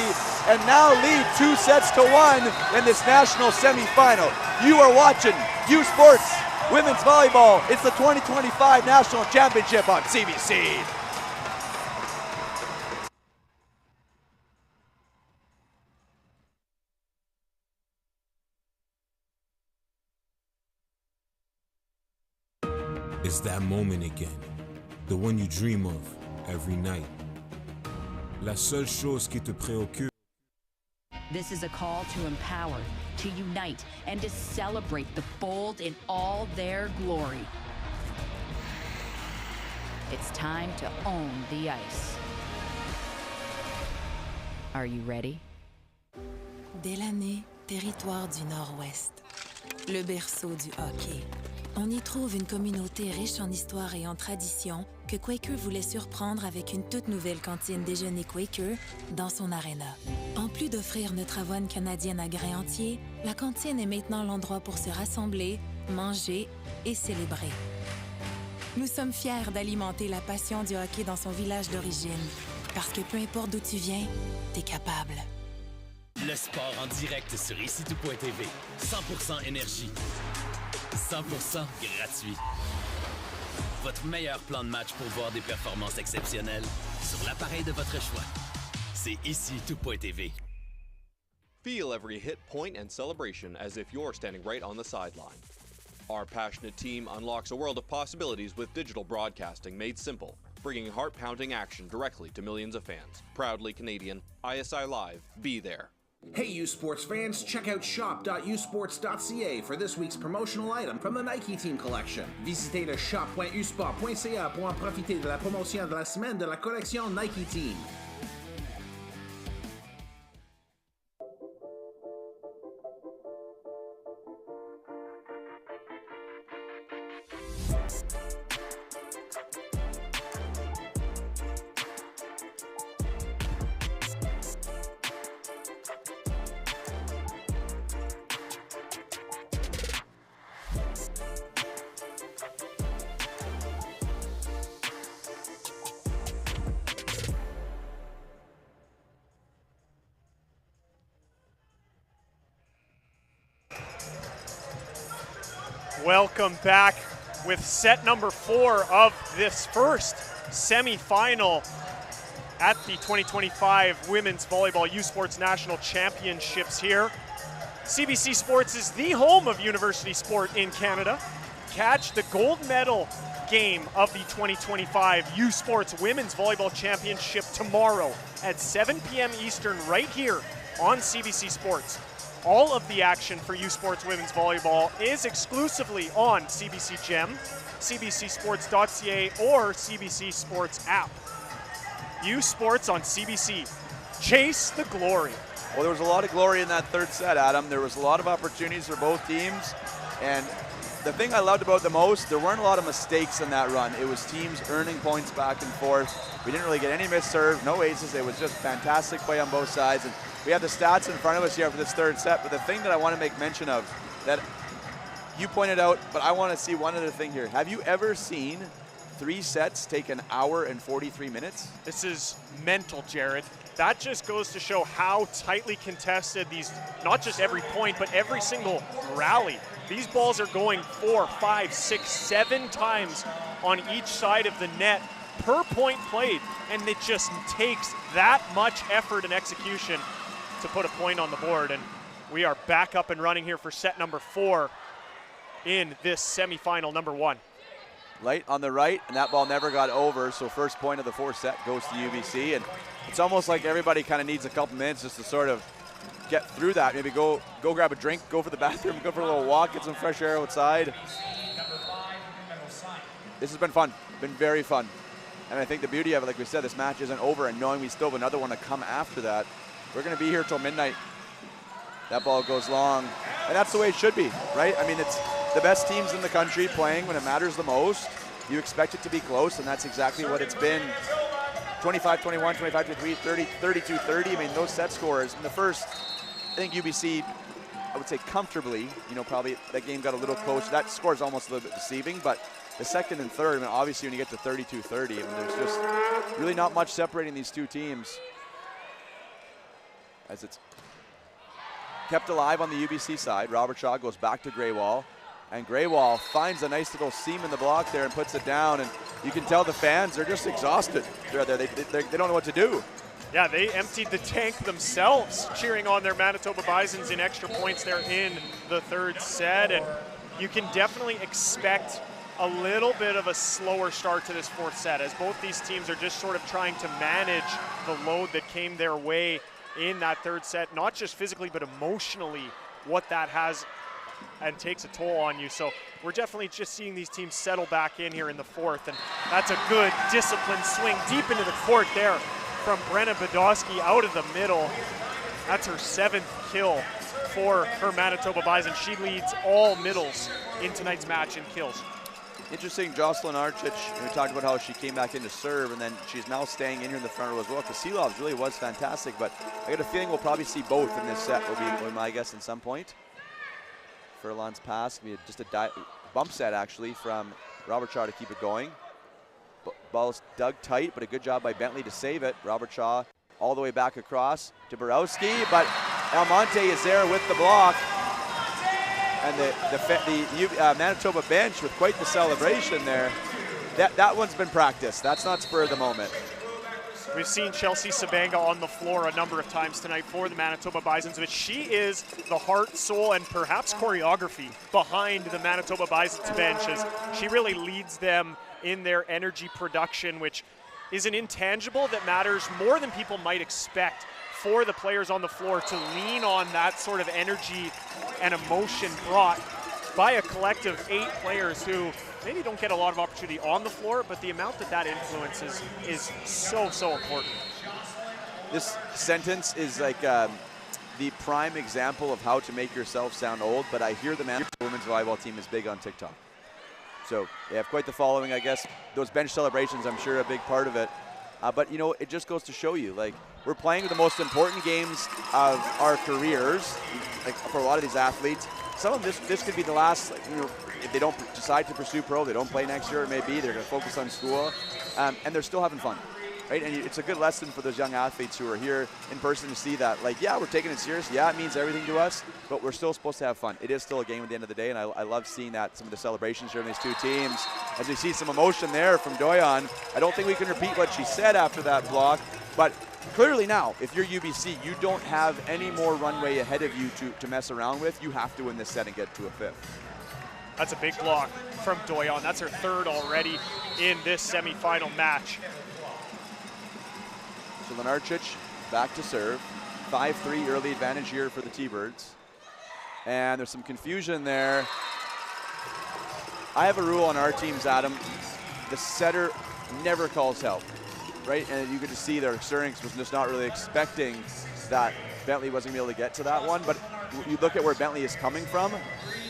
and now lead 2 sets to 1 in this national semifinal. You are watching U Sports Women's Volleyball. It's the 2025 National Championship on CBC. It's that moment again, the one you dream of every night. La seule chose qui te préoccupe. This is a call to empower, to unite, and to celebrate the bold in all their glory. It's time to own the ice. Are you ready? Délaney, territoire du Nord-Ouest. Le berceau du hockey. On y trouve une communauté riche en histoire et en tradition que Quaker voulait surprendre avec une toute nouvelle cantine déjeuner Quaker dans son aréna. En plus d'offrir notre avoine canadienne à grains entiers, la cantine est maintenant l'endroit pour se rassembler, manger et célébrer. Nous sommes fiers d'alimenter la passion du hockey dans son village d'origine, parce que peu importe d'où tu viens, t'es capable. Le sport en direct sur icitout.tv. 100% énergie. 100% gratuit. Votre meilleur plan de match pour voir des performances exceptionnelles sur l'appareil de votre choix. C'est icitout.tv. Feel every hit, point, and celebration as if you're standing right on the sideline. Our passionate team unlocks a world of possibilities with digital broadcasting made simple, bringing heart-pounding action directly to millions of fans. Proudly Canadian, ISI Live, be there. Hey U Sports fans, check out shop.usports.ca for this week's promotional item from the Nike Team Collection. Visitez le shop.usport.ca pour en profiter de la promotion de la semaine de la collection Nike Team. Welcome back with set number 4 of this first semifinal at the 2025 Women's Volleyball U Sports National Championships here. CBC Sports is the home of university sport in Canada. Catch the gold medal game of the 2025 U Sports Women's Volleyball Championship tomorrow at 7 p.m. Eastern right here on CBC Sports. All of the action for U Sports Women's Volleyball is exclusively on CBC Gem, cbcsports.ca, or CBC Sports app. U Sports on CBC. Chase the glory. Well, there was a lot of glory in that third set, Adam. There was a lot of opportunities for both teams. And the thing I loved about the most, there weren't a lot of mistakes in that run. It was teams earning points back and forth. We didn't really get any missed serve, no aces. It was just fantastic play on both sides. And we have the stats in front of us here for this third set, but the thing that I want to make mention of that you pointed out, but I want to see one other thing here. Have you ever seen 3 sets take an hour and 43 minutes? This is mental, Jared. That just goes to show how tightly contested these, not just every point, but every single rally. These balls are going 4, 5, 6, 7 times on each side of the net per point played, and it just takes that much effort and execution to put a point on the board. And we are back up and running here for set number 4 in this semifinal number 1. Light on the right, and that ball never got over, so first point of the 4th set goes to UBC, and it's almost like everybody kind of needs a couple minutes just to sort of get through that. Maybe go grab a drink, go for the bathroom, go for a little walk, get some fresh air outside. This has been fun, been very fun. And I think the beauty of it, like we said, this match isn't over, and knowing we still have another one to come after that, we're going to be here till midnight. That ball goes long, and that's the way it should be, right? I mean, it's the best teams in the country playing when it matters the most. You expect it to be close, and that's exactly what it's been 25-21, 25-23, 32-30. I mean, those set scores in the first, I think UBC, I would say comfortably, probably that game got a little close. That score is almost a little bit deceiving, but the second and third, I mean, obviously when you get to 32-30, I mean, there's just really not much separating these two teams. As it's kept alive on the UBC side, Robert Shaw goes back to Greywall, and Greywall finds a nice little seam in the block there and puts it down, and you can tell the fans are just exhausted. They're there. They don't know what to do. Yeah, they emptied the tank themselves, cheering on their Manitoba Bisons in extra points there in the third set, and you can definitely expect a little bit of a slower start to this fourth set, as both these teams are just sort of trying to manage the load that came their way in that third set, not just physically but emotionally, what that has and takes a toll on you. So we're definitely just seeing these teams settle back in here in the fourth, and that's a good disciplined swing deep into the court there from Brenna Badowski out of the middle. That's her 7th kill for her Manitoba Bison. She leads all middles in tonight's match in kills. Interesting, Jocelyn Archich, we talked about how she came back in to serve, and then she's now staying in here in the front row as well. Kasilov's really was fantastic, but I got a feeling we'll probably see both in this set, will be my guess at some point. Furlan's pass, just a bump set actually from Robert Shaw to keep it going. Ball's dug tight, but a good job by Bentley to save it. Robert Shaw all the way back across to Borowski, but Almonte is there with the block. And the Manitoba bench with quite the celebration there. That one's been practiced. That's not spur of the moment. We've seen Chelsea Sabanga on the floor a number of times tonight for the Manitoba Bisons, but she is the heart, soul, and perhaps choreography behind the Manitoba Bisons bench, as she really leads them in their energy production, which is an intangible that matters more than people might expect for the players on the floor to lean on that sort of energy and emotion brought by a collective 8 players who maybe don't get a lot of opportunity on the floor, but the amount that influences is so important. This sentence is like the prime example of how to make yourself sound old, but I hear the Manitoba women's volleyball team is big on TikTok. So they have quite the following, I guess. Those bench celebrations, I'm sure, a big part of it. But it just goes to show you, like, we're playing the most important games of our careers, like for a lot of these athletes. Some of this could be the last, if they don't decide to pursue pro, they don't play next year, it may be, they're gonna focus on school, and they're still having fun, right? And it's a good lesson for those young athletes who are here in person to see that, like, yeah, we're taking it serious, yeah, it means everything to us, but we're still supposed to have fun. It is still a game at the end of the day, and I love seeing that, some of the celebrations here in these two teams. As we see some emotion there from Doyon, I don't think we can repeat what she said after that block, but clearly now, if you're UBC, you don't have any more runway ahead of you to mess around with. You have to win this set and get to a 5th. That's a big block from Doyon. That's her 3rd already in this semifinal match. So Lenarchich back to serve. 5-3 early advantage here for the T-Birds. And there's some confusion there. I have a rule on our teams, Adam. The setter never calls help, right? And you could just see that Sterings was just not really expecting that Bentley wasn't going to be able to get to that one. But you look at where Bentley is coming from,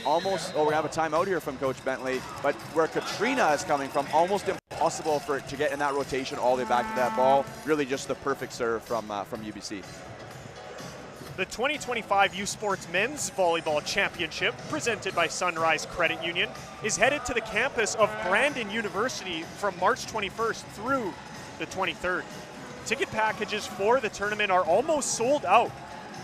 almost, we're going to have a timeout here from Coach Bentley, but where Katrina is coming from, almost impossible for it to get in that rotation all the way back to that ball. Really just the perfect serve from UBC. The 2025 U Sports Men's Volleyball Championship, presented by Sunrise Credit Union, is headed to the campus of Brandon University from March 21st through the 23rd. Ticket packages for the tournament are almost sold out.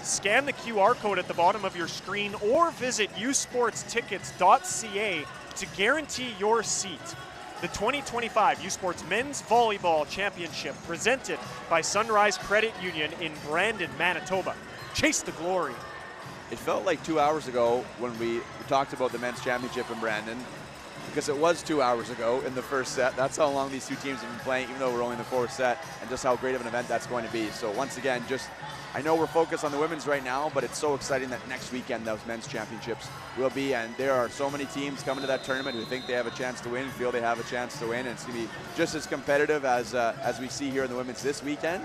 Scan the QR code at the bottom of your screen or visit usportstickets.ca to guarantee your seat. The 2025 U Sports Men's Volleyball Championship, presented by Sunrise Credit Union in Brandon, Manitoba. Chase the glory. It felt like 2 hours ago when we talked about the men's championship in Brandon, because it was 2 hours ago in the first set. That's how long these two teams have been playing, even though we're only in the 4th set, and just how great of an event that's going to be. So once again, I know we're focused on the women's right now, but it's so exciting that next weekend those men's championships will be, and there are so many teams coming to that tournament who think they have a chance to win, feel they have a chance to win, and it's going to be just as competitive as we see here in the women's this weekend.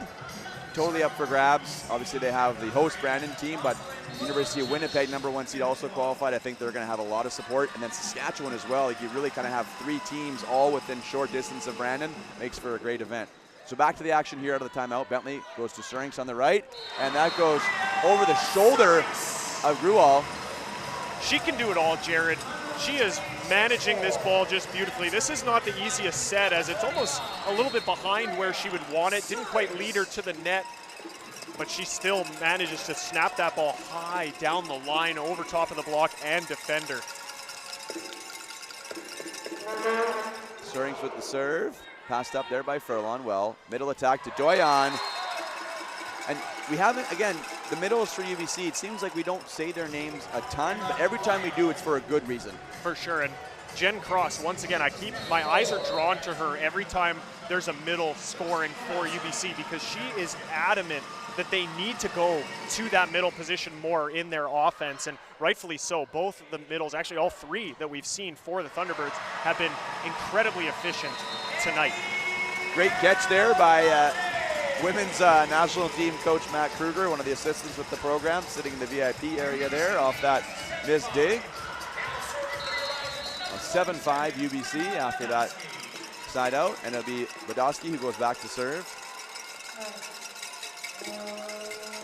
Totally up for grabs. Obviously they have the host Brandon team, but University of Winnipeg, #1 seed, also qualified. I think they're going to have a lot of support, and then Saskatchewan as well. Like, you really kind of have 3 teams all within short distance of Brandon. Makes for a great event. So back to the action here out of the timeout. Bentley goes to Surinks on the right, and that goes over the shoulder of Grual. She can do it all, Jared. She is managing this ball just beautifully. This is not the easiest set, as it's almost a little bit behind where she would want it. Didn't quite lead her to the net, but she still manages to snap that ball high down the line, over top of the block and defender. Surinks with the serve. Passed up there by Furlong. Well, middle attack to Doyon. And we haven't, again, the middles for UBC, it seems like we don't say their names a ton, but every time we do, it's for a good reason. For sure, and Jen Cross, once again, my eyes are drawn to her every time there's a middle scoring for UBC, because she is adamant that they need to go to that middle position more in their offense, and rightfully so. Both of the middles, actually all three that we've seen for the Thunderbirds, have been incredibly efficient tonight. Great catch there by women's national team coach Matt Kruger, one of the assistants with the program, sitting in the VIP area there off that missed dig. 7-5 UBC after that side out, and it'll be Badowski who goes back to serve.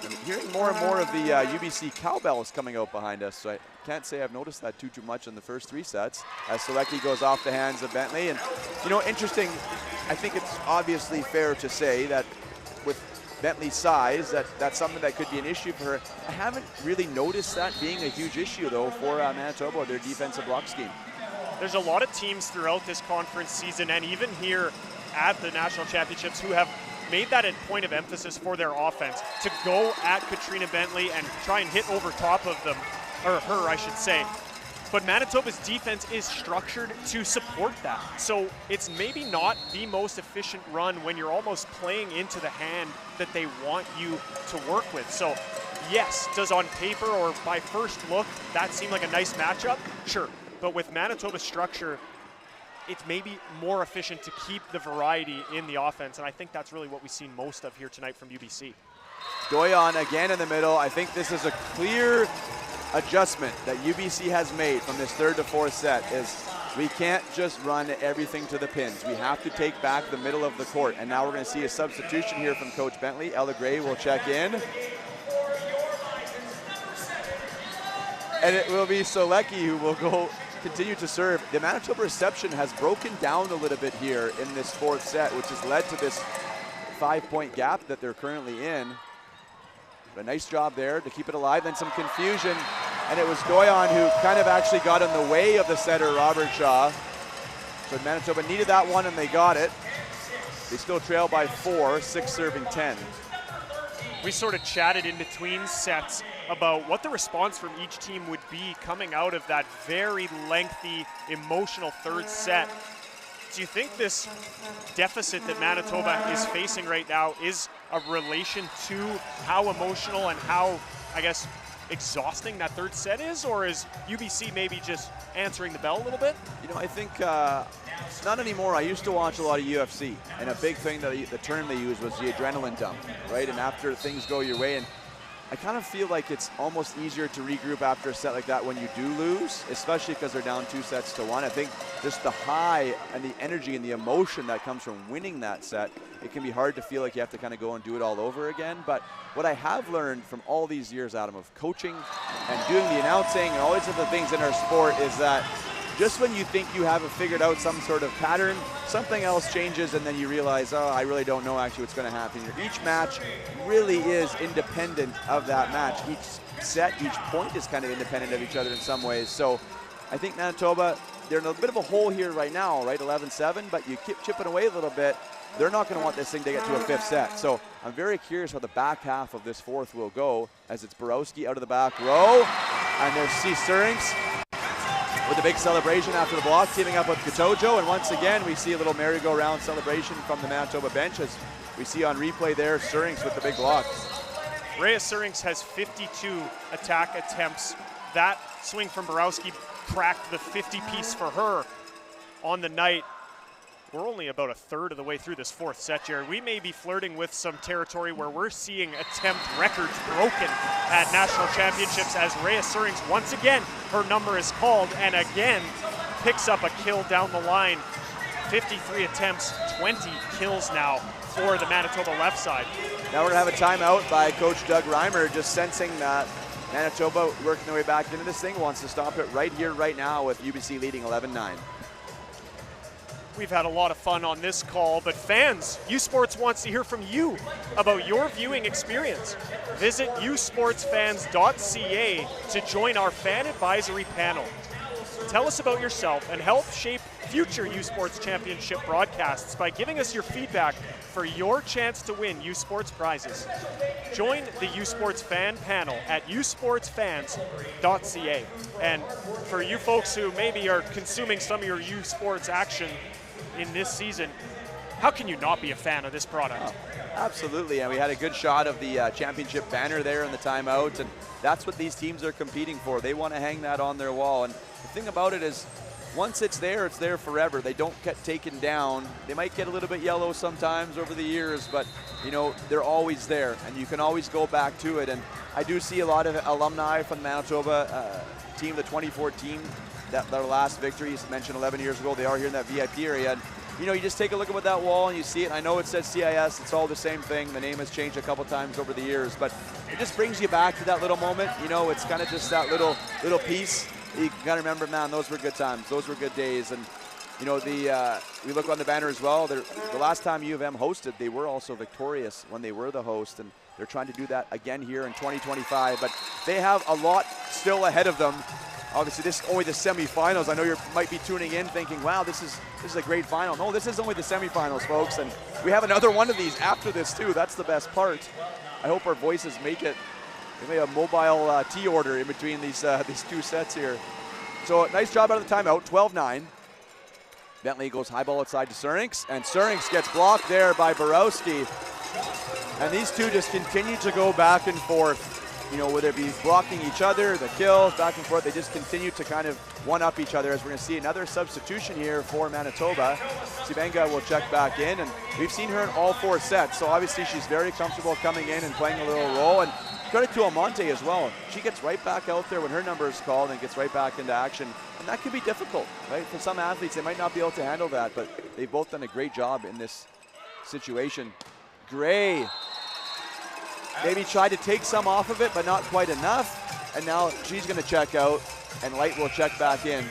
I'm hearing more and more of the UBC cowbells coming out behind us, so I can't say I've noticed that too much in the first 3 sets as Selecki goes off the hands of Bentley. And you know, interesting, I think it's obviously fair to say that with Bentley's size, that's something that could be an issue for her. I haven't really noticed that being a huge issue though for Manitoba, their defensive block scheme. There's a lot of teams throughout this conference season, and even here at the national championships, who have made that a point of emphasis for their offense, to go at Katrina Bentley and try and hit over top of them, or her, I should say. But Manitoba's defense is structured to support that. So it's maybe not the most efficient run when you're almost playing into the hand that they want you to work with. So yes, does on paper or by first look that seem like a nice matchup? Sure. But with Manitoba's structure, it's maybe more efficient to keep the variety in the offense, and I think that's really what we've seen most of here tonight from UBC. Doyon again in the middle. I think this is a clear adjustment that UBC has made from this 3rd to 4th set is we can't just run everything to the pins. We have to take back the middle of the court, and now we're going to see a substitution here from Coach Bentley. Ella Gray will check in. And it will be Selecki who will continue to serve. The Manitoba reception has broken down a little bit here in this 4th set, which has led to this 5-point gap that they're currently in. But a nice job there to keep it alive, then some confusion, and it was Doyon who kind of actually got in the way of the setter, Robert Shaw. So Manitoba needed that one, and they got it. They still trail by 4, 6 serving 10. We sort of chatted in between sets about what the response from each team would be coming out of that very lengthy, emotional 3rd set. Do you think this deficit that Manitoba is facing right now is a relation to how emotional and how, I guess, exhausting that 3rd set is, or is UBC maybe just answering the bell a little bit? You know, I think not anymore. I used to watch a lot of UFC, and a big thing that the term they used was the adrenaline dump, right? And after things go your way, and I kind of feel like it's almost easier to regroup after a set like that when you do lose, especially because they're down 2-1. I think just the high and the energy and the emotion that comes from winning that set, it can be hard to feel like you have to kind of go and do it all over again. But what I have learned from all these years, Adam, of coaching and doing the announcing and all these other things in our sport is that just when you think you have figured out some sort of pattern, something else changes, and then you realize, oh, I really don't know actually what's going to happen here. Each match really is independent of that match. Each set, each point is kind of independent of each other in some ways. So I think Manitoba, they're in a bit of a hole here right now, right? 11-7, but you keep chipping away a little bit. They're not going to want this thing to get to a 5th set. So I'm very curious how the back half of this 4th will go, as it's Borowski out of the back row, and there's C. Surinks with a big celebration after the block, teaming up with Katojo, and once again we see a little merry-go-round celebration from the Manitoba bench, as we see on replay there, Surinks with the big block. Rhea Surinks has 52 attack attempts. That swing from Borowski cracked the 50-piece for her on the night. We're only about a 1/3 of the way through this 4th set, Jared. We may be flirting with some territory where we're seeing attempt records broken at national championships, as Rhea Surinks, once again, her number is called, and again picks up a kill down the line. 53 attempts, 20 kills now for the Manitoba left side. Now we're going to have a timeout by Coach Doug Reimer, just sensing that Manitoba working their way back into this thing, wants to stop it right here, right now, with UBC leading 11-9. We've had a lot of fun on this call, but fans, U Sports wants to hear from you about your viewing experience. Visit usportsfans.ca to join our fan advisory panel. Tell us about yourself and help shape future U Sports Championship broadcasts by giving us your feedback for your chance to win U Sports prizes. Join the U Sports fan panel at usportsfans.ca. And for you folks who maybe are consuming some of your U Sports action in this season, how can you not be a fan of this product? Oh, absolutely, and we had a good shot of the championship banner there in the timeout, and that's what these teams are competing for. They want to hang that on their wall, and the thing about it is, once it's there forever. They don't get taken down. They might get a little bit yellow sometimes over the years, but you know, they're always there, and you can always go back to it. And I do see a lot of alumni from the Manitoba team, the 2014, their last victory, mentioned 11 years ago. They are here in that VIP area. And, you know, you just take a look at that wall and you see it. I know it says CIS. It's all the same thing. The name has changed a couple times over the years, but it just brings you back to that little moment. You know, it's kind of just that little piece. You got to remember, man, those were good times. Those were good days. And, you know, we look on the banner as well. The last time U of M hosted, they were also victorious when they were the host, and they're trying to do that again here in 2025. But they have a lot still ahead of them. Obviously, this is only the semifinals. I know you might be tuning in thinking, wow, this is a great final. No, this is only the semifinals, folks, and we have another one of these after this, too. That's the best part. I hope our voices make it. We made a mobile tea order in between these two sets here. So nice job out of the timeout, 12-9. Bentley goes high ball outside to Surinks, and Surinks gets blocked there by Borowski. And these two just continue to go back and forth. You know, whether it be blocking each other, the kills, back and forth, they just continue to kind of one-up each other, as we're going to see another substitution here for Manitoba. Sibenga will check back in, and we've seen her in all 4 sets, so obviously she's very comfortable coming in and playing a little role. And credit to Almonte as well. She gets right back out there when her number is called and gets right back into action. And that could be difficult, right? For some athletes, they might not be able to handle that, but they've both done a great job in this situation. Gray maybe tried to take some off of it, but not quite enough. And now she's going to check out, and Light will check back in.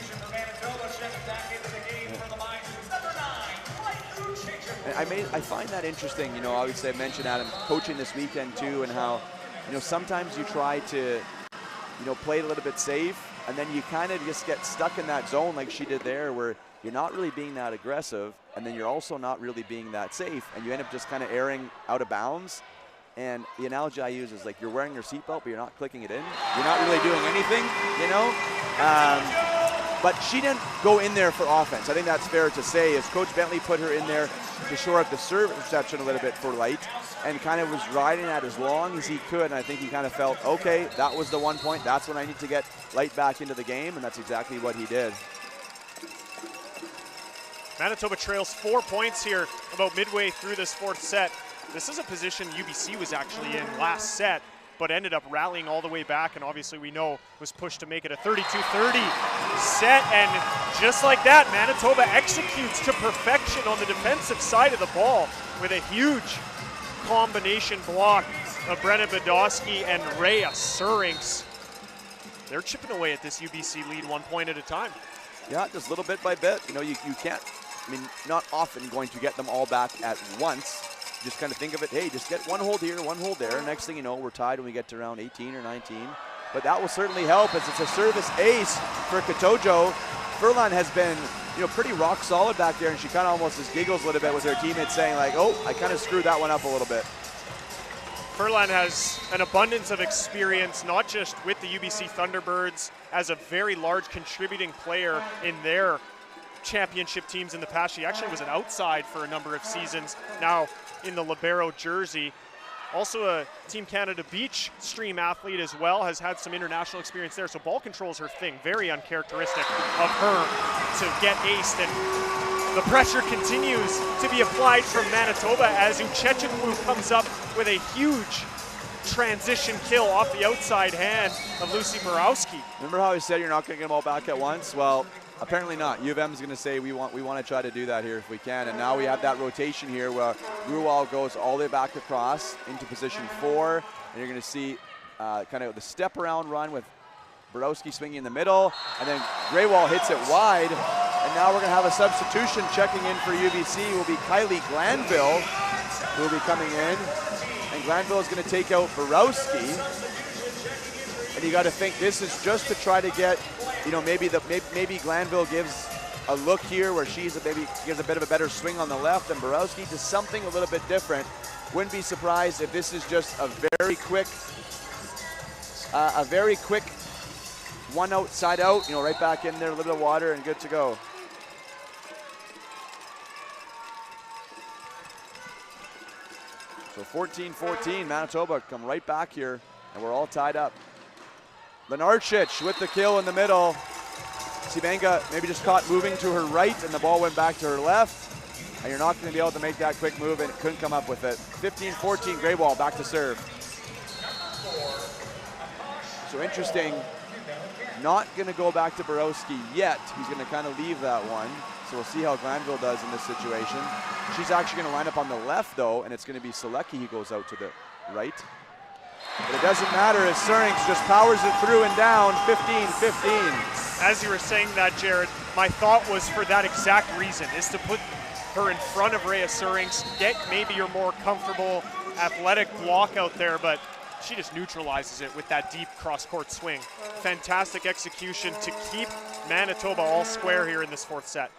And I find that interesting. You know, obviously I mentioned Adam coaching this weekend too, and how, you know, sometimes you try to, you know, play a little bit safe, and then you kind of just get stuck in that zone like she did there, where you're not really being that aggressive, and then you're also not really being that safe, and you end up just kind of erring out of bounds. And the analogy I use is like you're wearing your seatbelt, but you're not clicking it in. You're not really doing anything, you know? But she didn't go in there for offense. I think that's fair to say, as Coach Bentley put her in there to shore up the serve reception a little bit for Light, and kind of was riding that as long as he could. And I think he kind of felt, okay, that was the 1 point. That's when I need to get Light back into the game, and that's exactly what he did. Manitoba trails 4 points here about midway through this 4th set. This is a position UBC was actually in last set, but ended up rallying all the way back, and obviously we know was pushed to make it a 32-30 set. And just like that, Manitoba executes to perfection on the defensive side of the ball with a huge combination block of Brenna Badowski and Rhea Surinks. They're chipping away at this UBC lead 1 point at a time. Yeah, just little bit by bit. You know, you can't, I mean, not often going to get them all back at once. Just kind of think of it, hey, just get one hold here, one hold there. Next thing you know, we're tied when we get to round 18 or 19. But that will certainly help, as it's a service ace for Katojo. Furlan has been, you know, pretty rock solid back there, and she kind of almost just giggles a little bit with her teammates saying like, oh, I kind of screwed that one up a little bit. Furlan has an abundance of experience, not just with the UBC Thunderbirds, as a very large contributing player in their championship teams in the past. She actually was an outside for a number of seasons, now in the libero jersey. Also a Team Canada Beach Stream athlete as well, has had some international experience there, so ball control is her thing. Very uncharacteristic of her to get aced, and the pressure continues to be applied from Manitoba as Uchechukwu comes up with a huge transition kill off the outside hand of Lucy Borowski. Remember how I said you're not going to get them all back at once? Well, Apparently not. U of M is going to say we want to try to do that here if we can. And now we have that rotation here where Ruwal goes all the way back across into position 4. And you're going to see kind of the step around run with Borowski swinging in the middle. And then Greywall hits it wide. And now we're going to have a substitution checking in for UBC will be Kylie Glanville, who will be coming in. And Glanville is going to take out Borowski. And you got to think this is just to try to get, you know, maybe Glanville gives a look here where maybe gives a bit of a better swing on the left than Borowski to something a little bit different. Wouldn't be surprised if this is just a very quick one outside out, you know, right back in there, a little bit of water and good to go. So 14-14, Manitoba come right back here and we're all tied up. Lenarchich with the kill in the middle. Sibenga maybe just caught moving to her right and the ball went back to her left. And you're not going to be able to make that quick move and couldn't come up with it. 15-14, Greywall back to serve. So interesting, not going to go back to Borowski yet. He's going to kind of leave that one. So we'll see how Glanville does in this situation. She's actually going to line up on the left though, and it's going to be Selecki who goes out to the right. But it doesn't matter as Surinks just powers it through and down, 15-15. As you were saying that, Jared, my thought was for that exact reason, is to put her in front of Rhea Surinks, get maybe your more comfortable athletic block out there, but she just neutralizes it with that deep cross-court swing. Fantastic execution to keep Manitoba all square here in this fourth set.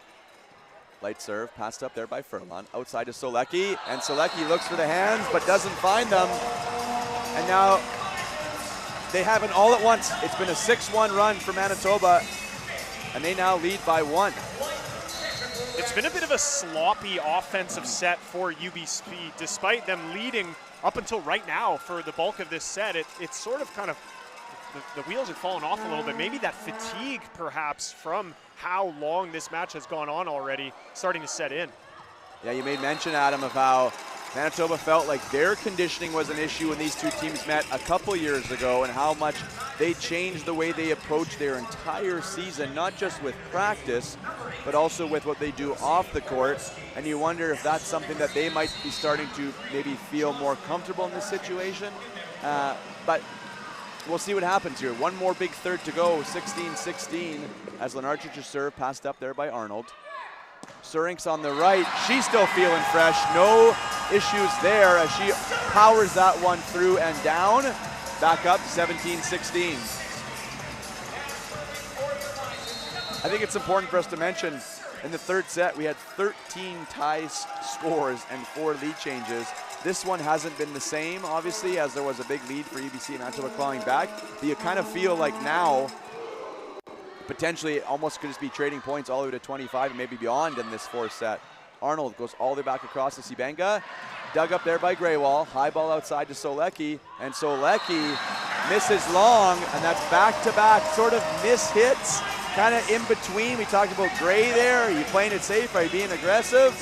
Light serve, passed up there by Furlan, outside to Solecki, and Solecki looks for the hands, but doesn't find them. And now they have it all at once. It's been a 6-1 run for Manitoba, and they now lead by 1. It's been a bit of a sloppy offensive set for UBC, despite them leading up until right now for the bulk of this set. It's sort of kind of, the wheels have fallen off a little bit. Maybe that fatigue perhaps from how long this match has gone on already starting to set in. Yeah, you made mention, Adam, of how Manitoba felt like their conditioning was an issue when these two teams met a couple years ago and how much they changed the way they approach their entire season, not just with practice, but also with what they do off the court. And you wonder if that's something that they might be starting to maybe feel more comfortable in this situation. But we'll see what happens here. One more big third to go, 16-16, as Lenarchich's serve passed up there by Arnold. Surinks on the right, she's still feeling fresh. No issues there as she powers that one through and down. Back up 17-16. I think it's important for us to mention in the third set we had 13 tie scores and 4 lead changes. This one hasn't been the same, obviously, as there was a big lead for UBC and Manitoba clawing back. But you kind of feel like now potentially it almost could just be trading points all the way to 25 and maybe beyond in this fourth set. Arnold goes all the way back across to Sibenga. Dug up there by Greywall. High ball outside to Solecki. And Solecki misses long, and that's back-to-back sort of miss hits, kind of in between. We talked about Gray there. Are you playing it safe? Are you being aggressive?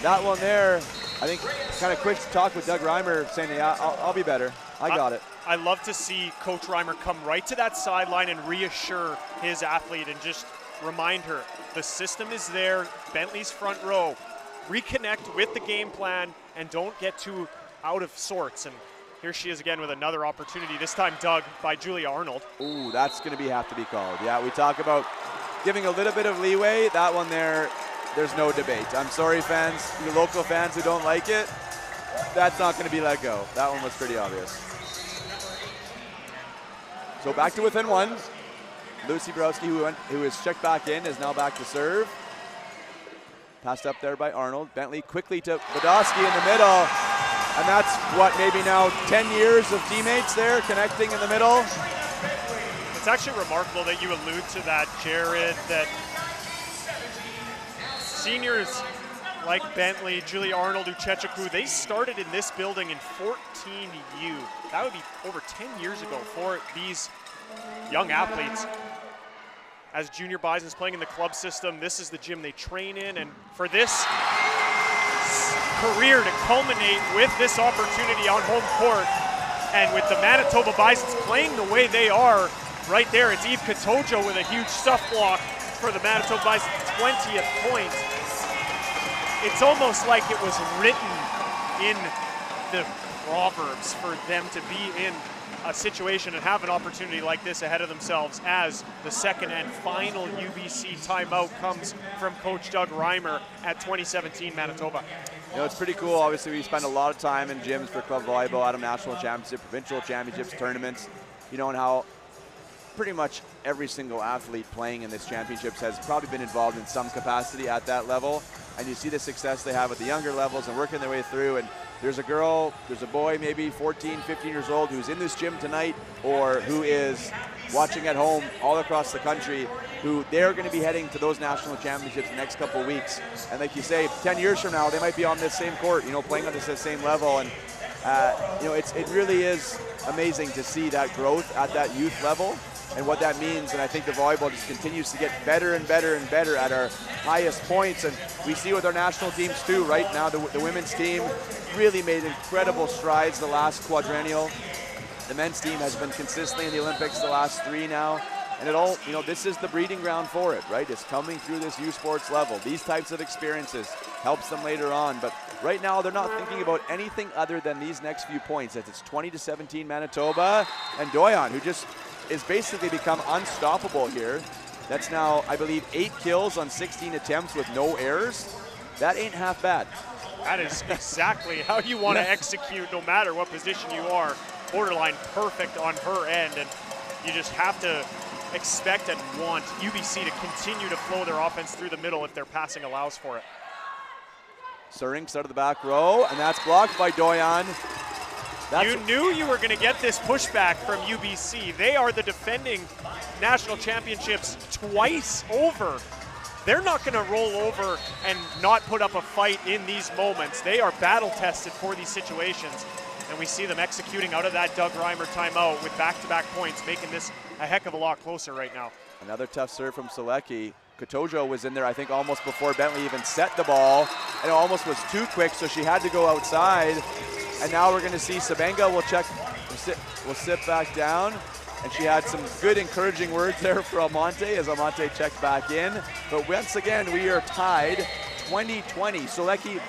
That one there, I think, kind of quick talk with Doug Reimer saying, yeah, I'll be better. I got it. I love to see Coach Reimer come right to that sideline and reassure his athlete and just remind her the system is there, Bentley's front row. Reconnect with the game plan and don't get too out of sorts. And here she is again with another opportunity, this time dug by Julia Arnold. Ooh, that's going to have to be called. Yeah, we talk about giving a little bit of leeway. That one there, there's no debate. I'm sorry, fans, you local fans who don't like it, that's not going to be let go. That one was pretty obvious. So back to within 1. Lucy Borowski, who is checked back in, is now back to serve. Passed up there by Arnold. Bentley quickly to Wadowski in the middle. And that's what, maybe now 10 years of teammates there connecting in the middle. It's actually remarkable that you allude to that, Jared, that seniors like Bentley, Julia Arnold, Uchechukwu, they started in this building in 14U. That would be over 10 years ago for these young athletes. As junior Bisons playing in the club system, this is the gym they train in, and for this career to culminate with this opportunity on home court, and with the Manitoba Bisons playing the way they are, right there, it's Eve Katojo with a huge stuff block for the Manitoba Bisons, 20th point. It's almost like it was written in the Proverbs for them to be in a situation and have an opportunity like this ahead of themselves as the second and final UBC timeout comes from Coach Doug Reimer at 2017 Manitoba. You know, it's pretty cool. Obviously, we spend a lot of time in gyms for club volleyball, Adam National Championship, provincial championships, tournaments, you know, and how pretty much every single athlete playing in this championships has probably been involved in some capacity at that level. And you see the success they have at the younger levels and working their way through. And there's a girl, there's a boy, maybe 14, 15 years old, who's in this gym tonight or who is watching at home all across the country, who they're going to be heading to those national championships the next couple of weeks. And like you say, 10 years from now, they might be on this same court, you know, playing on this same level. And, you know, it really is amazing to see that growth at that youth level and what that means. And I think the volleyball just continues to get better and better and better at our highest points. And we see with our national teams too, right now, the women's team really made incredible strides the last quadrennial. The men's team has been consistently in the Olympics the last 3 now. And it all, you know, this is the breeding ground for it, right? It's coming through this U Sports level. These types of experiences helps them later on. But right now, they're not thinking about anything other than these next few points, as it's 20-17 Manitoba. And Doyon, who just is basically become unstoppable here. That's now, I believe, 8 kills on 16 attempts with no errors. That ain't half bad. That is exactly how you want to execute no matter what position you are. Borderline perfect on her end, and you just have to expect and want UBC to continue to flow their offense through the middle if their passing allows for it. Surinks out of the back row, and that's blocked by Doyon. You knew you were going to get this pushback from UBC. They are the defending national championships twice over. They're not going to roll over and not put up a fight in these moments. They are battle tested for these situations. And we see them executing out of that Doug Reimer timeout with back-to-back points, making this a heck of a lot closer right now. Another tough serve from Selecki. Kotojo was in there, I think, almost before Bentley even set the ball. And it almost was too quick, so she had to go outside. And now we're going to see Sabenga will sit back down. And she had some good encouraging words there for Almonte as Almonte checked back in. But once again, we are tied 20-20. Selecki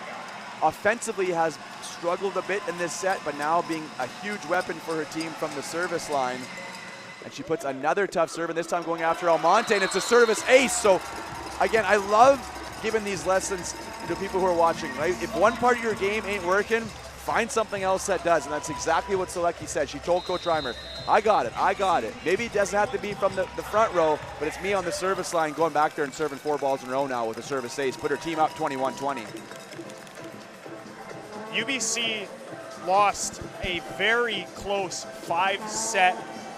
offensively has struggled a bit in this set, but now being a huge weapon for her team from the service line. And she puts another tough serve, and this time going after Almonte, and it's a service ace. So again, I love giving these lessons to people who are watching, right? If one part of your game ain't working, find something else that does, and that's exactly what Selecki said. She told Coach Reimer, I got it. Maybe it doesn't have to be from the front row, but it's me on the service line going back there and serving 4 balls in a row now with a service ace. Put her team up 21-20. UBC lost a very close 5-set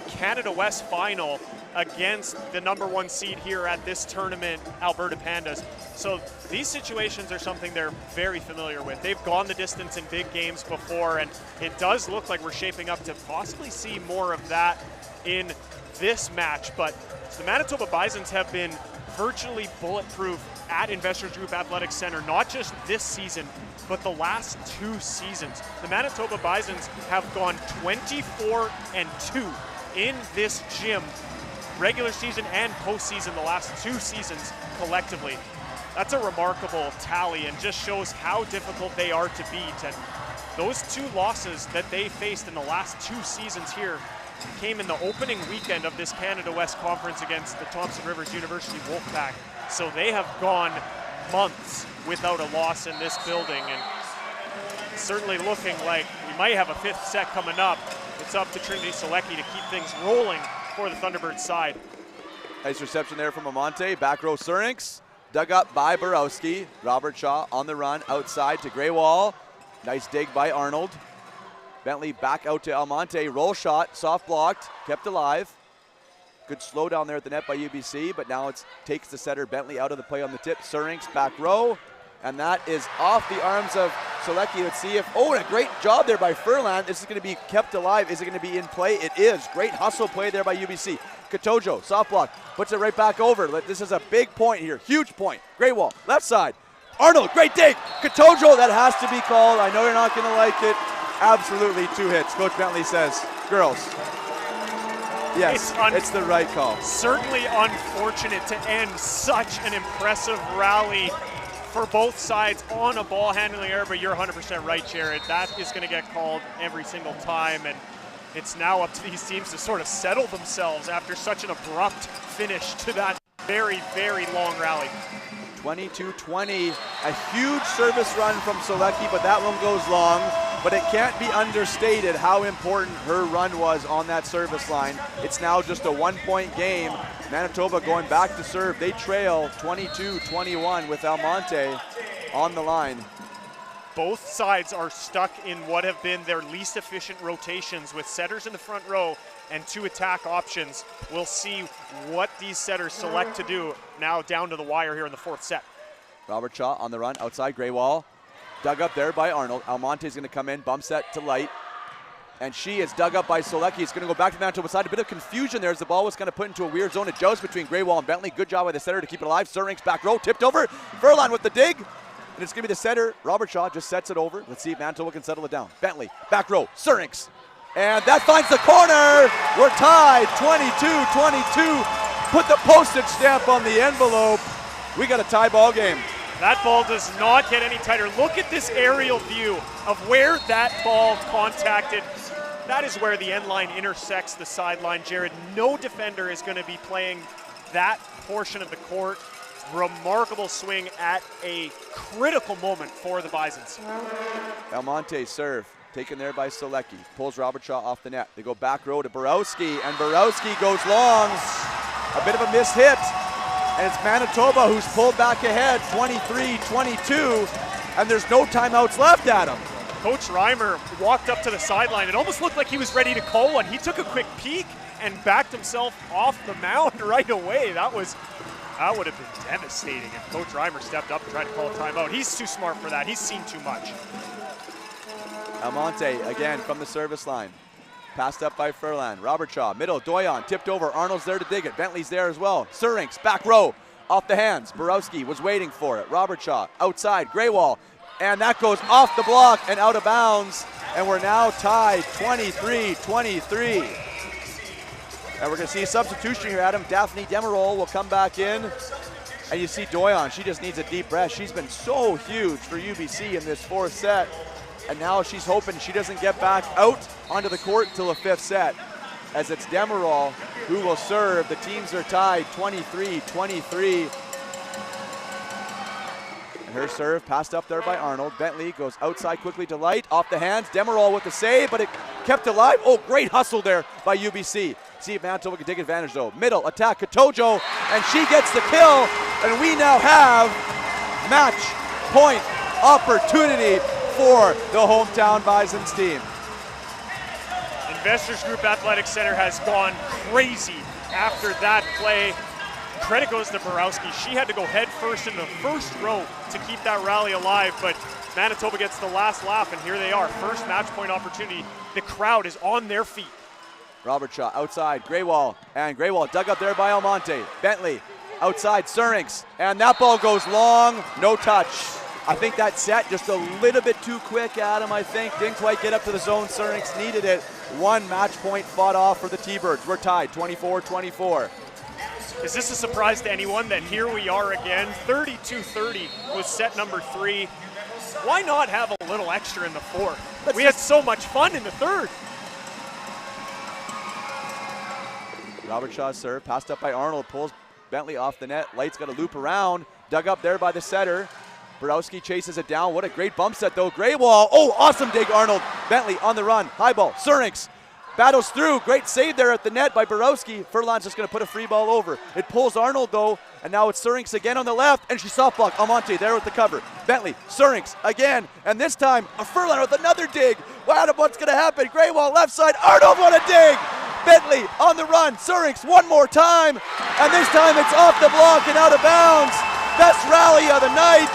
Canada West final against the #1 seed here at this tournament, Alberta Pandas. So these situations are something they're very familiar with. They've gone the distance in big games before, and it does look like we're shaping up to possibly see more of that in this match. But the Manitoba Bisons have been virtually bulletproof at Investors Group Athletic Center, not just this season, but the last 2 seasons. The Manitoba Bisons have gone 24-2 in this gym, regular season and postseason, the last 2 seasons collectively. That's a remarkable tally and just shows how difficult they are to beat. And those 2 losses that they faced in the last 2 seasons here came in the opening weekend of this Canada West Conference against the Thompson Rivers University Wolfpack. So they have gone months without a loss in this building, and it's certainly looking like we might have a 5th set coming up. It's up to Trinity Selecki to keep things rolling for the Thunderbirds side. Nice reception there from Amante. Back row Surinks, dug up by Borowski. Robert Shaw on the run outside to Greywall. Nice dig by Arnold. Bentley back out to Almonte. Roll shot, soft blocked, kept alive. Good slow down there at the net by UBC, but now it takes the setter Bentley out of the play on the tip. Surinks back row, and that is off the arms of Selecki. Let's see if, and a great job there by Furlan. This is going to be kept alive. Is it going to be in play? It is. Great hustle play there by UBC. Kotojo, soft block, puts it right back over. This is a big point here, huge point. Greywall, left side. Arnold, great dig. Kotojo, that has to be called. I know you're not going to like it. Absolutely 2 hits, Coach Bentley says. Girls. Yes, it's the right call. Certainly unfortunate to end such an impressive rally for both sides on a ball handling error, but you're 100% right, Jared. That is going to get called every single time, and it's now up to these teams to sort of settle themselves after such an abrupt finish to that very, very long rally. 22-20, a huge service run from Solecki, but that one goes long. But it can't be understated how important her run was on that service line. It's now just a 1-point game. Manitoba going back to serve. They trail 22-21 with Almonte on the line. Both sides are stuck in what have been their least efficient rotations with setters in the front row and 2 attack options. We'll see what these setters select to do now down to the wire here in the 4th set. Robert Shaw on the run outside Greywall. Dug up there by Arnold. Almonte's going to come in, bump set to Light. And she is dug up by Solecki. It's going to go back to the Manitoba side. A bit of confusion there as the ball was kind of put into a weird zone. A joust between Greywall and Bentley. Good job by the setter to keep it alive. Surinks back row, tipped over. Furlan with the dig. And it's going to be the setter. Robert Shaw just sets it over. Let's see if Manitoba can settle it down. Bentley, back row, Surinks. And that finds the corner. We're tied, 22-22. Put the postage stamp on the envelope. We got a tie ball game. That ball does not get any tighter. Look at this aerial view of where that ball contacted. That is where the end line intersects the sideline, Jared. No defender is going to be playing that portion of the court. Remarkable swing at a critical moment for the Bisons. Almonte serve, taken there by Solecki. Pulls Robert Shaw off the net. They go back row to Borowski, and Borowski goes long. A bit of a missed hit. And it's Manitoba who's pulled back ahead, 23-22, and there's no timeouts left, Adam. Coach Reimer walked up to the sideline. It almost looked like he was ready to call one. He took a quick peek and backed himself off the mound right away. That would have been devastating if Coach Reimer stepped up and tried to call a timeout. He's too smart for that. He's seen too much. Almonte again from the service line. Passed up by Furlan. Robert Shaw, middle, Doyon, tipped over. Arnold's there to dig it. Bentley's there as well. Surinks, back row, off the hands. Borowski was waiting for it. Robert Shaw, outside, Greywall. And that goes off the block and out of bounds. And we're now tied 23-23. And we're going to see a substitution here, Adam. Daphne Demerol will come back in. And you see Doyon, she just needs a deep breath. She's been so huge for UBC in this 4th set. And now she's hoping she doesn't get back out onto the court until the 5th set, as it's Demerol who will serve. The teams are tied 23-23. And her serve passed up there by Arnold. Bentley goes outside quickly to Light, off the hands. Demerol with the save, but it kept alive. Oh, great hustle there by UBC. See if Manitoba can take advantage though. Middle attack, Katojo, and she gets the kill. And we now have match point opportunity for the hometown Bisons team. Investors Group Athletic Center has gone crazy after that play. Credit goes to Borowski. She had to go head first in the first row to keep that rally alive, but Manitoba gets the last laugh, and here they are. First match point opportunity. The crowd is on their feet. Robert Shaw outside, Greywall, and Greywall dug up there by Almonte. Bentley outside, Surinks, and that ball goes long, no touch. I think that set just a little bit too quick, Adam, I think. Didn't quite get up to the zone. Surinks needed it. 1 match point fought off for the T-Birds. We're tied, 24-24. Is this a surprise to anyone that here we are again? 32-30 was set number 3. Why not have a little extra in the 4th? We had so much fun in the 3rd. Robert Shaw's serve, passed up by Arnold, pulls Bentley off the net. Light's got a loop around, dug up there by the setter. Borowski chases it down. What a great bump set though. Greywall. Oh, awesome dig, Arnold. Bentley on the run. High ball. Surinks battles through. Great save there at the net by Borowski. Furlan's just going to put a free ball over. It pulls Arnold though, and now it's Surinks again on the left, and she soft block. Almonte there with the cover. Bentley, Surinks again, and this time a Furlan with another dig. Wow, what's going to happen? Greywall left side. Arnold, what a dig! Bentley on the run. Surinks one more time, and this time it's off the block and out of bounds. Best rally of the night.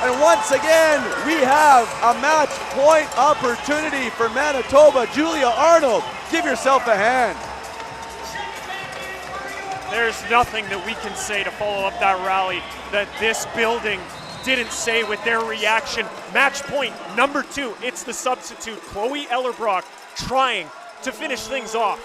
And once again, we have a match point opportunity for Manitoba. Julia Arnold, give yourself a hand. There's nothing that we can say to follow up that rally that this building didn't say with their reaction. Match point number 2. It's the substitute, Chloe Ellerbrock, trying to finish things off.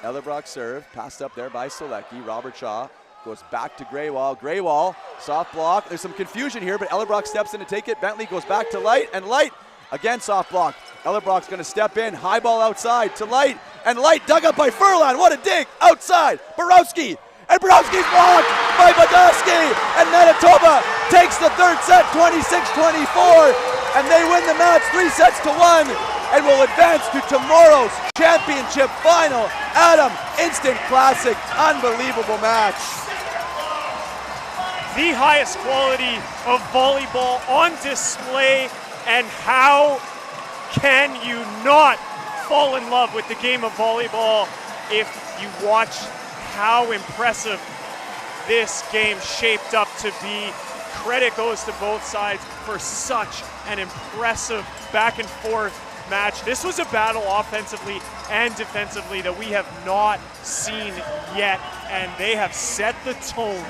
Ellerbrock serve, passed up there by Selecki. Robert Shaw goes back to Greywall. Greywall, soft block. There's some confusion here, but Ellerbrock steps in to take it. Bentley goes back to Light, and Light, again soft block. Ellerbrock's gonna step in, high ball outside to Light, and Light dug up by Furlan. What a dig, outside, Borowski, and Borowski's blocked by Badowski, and Manitoba takes the third set, 26-24, and they win the match 3-1, and will advance to tomorrow's championship final. Adam, instant classic, unbelievable match. The highest quality of volleyball on display, and how can you not fall in love with the game of volleyball if you watch how impressive this game shaped up to be. Credit goes to both sides for such an impressive back and forth match. This was a battle offensively and defensively that we have not seen yet, and they have set the tone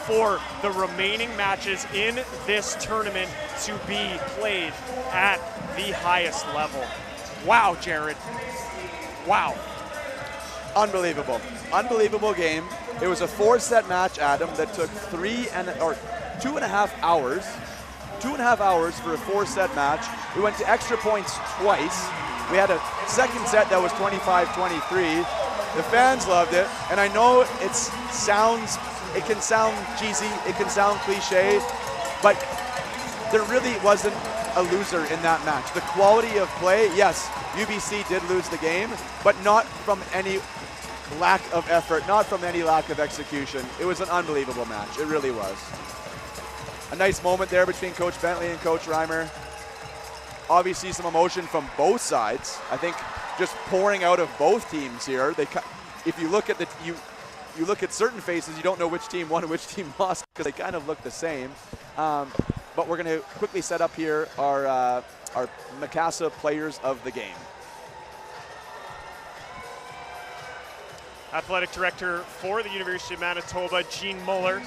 for the remaining matches in this tournament to be played at the highest level. Wow, Jared. Wow. Unbelievable. Unbelievable game. It was a 4-set match, Adam, that took 2.5 hours. 2.5 hours for a 4-set match. We went to extra points twice. We had a second set that was 25-23. The fans loved it, and I know it can sound cheesy, it can sound cliche, but there really wasn't a loser in that match. The quality of play, yes, UBC did lose the game, but not from any lack of effort, not from any lack of execution. It was an unbelievable match, it really was. A nice moment there between Coach Bentley and Coach Reimer. Obviously some emotion from both sides. I think just pouring out of both teams here. If you look at you look at certain faces, you don't know which team won and which team lost because they kind of look the same. But we're going to quickly set up here our Macassa players of the game. Athletic Director for the University of Manitoba, Gene Muller.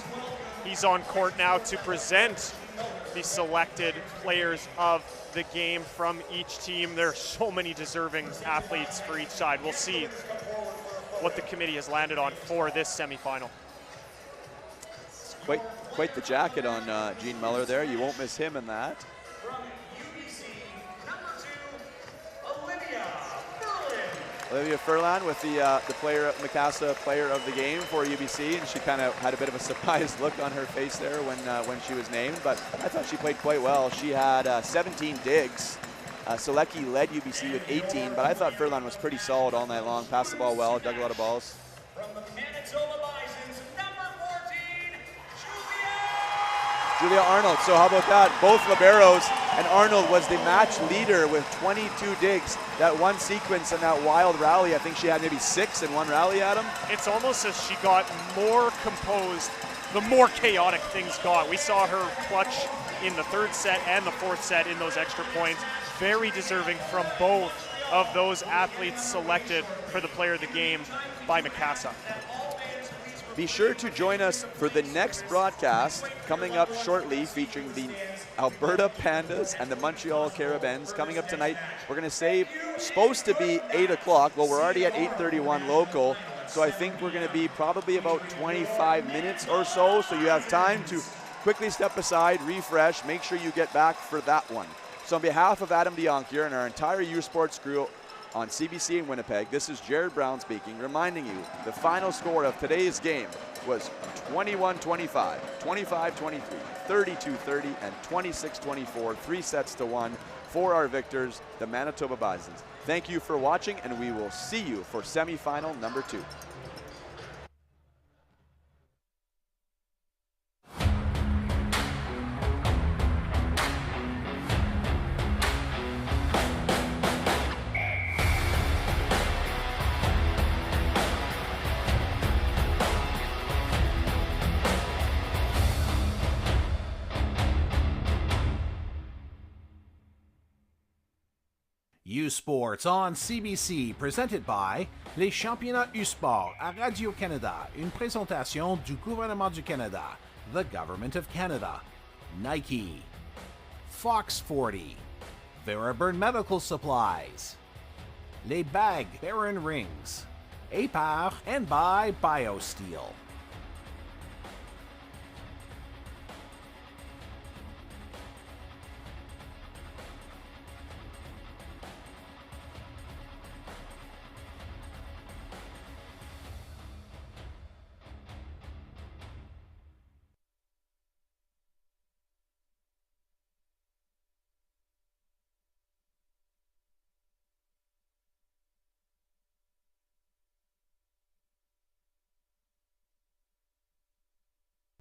He's on court now to present the selected players of the game from each team. There are so many deserving athletes for each side. We'll see what the committee has landed on for this semifinal. It's quite the jacket on Gene Muller there. You won't miss him in that. Olivia Furlan with the Macassa player of the game for UBC, and she kind of had a bit of a surprised look on her face there when she was named, but I thought she played quite well. She had 17 digs. Selecki led UBC with 18, but I thought Furlan was pretty solid all night long. Passed the ball well, dug a lot of balls. From the Manitoba Bisons, number 14, Julia Arnold. So how about that? Both liberos, and Arnold was the match leader with 22 digs. That one sequence and that wild rally, I think she had maybe 6 in one rally, Adam. It's almost as she got more composed, the more chaotic things got. We saw her clutch in the third set and the fourth set in those extra points. Very deserving from both of those athletes selected for the player of the game by Macassa. Be sure to join us for the next broadcast coming up shortly, featuring the Alberta Pandas and the Montreal Carabins. Coming up tonight, we're going to say supposed to be 8 o'clock. Well, we're already at 8:31 local, so I think we're going to be probably about 25 minutes or so. So you have time to quickly step aside, refresh, make sure you get back for that one. So on behalf of Adam DeYonkier and our entire U Sports crew on CBC in Winnipeg, this is Jared Brown speaking, reminding you the final score of today's game was 21-25, 25-23, 32-30, and 26-24, 3-1 for our victors, the Manitoba Bisons. Thank you for watching, and we will see you for semifinal number 2. U Sports on CBC, presented by les championnats U Sport à Radio-Canada, une présentation du gouvernement du Canada, the Government of Canada, Nike, Fox 40, Thunderbirds Medical Supplies, Les Bagues Baron Rings, APAR, and by BioSteel.